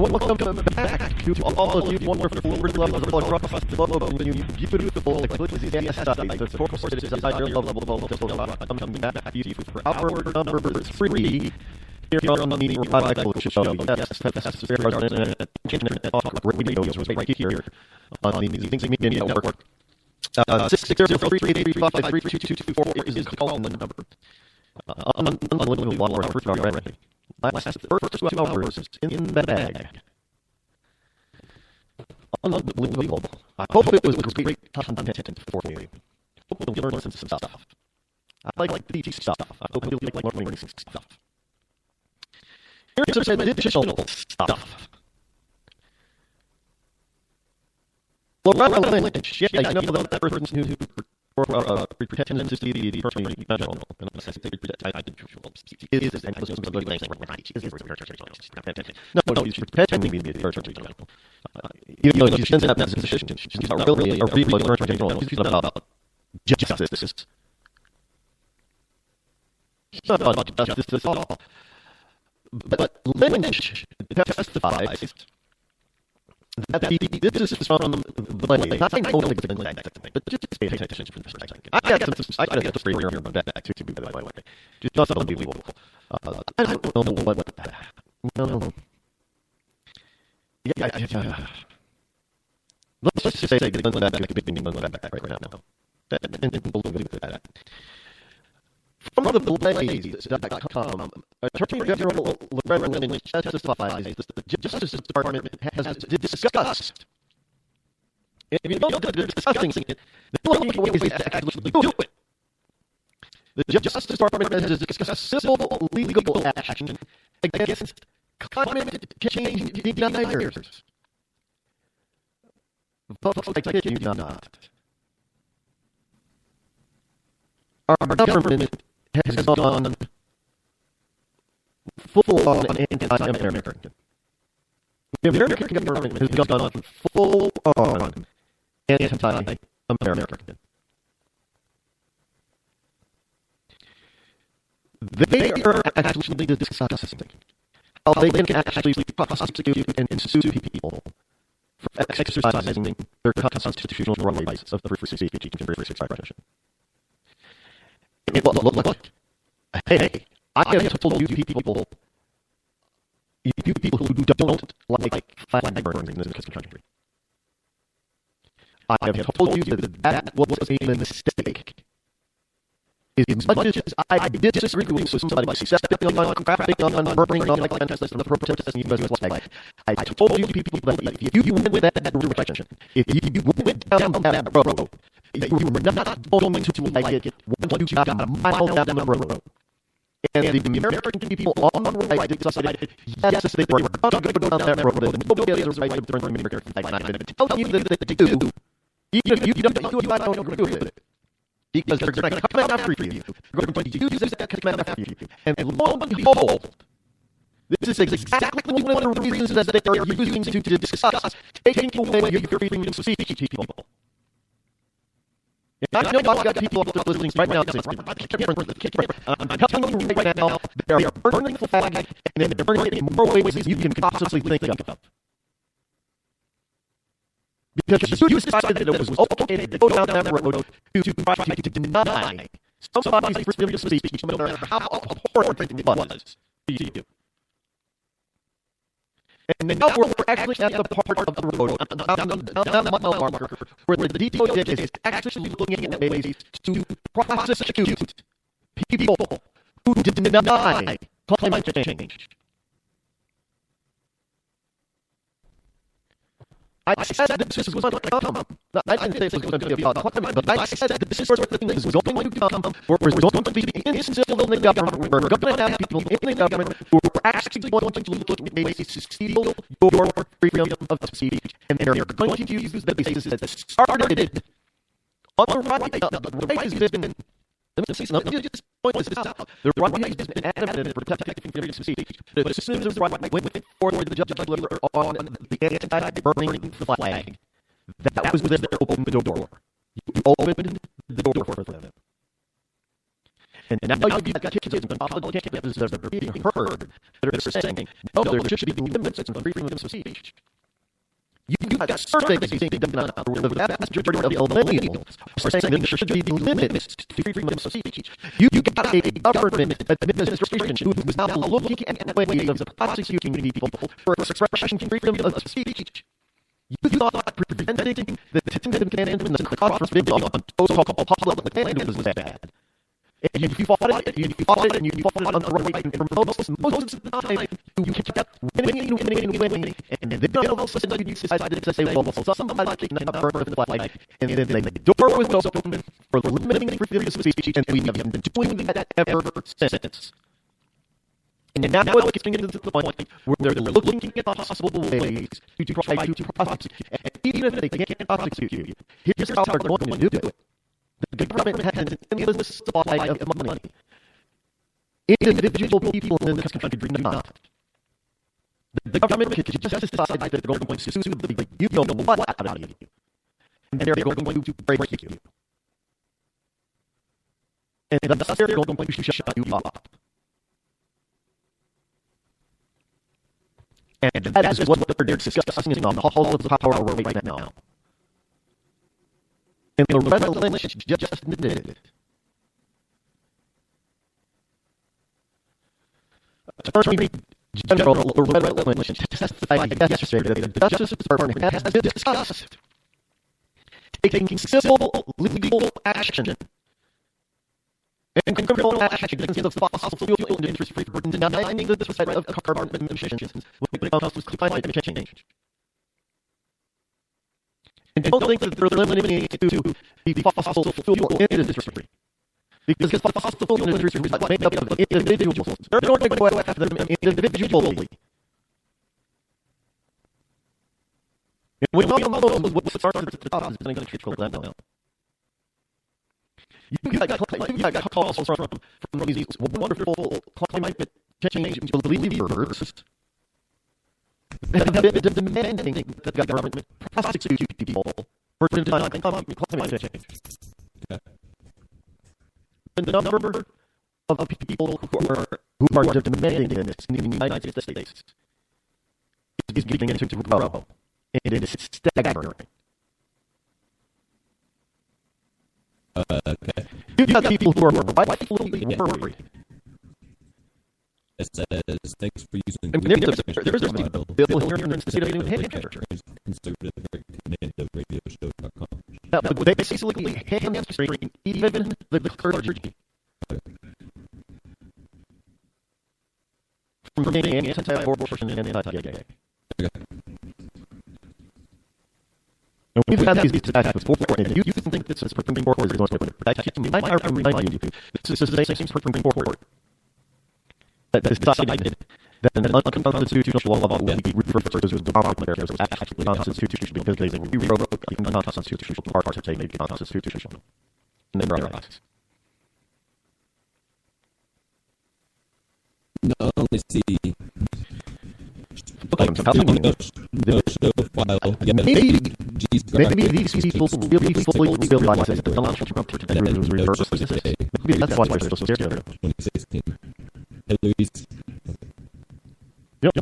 Welcome back to all of you wonderful lovers across the globe and you beautiful ecclesiastics. Of course, it is your lovable coming back to you for our number 3 here on the Rod Eccles Show. Yes, that's internet talk radio right here on the Things Media Network. 660-383-53224 is the call number. Unbelievable water already. Last first 2 hours in the bag. Unbelievable. I hope it was great content for you. I hope you'll learn some stuff. I like DT stuff. I hope you'll like learning stuff. Here's some additional stuff. Loretta Lynch. Yeah, I know that person who pretended to be the person in general. And I said, I did is this, and I was just going to say, no, she's pretending to be the person in general. Even though she doesn't have that position, she's not really a real person in general. She's not about justice. She's not about justice at all. But Lynch testifies that this is from the blade. Not saying only the blade, but just pay attention for this second. I got some story here on that too, by the way. Just unbelievable. I don't know what no. Yeah. Let's just say that that back right now. That. From the Blaze.com, Attorney General Loretta Lynch testifies that the Justice Department has discussed. If you don't know they're discussing it, they're looking for ways to actually do it. The Justice Department has discussed civil legal action against climate change deniers. Folks, I kid you not. Our government has gone full-on anti-American. The American government has gone full-on anti-American. They are actually discussing how they can actually prosecute and sue people for exercising their constitutional rights of free speech and free expression. Look, hey, I have told you people who don't like flag burning in this country. I have told you that was a mistake. As much as I disagree with somebody stepping on, crafting on, burning on, like protesting the U.S. flag, I told you people that if you went with that direction, if you went down that road, you were not going to like it once you got a mile down the road. And the American people on the right decided, yes, they were going to go down that road, and nobody else was right to turn the American flag. And I'm going to tell you that they do, even if you don't agree with it. Because they're going to come after you. They're going to use this to come after you. And lo and behold, this is exactly one of the reasons that they are using to discuss taking away your freedom of speech, people. And I know I've got people up there listening right now saying, I'm telling you right now, they are burning the flag, and they're burning it in more ways than you can possibly think of. Because you decided that it was okay to go down that road to try to deny somebody's freedom of speech, no matter how abhorrent it was to you. And now we're actually at the part of the road, down the mile marker, where the DOJ is actually looking at ways to prosecute people who deny climate change. I said that this was going to come. I didn't say this was going to be about climate, but I said that this sort of thing is going to come. We're going to be instilled in the government. We're going to have people in the government who are actually going to look at ways to steal your freedom of speech. And they're going to use the basis that started on the right. The right has been... Let me just point this out. The right has been adamant in protecting freedom of speech. But as soon as the right went forward with the judge on the anti-burning flag, that was where they opened the door. You opened the door for them. And now you've got kids and political candidates that are being heard that are saying, no, there should be limits on freedom of speech. You've got surveys being done where the vast majority of millennials are saying there should be limits to freedom of speech. You've got a government administration who is now looking at ways of prosecuting people for expressing freedom of speech. You thought preventing the Tintin cannon and the cross-video on so-called public land was bad. And you fought it, and you fought it on the right, and for most of the time, you kept winning, and then all of a sudden you decided to say, well, somebody can now burn the flag, and then the door was open for limiting freedom of speech, and we have been doing that ever since. And now it's getting into the point where they're looking at possible ways to try to prosecute, and even if they can't prosecute you, here's how they're going to do it. The government has an endless supply of money. Individual people in this country do not. The government can just decide that they're going to sue the you know what out of you. And they're going to break you. And thus they're going to shut you up. And that is what they're discussing on the halls of power right now. And the Red Lynch just did it. Attorney General Red Lynch testified yesterday that the Justice Department has discussed taking civil legal action and criminal action against the fossil fuel industry for denying the threat of carbon emissions when it comes to climate change. And don't think that they're limiting it to the fossil fuel industry. Because the fossil fuel industry is made up of individuals. They're going to go after them individually. And we all know what started at the top is going to control that now. You got calls from these wonderful climate change believers that have been demanding that the government prosecute people for denying climate change. Yeah. The number of people who are demanding this in the United States is beginning to grow, and it is staggering. Okay. You've got people who are rightfully worried It says, thanks for using there's a bill here in the state of New Hampshire. Conservative radio-show.com. That would basically hamstring even the clergy from being anti-abortion and anti-gay. And we've had these attacks before, and you think this is Supreme Court is going to protect you. I remind you, this is the same Supreme Court that decided that an unconstitutional law would be referred to as Obamacare was actually unconstitutional because they rewrote the unconstitutional part to make it constitutional. And they were right. No, let's see. Maybe these people really fully realize that Donald Trump was reversed. Maybe that's why they're so scared of it. 2016. Hillary's. Doesn't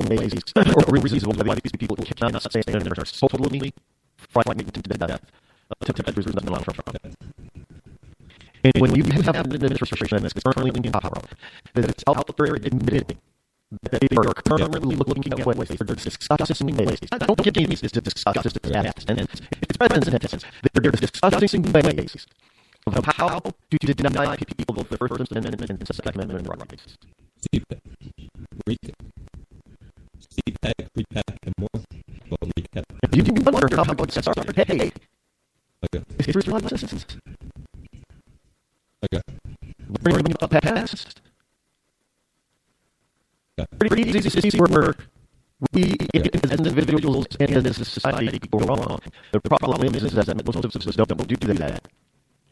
ways or reasons why these people cannot stand there are so totally frightened to death to Donald Trump. And when you have an administration that's currently in power, that it's out there admitting that they are currently looking at ways for discussing ways. Don't give me these to discuss this and it's president's. They're discussing ways of how to deny people the First Amendment and the Second Amendment rights. CPAC, repack, and more. Well, recap. You can wonder how much that's started. Hey, okay. Here's my lessons. Okay. Bring up past. Pretty easy to see where we, as individuals and as a society, go wrong. The problem is that most of us don't do that.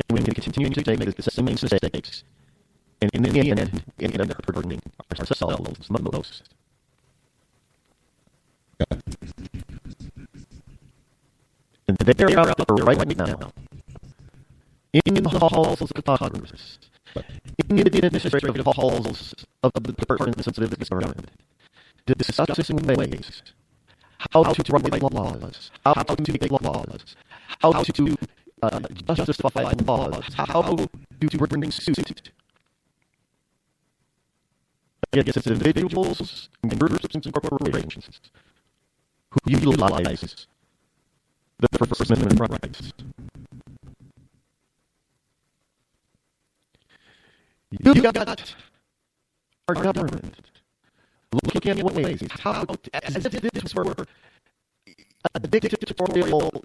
And we can continue to make the same mistakes. And in the end, we end up hurting ourselves most. And they're out there right now. In the halls of Congress, in the administrative halls of the departments of this government, discussing ways how to write laws, how to make laws, how to justify laws, how to bring suit against individuals and groups and corporations who utilize the First Amendment rights. You got our government looking at ways how, as if this were a dictatorial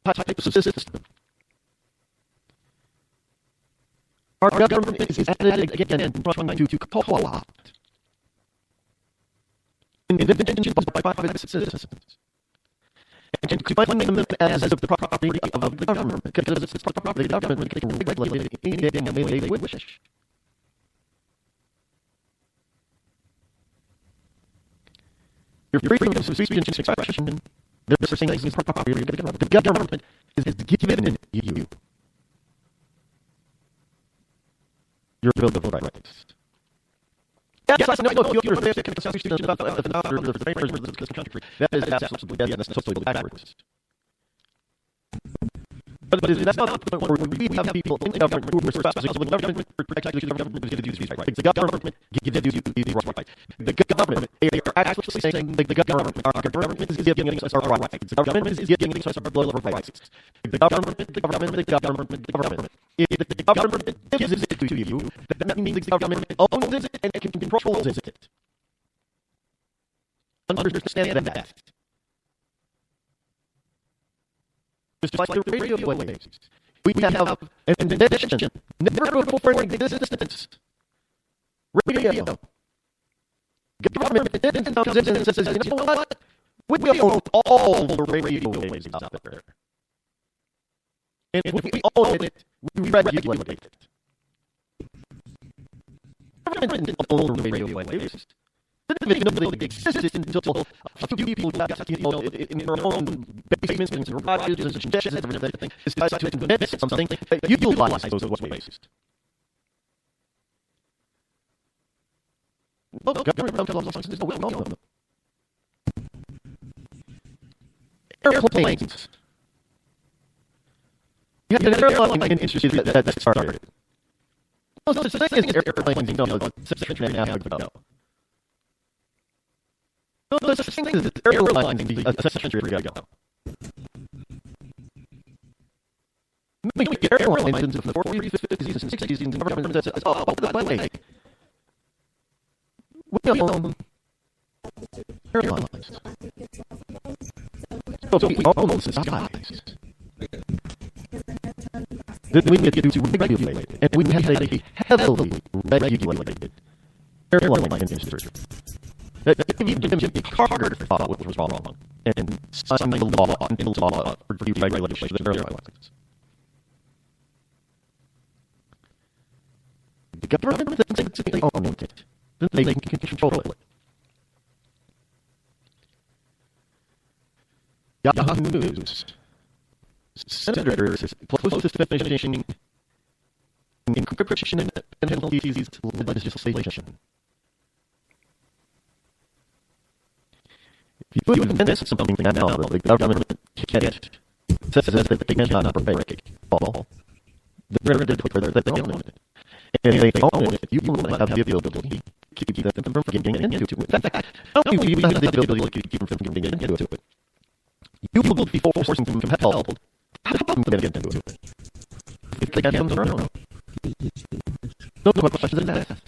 type of system. Our government is at it again trying to co-opt individuals by private citizens and to find them as the property of the government, because it's the property of the government can regulate anything they wish. Your freedom of speech and expression, they're saying is property of the government. The government is given you your bill of rights. Yes, no, you're the Constitution of the country. That is absolutely, that's totally backwards. But that's not the point where we have people in the government who are responsible for the government protecting the government gives you these rights. The government gives you these rights. The government, they are actually saying the government is giving us our rights. The government is giving us our bill of rights. The government. If the government gives it to you, that means the government owns it and controls it. Understand that. Just like the radio waves. We have an addiction, never before in existence. Radio. Government comes in and says, you know what? We own all the radio waves out there. And if we own it, we regulate it. Government didn't own the radio waves. Nobody existed until a few people got in their own basements and garages and sheds and everything decided to invent something that utilize those ways. Well, government comes along. Airplanes. You have an airline industry that started. No, the thing is airplanes, you know, 6 and a half ago. No, the thing is airlines a century ago. Airlines in the 40s, 50s, and 60s, and government says, oh, by the way, we own airlines. So we own those skies. Then we get to regulate, and we have a heavily regulated airline industry. Even Jimmy Carter thought what was wrong, and signed the law into law for deregulation of airlines. The government thinks they own it, then they can control it. Yahoo News. Senators closest to finishing encryption penalties legislation. If you miss something now, the government can't says that they cannot break all. The government declares that they own it. And they own it, you will have the ability to keep them from getting into it. In fact, not only will you have the ability to keep them from getting into it, you will be forced and compelled to get into it. If they get them to run. No questions asked.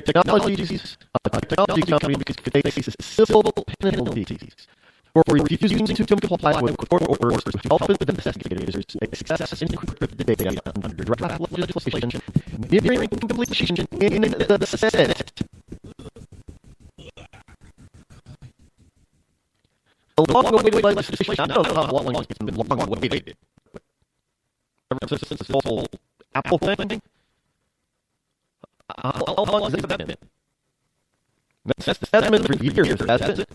Technologies company faces civil penalties for refusing to comply with court orders to help investigators access encrypted data under draft legislation nearing completion in the Senate. A long-awaited legislation. I don't know how long it's been long-awaited. Ever since this whole Apple thing. How long has it been? That's been for years, hasn't it?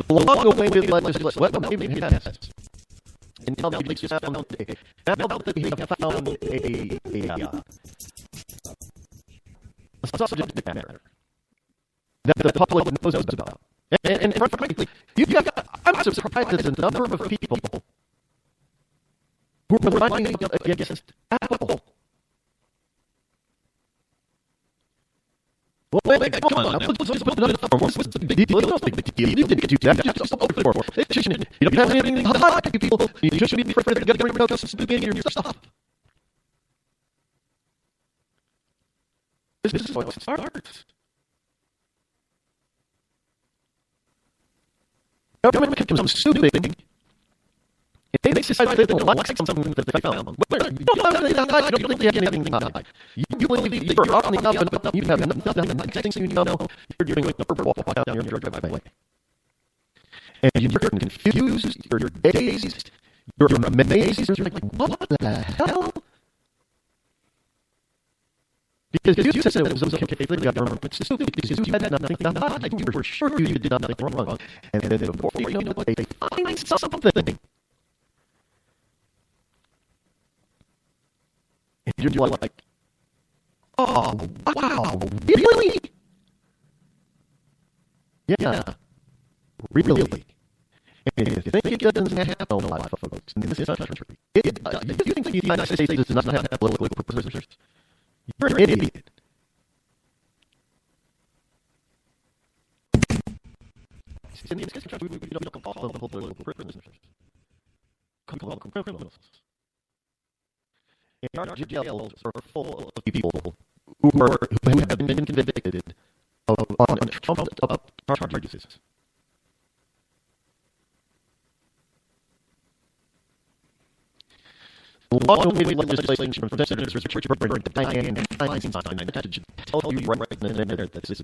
The long-awaited legislation. Well, maybe it has. And now that we have found a subject matter that the public knows about. And frankly, I'm surprised at the number of people who are running against Apple. Well, come on, let's build another platform. What's the big deal? It's a big deal. You didn't get to that. Just a platform. You don't have anything to hide, people. You should be afraid to get rid of this your stuff. This is what starts. Government becomes stupid. If they decide they don't like something that they found, you don't really have anything to hide. You believe you're on the oven, but you have nothing. Next thing you know, you're doing a purple walk down your driveway. And you're confused, you're dazed, you're amazed, you're like, what the hell? Because you said it was okay, the government was stupid, because you had nothing to hide. You were sure you did nothing wrong. And then before you know what, they find something. And you're like, oh, wow, really? Yeah, really. And if you think it doesn't happen a lot, folks, in this country, if you think the United States does not have political prisoners, you're an idiot. In this country, we don't call them political prisoners. Call them criminals. And our jails are full of people who have been convicted on trumped up charges. The long-awaited legislation from Senators Richard Burr and Dianne Feinstein that should tell you right then and there that this is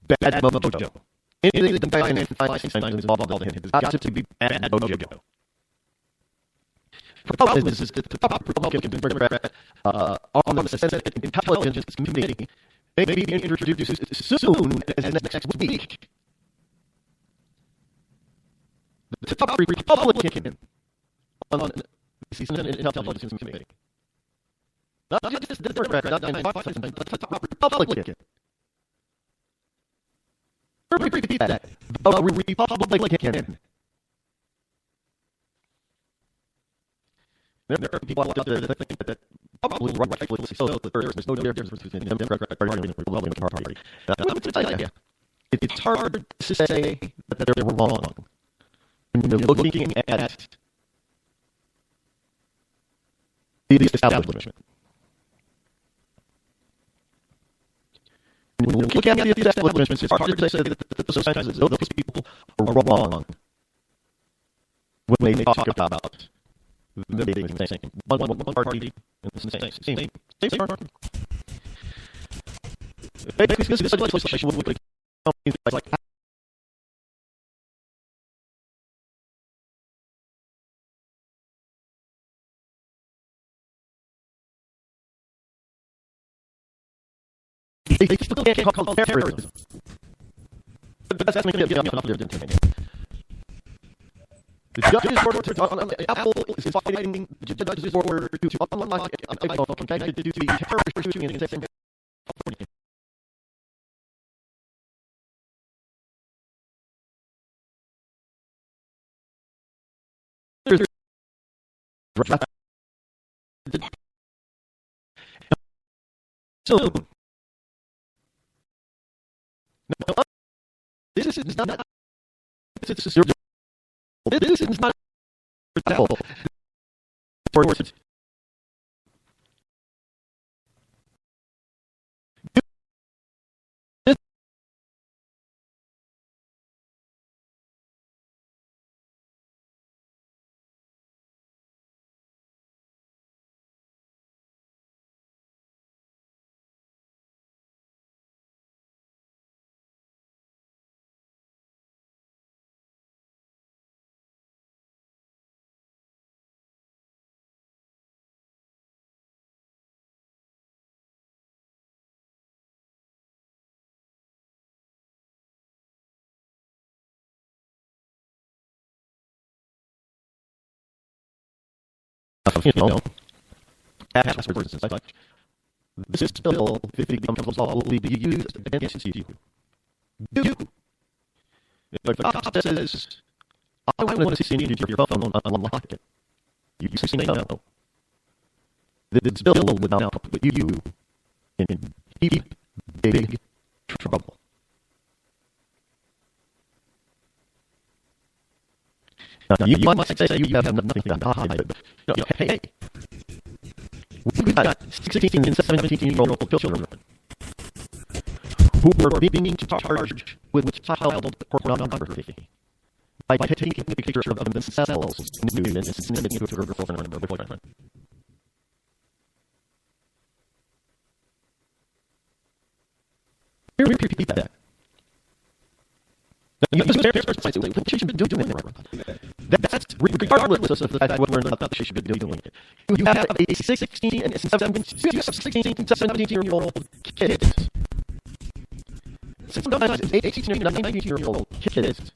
bad mojo. Anything that Dianne Feinstein is involved in has got to be bad mojo. The problem is that the top Republican Democrat on the Senate Intelligence Committee may be introduced soon as next week. The top Republican on the Senate Intelligence Committee. Not just the Democrat, not the top Republican. Repeat that. The Republican. There are people out there that think that probably rightfully so. There's no difference between the Democratic Party and the Republican Party. It's hard to say that they're wrong when you're looking at the establishment. When you look at the establishment, it's hard to say that those people are wrong when they talk about the same one party and the same party. Basically, this legislation would make companies like they still can't call terrorism. But that's making it enough of the judge's order to Apple is fighting the judge's order to unlock iPhone connected to the terrorist shooting in California. So, now, this is not. This is not Apple. For words. You know, passwords and such. This bill, if it becomes law, will be used against you. If the cop says, I want to see your phone unlock it, you say no. This bill would now put you in deep, big trouble. Now, you might say you have nothing to hide, but hey, we've got 16 and 17-year-old children who are being charged with child pornography by taking a picture of themselves nude and sending it to their girlfriend or boyfriend. Here we repeat that. What she should be doing that's regardless of the fact whether or not she should be doing it. You have a 16 and 17-year-old kids. Sometimes 18 and 19-year-old kids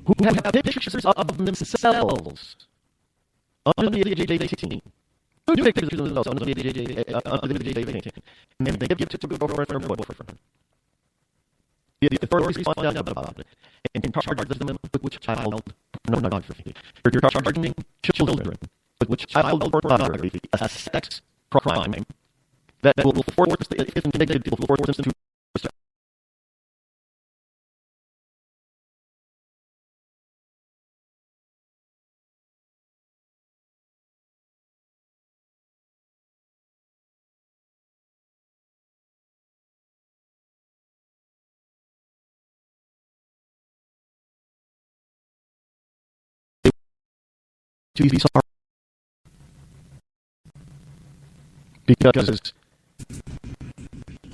who have pictures of themselves under the age of 18. Who do pictures of themselves under the age of 18? And then they give it to a girlfriend or boyfriend. The authorities find out about it and charge them with child pornography. You're charging children with child pornography, a sex crime that will force them to be sorry. Because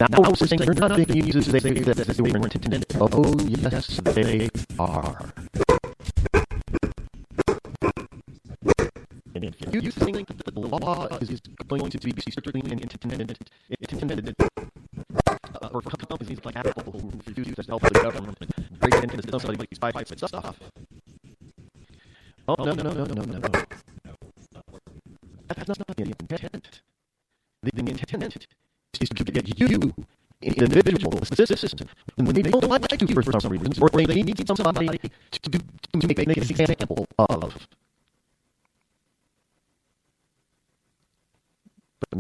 now we're saying they're not being used as they were intended. Oh, yes, they are. And if you think that the law is going to be strictly intended for companies like Apple who refuse to help the government break into somebody like these pipes and stuff. Oh, no. That's not the intent. The intent is to get you, individual, assistant, when they don't like to for some reason, or they need somebody to make an example of.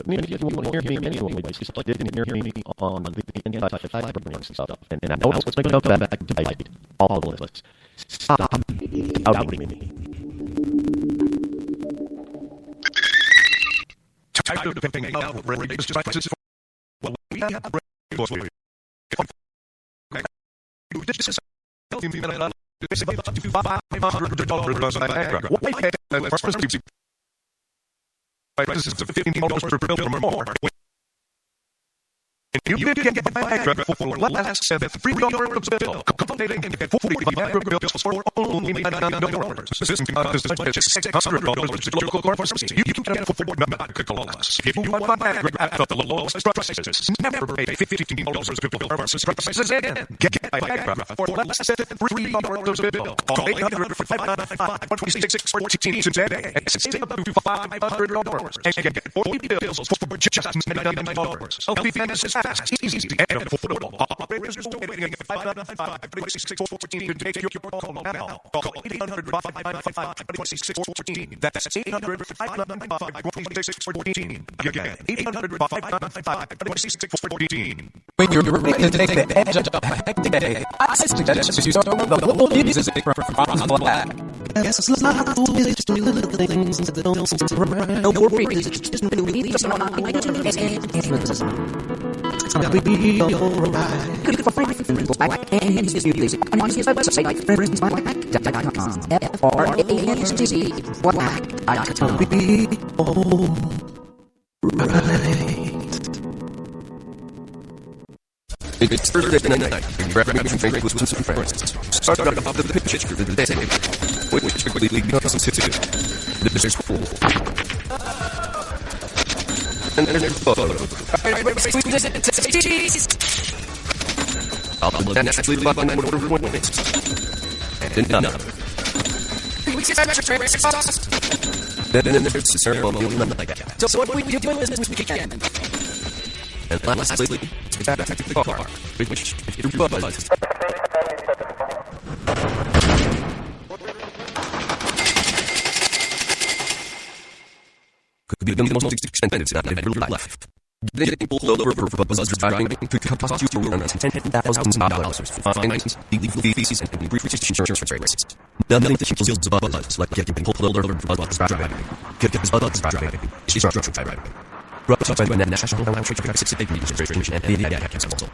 if you want to hear me anyway, just like didn't hear me on the fiber and stuff. And I know it's going to go back to bite all of this. Stop doubting me. Tired of paying outrageous prices for what we have for you. This is healthy female up to $500 prices of $15 per pill or more. And you can get Viagra for less than $3 per pill. Consulting and get 40 Viagra pills for only $99. This is $600 to local pharmacy. You can get it for $4. If you want Viagra at the lowest prices, never pay $15 per pill versus prices again. Get Viagra for less than $3 per pill. Call 800-595-2614 today and save up to $500 and get 40 pills for just $99. Healthy Fantasy fast, easy, and affordable. Operators are waiting at 595-2614 to take your call now. Call 800-595-2614. That's 800-595-2614. Again, 800-595-2614. When you're ready to take the edge off a hectic day, I suggest you start with a little music from Franz Black. Yes, it's not always just little things that don't seem right. No worries, it's just new leaves on my I'll be alright. Good for Franz Black and his music on his website, friendsblack.com. FRANZ Black.com. Be alright. It's Thursday night. Grab a drink with some friends. Start out off the pitch for the day. Which quickly becomes some city. This is cool. And there's photo. I'll be naturally by my order of 1 minute. And another. Then there's the ceremony of the night. So what we do is this weekend. And lastly, it's back to the car, which it buzzes. Could be the most expensive not in your life. Getting pulled over for buzz driving could cost you around $10,000 for fines, legal fees, and breaches insurance rates. Nothing that kills buzz like getting pulled over for buzz driving. Get buzz driving. She's drunk driving. Brought to you by the National Traffic Registration and the Council.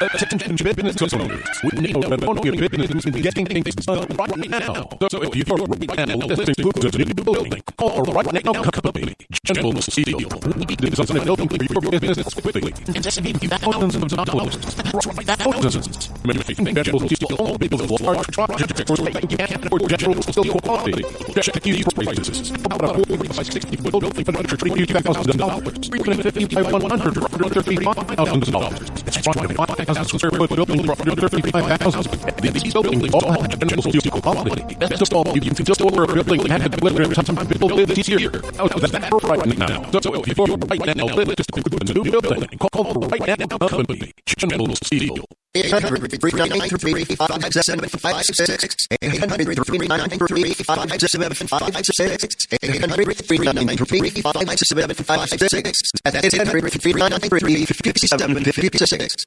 Attention business owners. We know that all your business is getting things done right now. So if you're right now listening to a new building, call Right Now Company. General Steel. We design a building for your business quickly. And just give you thousands of dollars. Thousands. Making General Steel all buildings large projects for you can't afford General Steel quality. Check these prices. About a 40-by-60 building for $132,000. $135,000. That's right. 5,000 square foot building for $135,000. These buildings all have General Steel quality. Best of all, you can just order a building and have it delivered sometime before this year. That's right now. So if you're right now, just include a new building. Call Right Now Company. General Steel. 800-393-5756. 800-393-5756.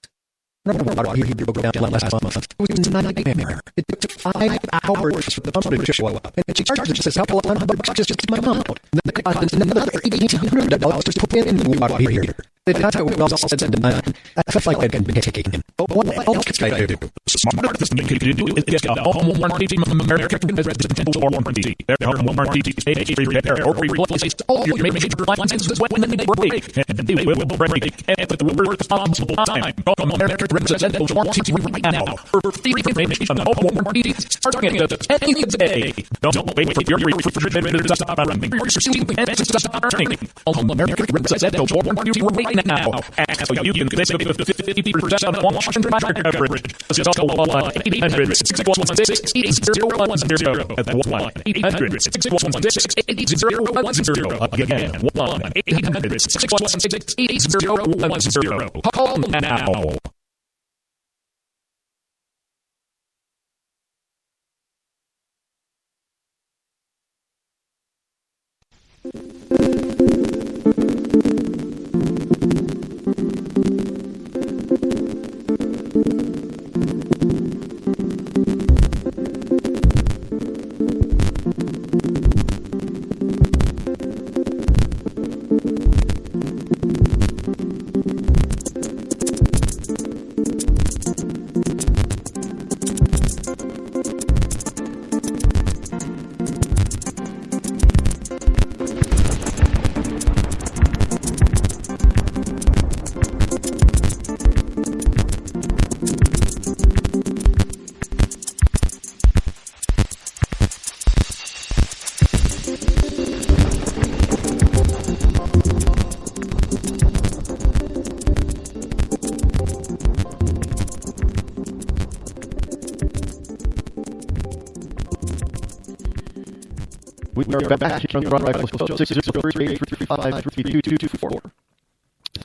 Rod here broke down last month. It was a nightmare. It took 5 hours for the plumber to show up, and she charged just a couple of $100 just to get my mount. And then it cost another $1,800 just to put in the new water heater. That's how it was all said and done. I felt like I'd been taken. But what else could I do? Smarter thing you can do is get a home warranty from American Residential Warranty. Their home warranty is free repair or replace all your major appliances when they break, and they will break at the worst possible time. From American Residential Warranty right now for free information on home warranty starting at $10 a day. Don't wait for your refrigerator to stop running or your ceiling fans to stop turning. Home American Residential Warranty right now. And so you can save 50% on Washington average. This is also 1-800-616-8010. That's 1-800-616-8010. Again, 1-800-616-8010. Call now. We are back here on the Rod Eccles Show, 603-835-3224.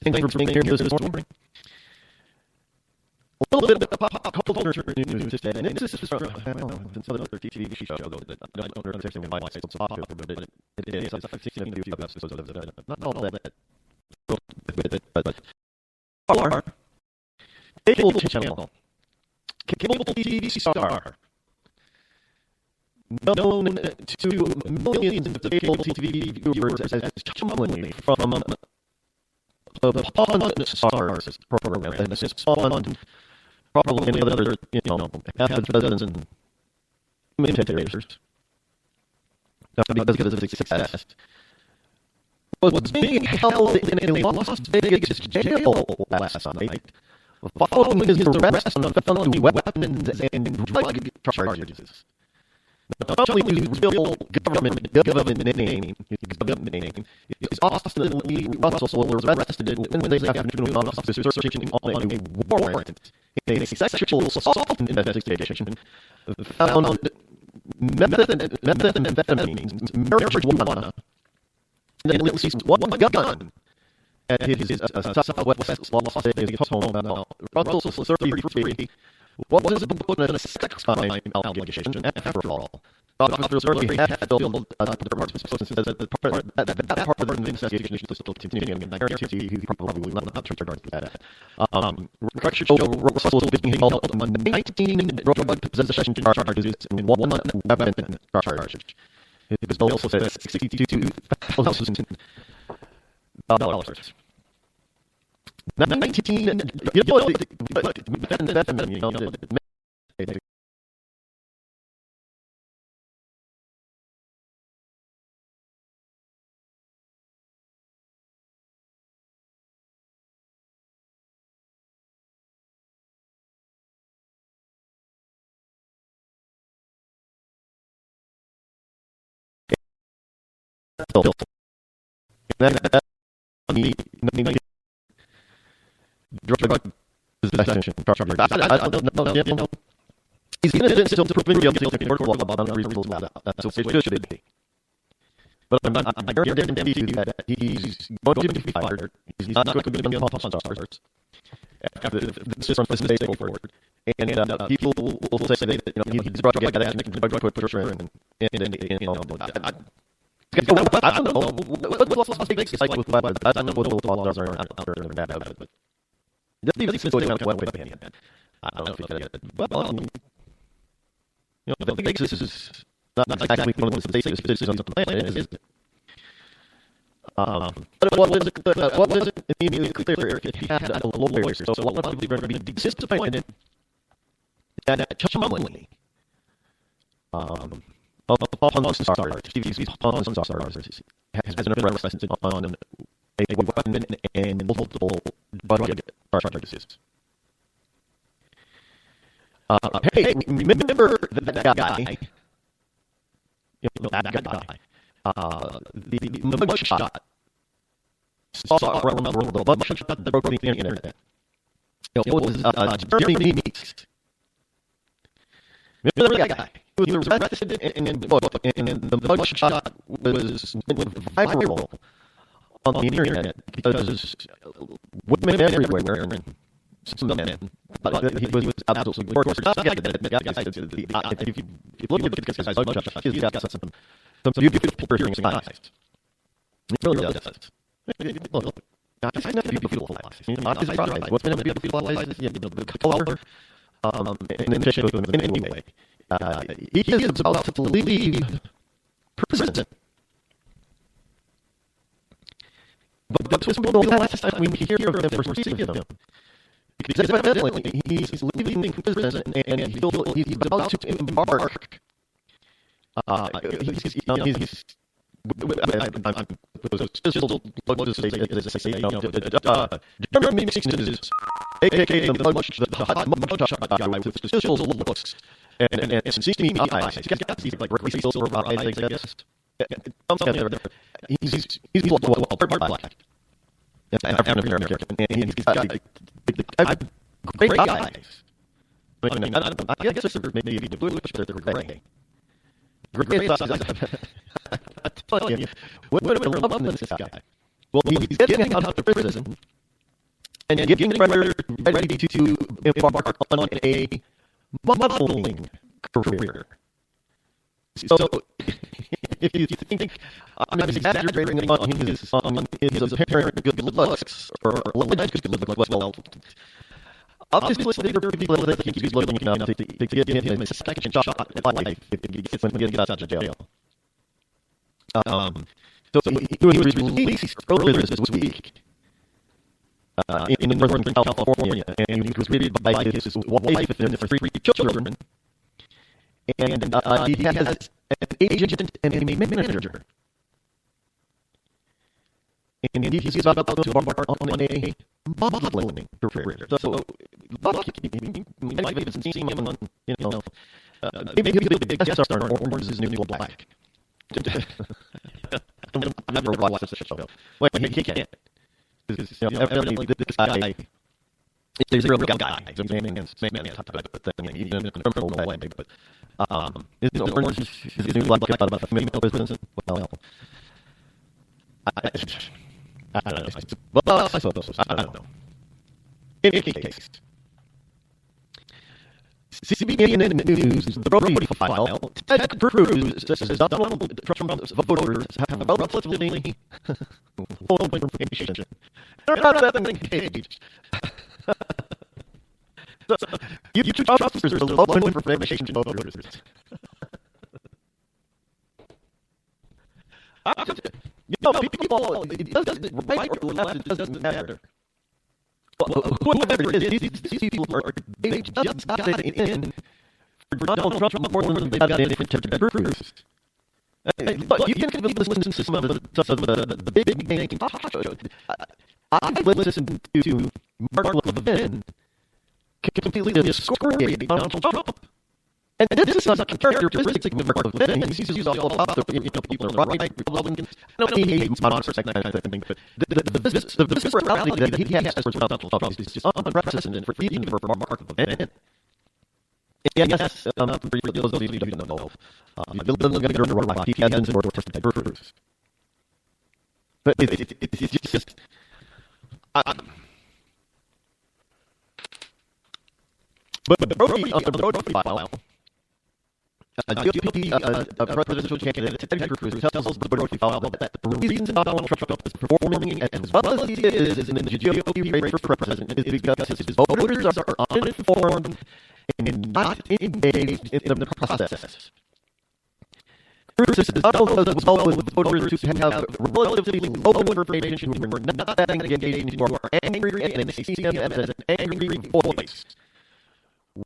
Thanks for being here this morning. A little bit of pop culture news today, and this is from another TV show that I don't understand why it's so popular, but it is. I've seen a few episodes of it. Not all that with it, but our cable channel, cable TV star, known to millions of cable TV viewers as Chumley from the Pawn Stars program, and this spawned probably any other, half a dozen imitators. Because of its success, was being held in a Las Vegas jail last night, following his arrest on felony weapons and drug charges. Not only his real government name, is Austin Lee Russell was arrested Wednesday afternoon on officers searching on a warrant in a sexual assault investigation found methamphetamines, marijuana, and at least one gun at his southwest Las Vegas home. Russell, 33, was booked on a sex crime allegation after all. Officers earlier had filled the department says that part of the investigation is still continuing, and I guarantee you probably will not turn to that. Records show Russell was being held on 19 drug possession charges and one weapon charge. It was also said $62,000. 19, drug possession charge. I don't know. He's innocent until proven guilty of about unreasonable doubt. That's what it should be. But I guarantee you that he's going to be fired. He's not going to be on Pawn Stars. This is from this day forward. And people will say that he's a drug guy that makes drug pusher and I don't know what's Las Vegas like with I don't know what the laws are out there and that about it, but these things going on one way opinion. I don't know if you get it. Well, Vegas is not exactly one of the safest places on the planet, is it? But what was it immediately clear if he had a lawyer? So what would be going to be disappointed that Chumley Pawn Stars, TV's Pawn Stars, has been arrested on a weapon and multiple drug charges. Hey, remember that guy? That guy. The mugshot. Saw around the world. The mugshot that broke the internet. It was Jeremy Meeks. Remember that guy? He was arrested and the mugshot was viral on the internet because women everywhere and some men, but he was absolutely gorgeous. If you look at this guy's mugshot, he's got some beautiful piercing eyes. He really does. Look, he's got beautiful eyes. Not surprised. What's been a beautiful eyes? The color, and then shape of him anyway. He is about to leave prison. But this was the last time we hear of him or see of him. Because evidently he's leaving prison and he's about to embark. Jeremy Meeks is aka the hot mugshot guy with special looks and seeing eyes. He's got these like racy silver eyes, I guess. He's black. African American, and he's got great eyes. I mean, I guess they're maybe bluish, but they're gray. Great thoughts. I tell you, what would have loved this guy? Well, he's getting out of prison and getting ready to embark on a modeling career. So, if you think I'm exaggerating on his apparent good looks, or alleged good looks, well, obviously there are people that think he's looking enough to give him a second shot at life if he gets out of jail. So he was released earlier this week in Northern California, and he was greeted by his wife and their 3 children. And he has an agent and a manager. And he's about to embark on a modeling career. So, you might have even seen him on, maybe he'll be a big guest star on Orange is the New Black. I've never watched this show. Wait, he can't. Evidently, this guy is a real guy. He's a man against man. He's in a criminal way, but Orange is the New Black about female business. Well, I don't know. Well, I suppose. I don't know. In any case, CBN News, the Brody file, Ted Cruz says Donald Trump's voters have relatively full information. They're not that engaged. So, you Trumpsters are low information voters. People, it doesn't, right or left, it doesn't matter. Whoever it is, these people they just got it in for Donald Trump more than they got it in for Ted Cruz. But you can listen to some of the big name talk shows. I've listened to Mark Levin completely excoriate Donald Trump. And this is not a characteristic of Mark Levin. He's used all about the people on the right, Republicans. No, he hates monsters, that kind of thing. But the viscerality that he has towards Donald Trump is just unprecedented for even for Mark Levin. And yes, for those of you who don't know, Bill going to get under a rock. He has endorsed Ted Cruz. But it's just... But the Brody file... GOP presidential candidate Ted Cruz tells the Brody file that the reason Donald Trump is performing as well as he is in the GOP race for president is because his voters are uninformed and not engaged in the process. Cruz says Donald does well with voters who have relatively low information, who are not that engaged, who are angry, and they see him as an angry voice.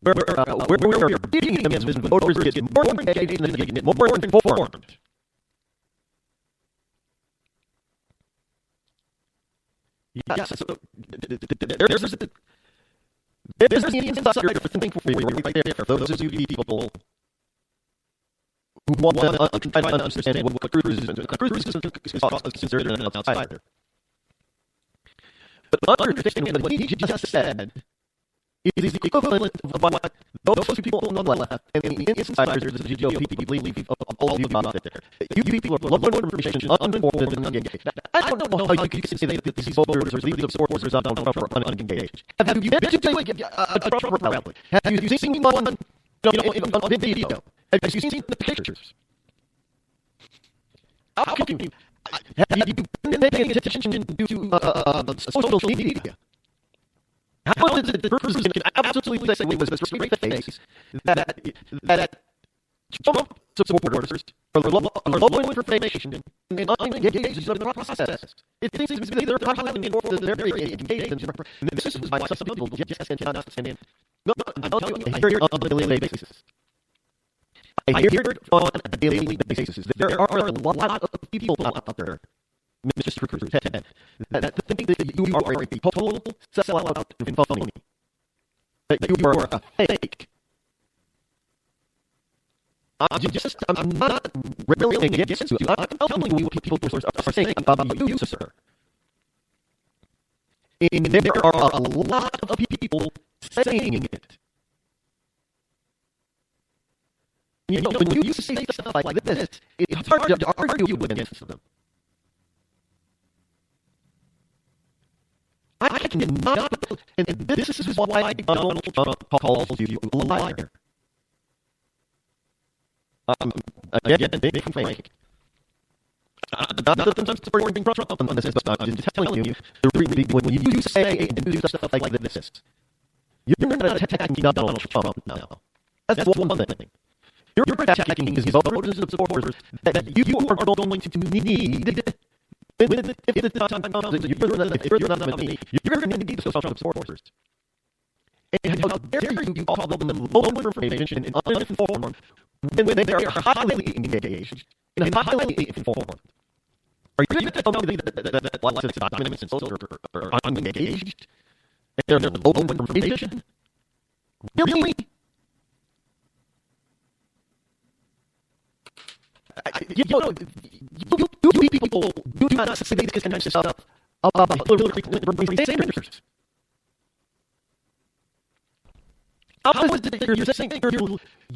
Where we are beating him is when voters get more engaged and get more informed. Yes, so there's the insider thing for you right there for those of you people who want to try to understand what Cruz is considered an outsider. But understand that what he just said is the equivalent of what those people on the left and the insiders of the GOP believe of all of you out there. You people are low information, uninformed, and unengaged. I don't know how you can say that these voters or these supporters of Donald Trump are unengaged. Have you been to a Trump rally? Have you seen one on video? Have you seen the pictures? How can you? Have you been paying attention to social media? How is it that Cruz can absolutely say with a straight face that Trump supporters are low in information and unengaged in the process? It seems to me they're highly informed and they're very engaged. And this is why some people just cannot understand. No, I'll tell you, I hear it on a daily basis. I hear it on a daily basis. There are a lot of people out there, Mr. Cruz, Ted, that think that you are a total sellout and phony. That you are a fake. I'm not really against you. I'm telling you what people are saying about you, sir. And there are a lot of people saying it. when you say stuff like this, it's hard to argue against them. I cannot, and this is why Donald Trump calls you a liar. Again, being frank. Not that I'm supporting Trump on this, but I'm just telling you, when you say and do stuff like this, you're not attacking Donald Trump now. That's one thing. You're attacking his voters and supporters that you are going to need. If the time comes, if you're not me, you're going to need those Trump supporters. And how dare you call them low information and uninformed when they are highly engaged and highly informed? Are you going to tell me that lots of documents and social are unengaged? And they're low information? Really? You people do not say this kind of stuff about Hillary Sanders. How is it that you're saying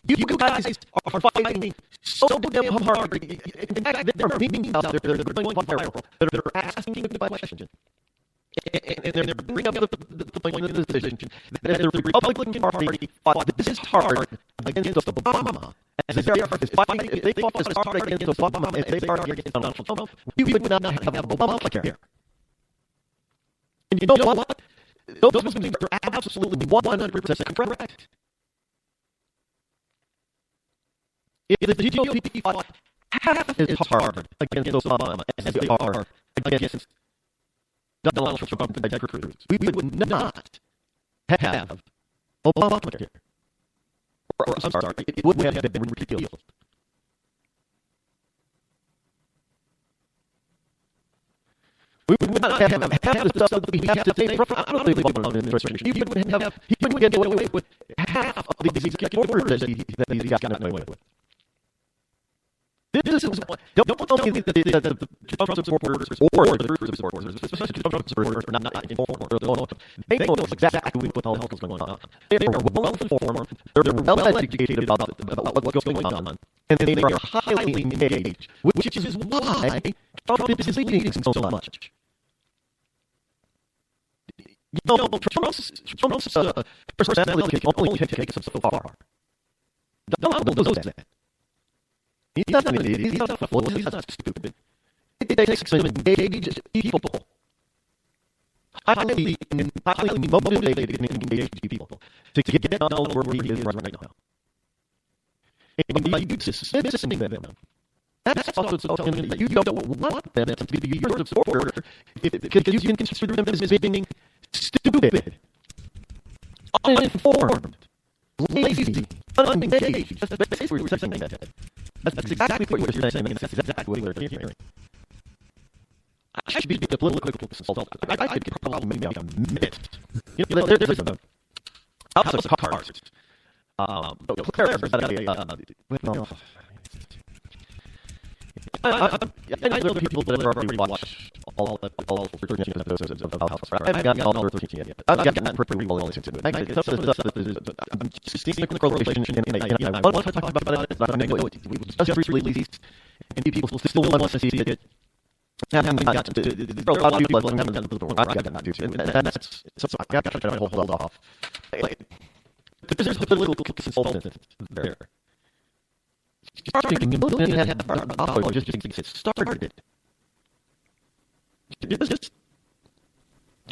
you guys are fighting so damn hard? In fact, there are meetings out there that are going viral that are asking you questions. And they're bringing up the point of the decision that the Republican Party fought this hard against Obama. As they are fighting, if they fought this hard against Obama, as they are against Donald Trump, we would not have Obamacare. And you know what? Those things are absolutely 100% correct. If the GOP fought half as hard against Obama as they are against Donald Trump and Ted Cruz, we would not have Obamacare. Or I'm sorry, it would have been repealed. We would not have half the stuff that we have today. I don't believe in administration. He wouldn't get away with half of these executive orders that he's gotten away with. This is what. Don't tell me that the Trump supporters or the Cruz supporters, especially the Trump supporters, are not informed. They know exactly what the hell is going on. They are well informed. They're well educated about what's going on, and they are highly engaged, which is why Trump is leading so much. You know, Trump's personality can only take us so far. Donald knows that. He's not an idiot. He's not a fool. He's not stupid. It takes some engaged people. Highly motivated and engaged people to get Donald where he is right now. And by you dismissing them, that's also telling them that you don't want them to be your supporter because you can consider them as being stupid, uninformed, lazy, unengaged. That's basically what you're saying. That's exactly what you're saying, and that's exactly what you're hearing. I should be a political consultant. I could probably maybe a minute. You know, there's a house of cards. I know people that have already watched all 13 episodes of House. I've gotten all 13 yet. I've gotten pretty well into it. I'm just seeing the correlation, and I want to talk about it, but I know we just released, and people still want to see it. I haven't got to a lot of people haven't gotten to the door. I've gotten to it, and that's so I've got to try to hold off. But there's a little consultant there. Starting to have just get started.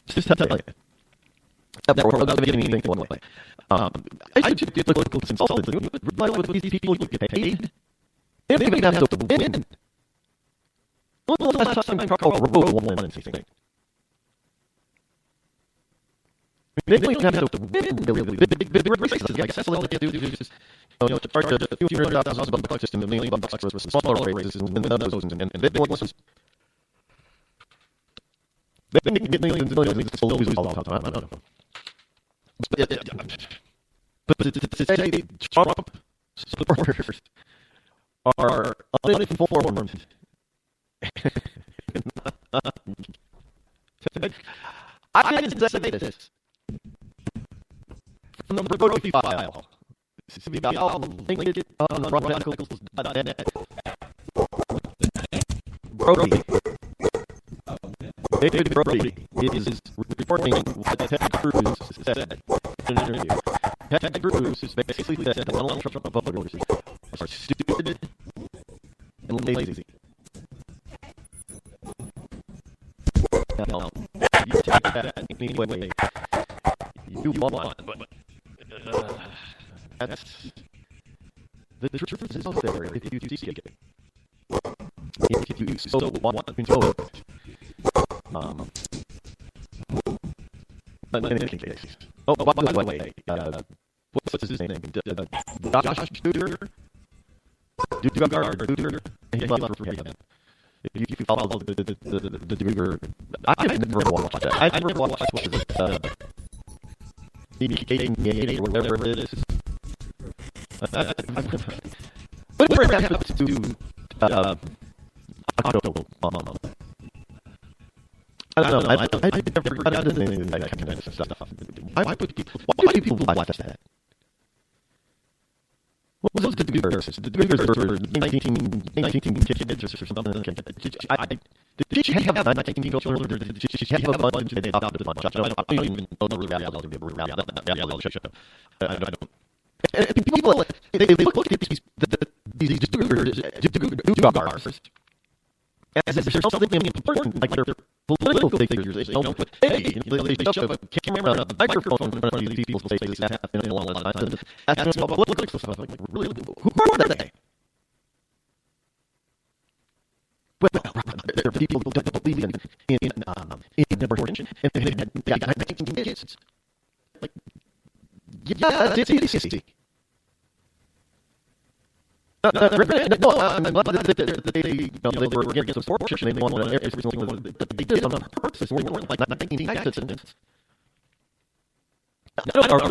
Just tell you. That we're not getting anything one way. I should get political consultants. With these people you get paid. They don't even have to win. When was the last time Carl Rove won anything? They don't even have to win, really. Big races. I guess that's all they do is to charge a few $100,000 just $1 million for smaller races and win those. And they don't want to. They can get millions and millions and still lose all the time. I don't know. But to say Trump supporters are uninformed. I didn't say this. From the Brody file. I'll link it on RodEccles.net. Brody. David Brody is reporting what Ted Cruz said in an interview. Ted Cruz is basically said that Donald Trump voters are stupid and lazy. Now, you take that any way you want, but that's the truth is out there if you see it. If you so want to control it. But in any case, oh, by the way, what's his name? Josh Duder? Duder? He left for him. If you follow the Duder, I've never watched that. I've never watched what is it? BBK or whatever it is. Whatever it has to do, I don't know. I never got into that kind of stuff. Why do people watch that? What was the Duggars? The Duggars were 19 kids or something. Did she have 19 children, or did she have a bunch and they adopted a bunch? I don't even know the reality show. I don't. And people, they look at these Duggars as if there's something important, like they're political figures. They don't put, hey, they shove a camera and a microphone in front of these people's faces that happen in a long time. And ask them about political stuff. Like, really? Who are they? Well, there are people who don't believe in abortion, and they got 19 kids. Like, yeah, it's easy. No, I'm glad that they were against abortion. They wanted every single one. They did it on purpose. We weren't like 19 accidents. I don't know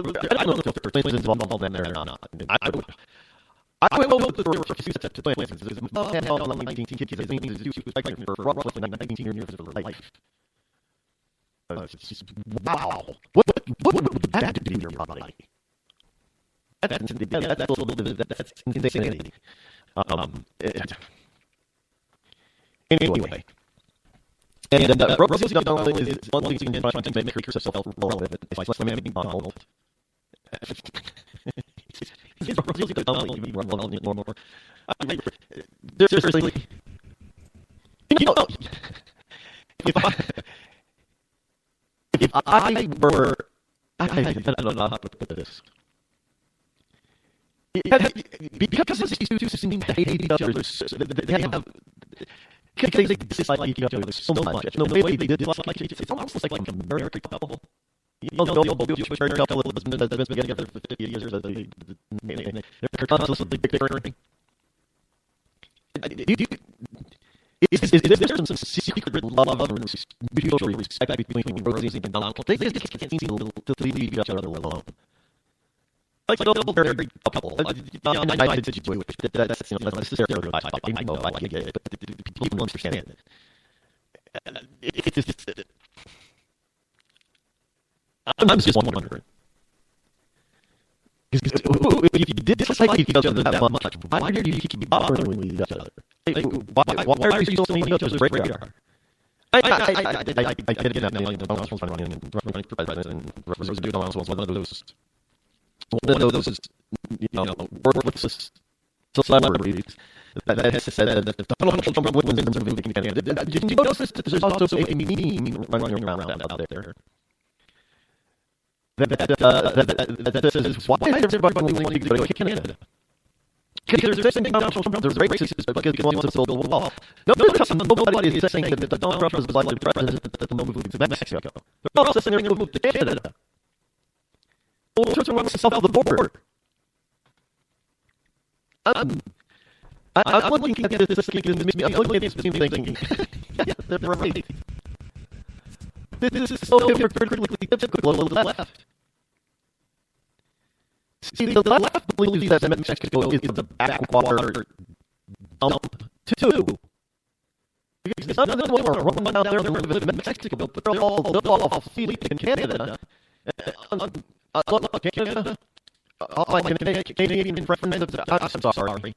if there's plans involved in there or not. I will vote for to plans. And all 19 kids, it means she was pregnant for roughly 19 years of her life. Wow. What would that do to your body? That's insanity. Anyway. And Rosie O'Donnell is one thing in trying to make herself relevant. If I slam McDonald. Rosie O'Donnell, you run well more. Seriously. You know, if I were... I don't know how to put this. Because these two seem to hate each other, they have... They dislike each other so much. The way they dislike each other, it's almost like an American couple. You know, the old Jewish couple that's been together for 50 years. They're constantly bickering. Is there some secret love and mutual respect between Rosie and Donald? They just can't seem to leave each other alone. Like a double married couple. I did Jewish. That's a stereotype. I know, I get it, but people don't understand it. It's just... I'm just wondering. If you did dislike each other that much, why do you keep bothering with each other? Why are you still seeing each other's radar? I get it now. Donald Trump's running for president, and Rosie O'Donnell was one of those, worthless celebrities that has said that Donald Trump wins in the movie candidate. Did you notice that there's also a meme running around out there? That says, why is everybody willing to go to Canada? Because they're saying Donald Trump is racist because he wants to build a wall. Nobody is saying that Donald Trump is likely president that the move to Mexico. They're also saying they're going to move to Canada. Well, Trump wants to south of the border. I'm looking at this thinking, I'm looking at this thinking, yeah, they're right. This is so critically difficult of the left. See, the left believes that Mexico is the backwater dump too. Because none of them want to run out there and live in Mexico, but they're all sleeping in Canada. Canada. all my Canadian friends, I'm sorry.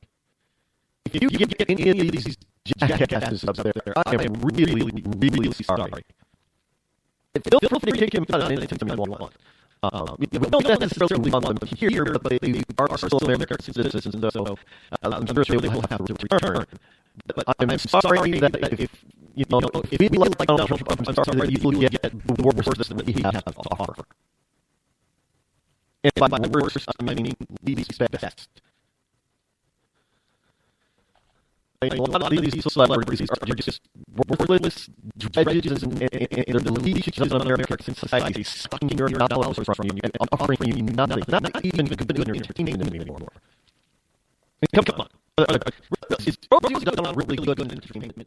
If you get any of these jackasses up there, I am really sorry. Feel free to take him down anytime you want. We don't necessarily want them here, but they are still American citizens, and so I'm sure they will have to return. But I'm sorry that if you like Donald Trump, I'm sorry that you will get the worst that he has to offer. And by worst, I mean least best. A lot of these celebrities are just worthless dredges and they're the leeches of American society, sucking your dollars from you and offering you nothing, not even good entertainment anymore. Come on. Is Rosie done really good entertainment?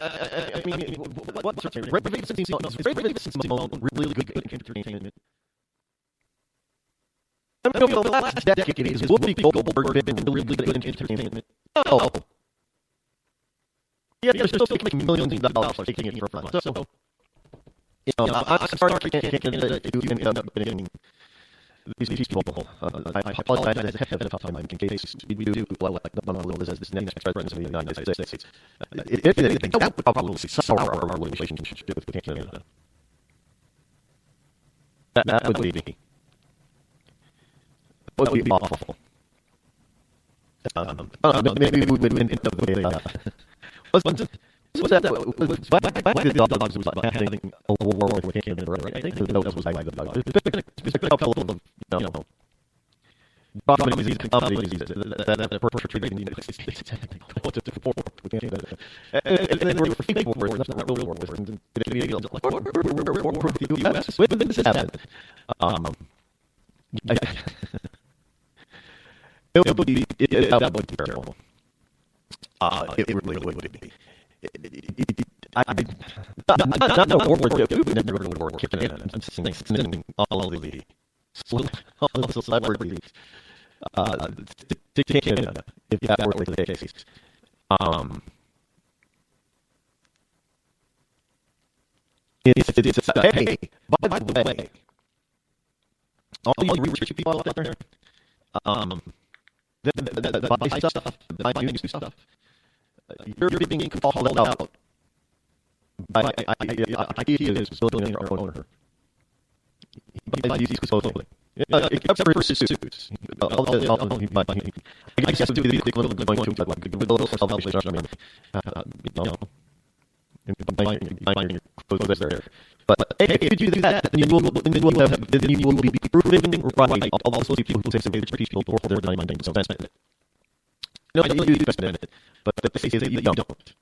I mean, what's really good entertainment? I mean, over the last decade, has Whoopi Goldberg been really good entertainment? No. Yeah, they're still making millions of dollars taking it from us. So, I'm sorry I can't get into these people. I apologize ahead of time in case we do well like one of those as this next president of the United States. If anything, that would probably sour our relationship with Canada. That would be awful. Maybe we would end up with why did the dogs was having a war with Canada, right? I think that was why the dogs. It's been a couple of, comedies that perpetrated in the United States to forward with Canada. And then we're fake wars, that's not real wars. And the U.S. when this happened. It would be terrible. It really would be. Not no World War II, never World War Canada. I'm just sending all of the celebrities to Canada if that were the case. Hey, by the way, all you rich people out there, that buy stuff, buy new stuff, you're being called out by IKEA's billionaire owner. He buys these clothing. Except for suits. I guess to the equivalent of going to a little self-help. Buying your clothes there. But hey, if you do that, then you will be proving right. Also, people who say some rich people for their money, so that's it. No, you do spend it, but the case is that you don't.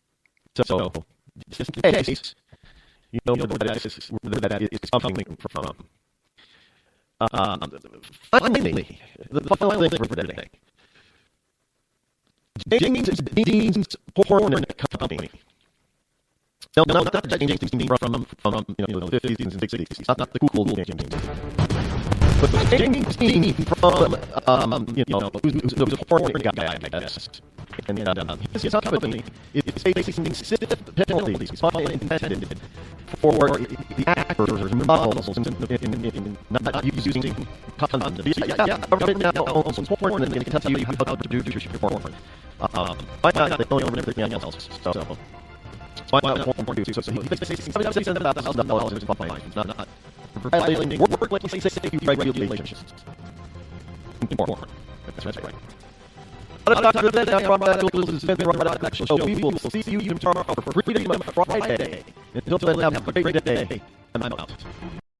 So, just in case, you know where that is coming from. Finally, the final thing for today. James Dean's Porn Company. No, not that James Dean from the 50s and 60s. Not the cool James Dean. But James Dean from who's a porn guy, I guess. And his company is facing stiff penalties, fine intended for the actors and models in not using condoms. Government now owns porn and they can tell you how to do your porn. Why not? They don't own everything else. So why not porn too? So he's facing $7,000 in fines. Not violating workplace safety regulations. Porn. That's right. Rod Eccles Show. We will see you tomorrow for Freedom Friday. Until then, have a great day. I'm out.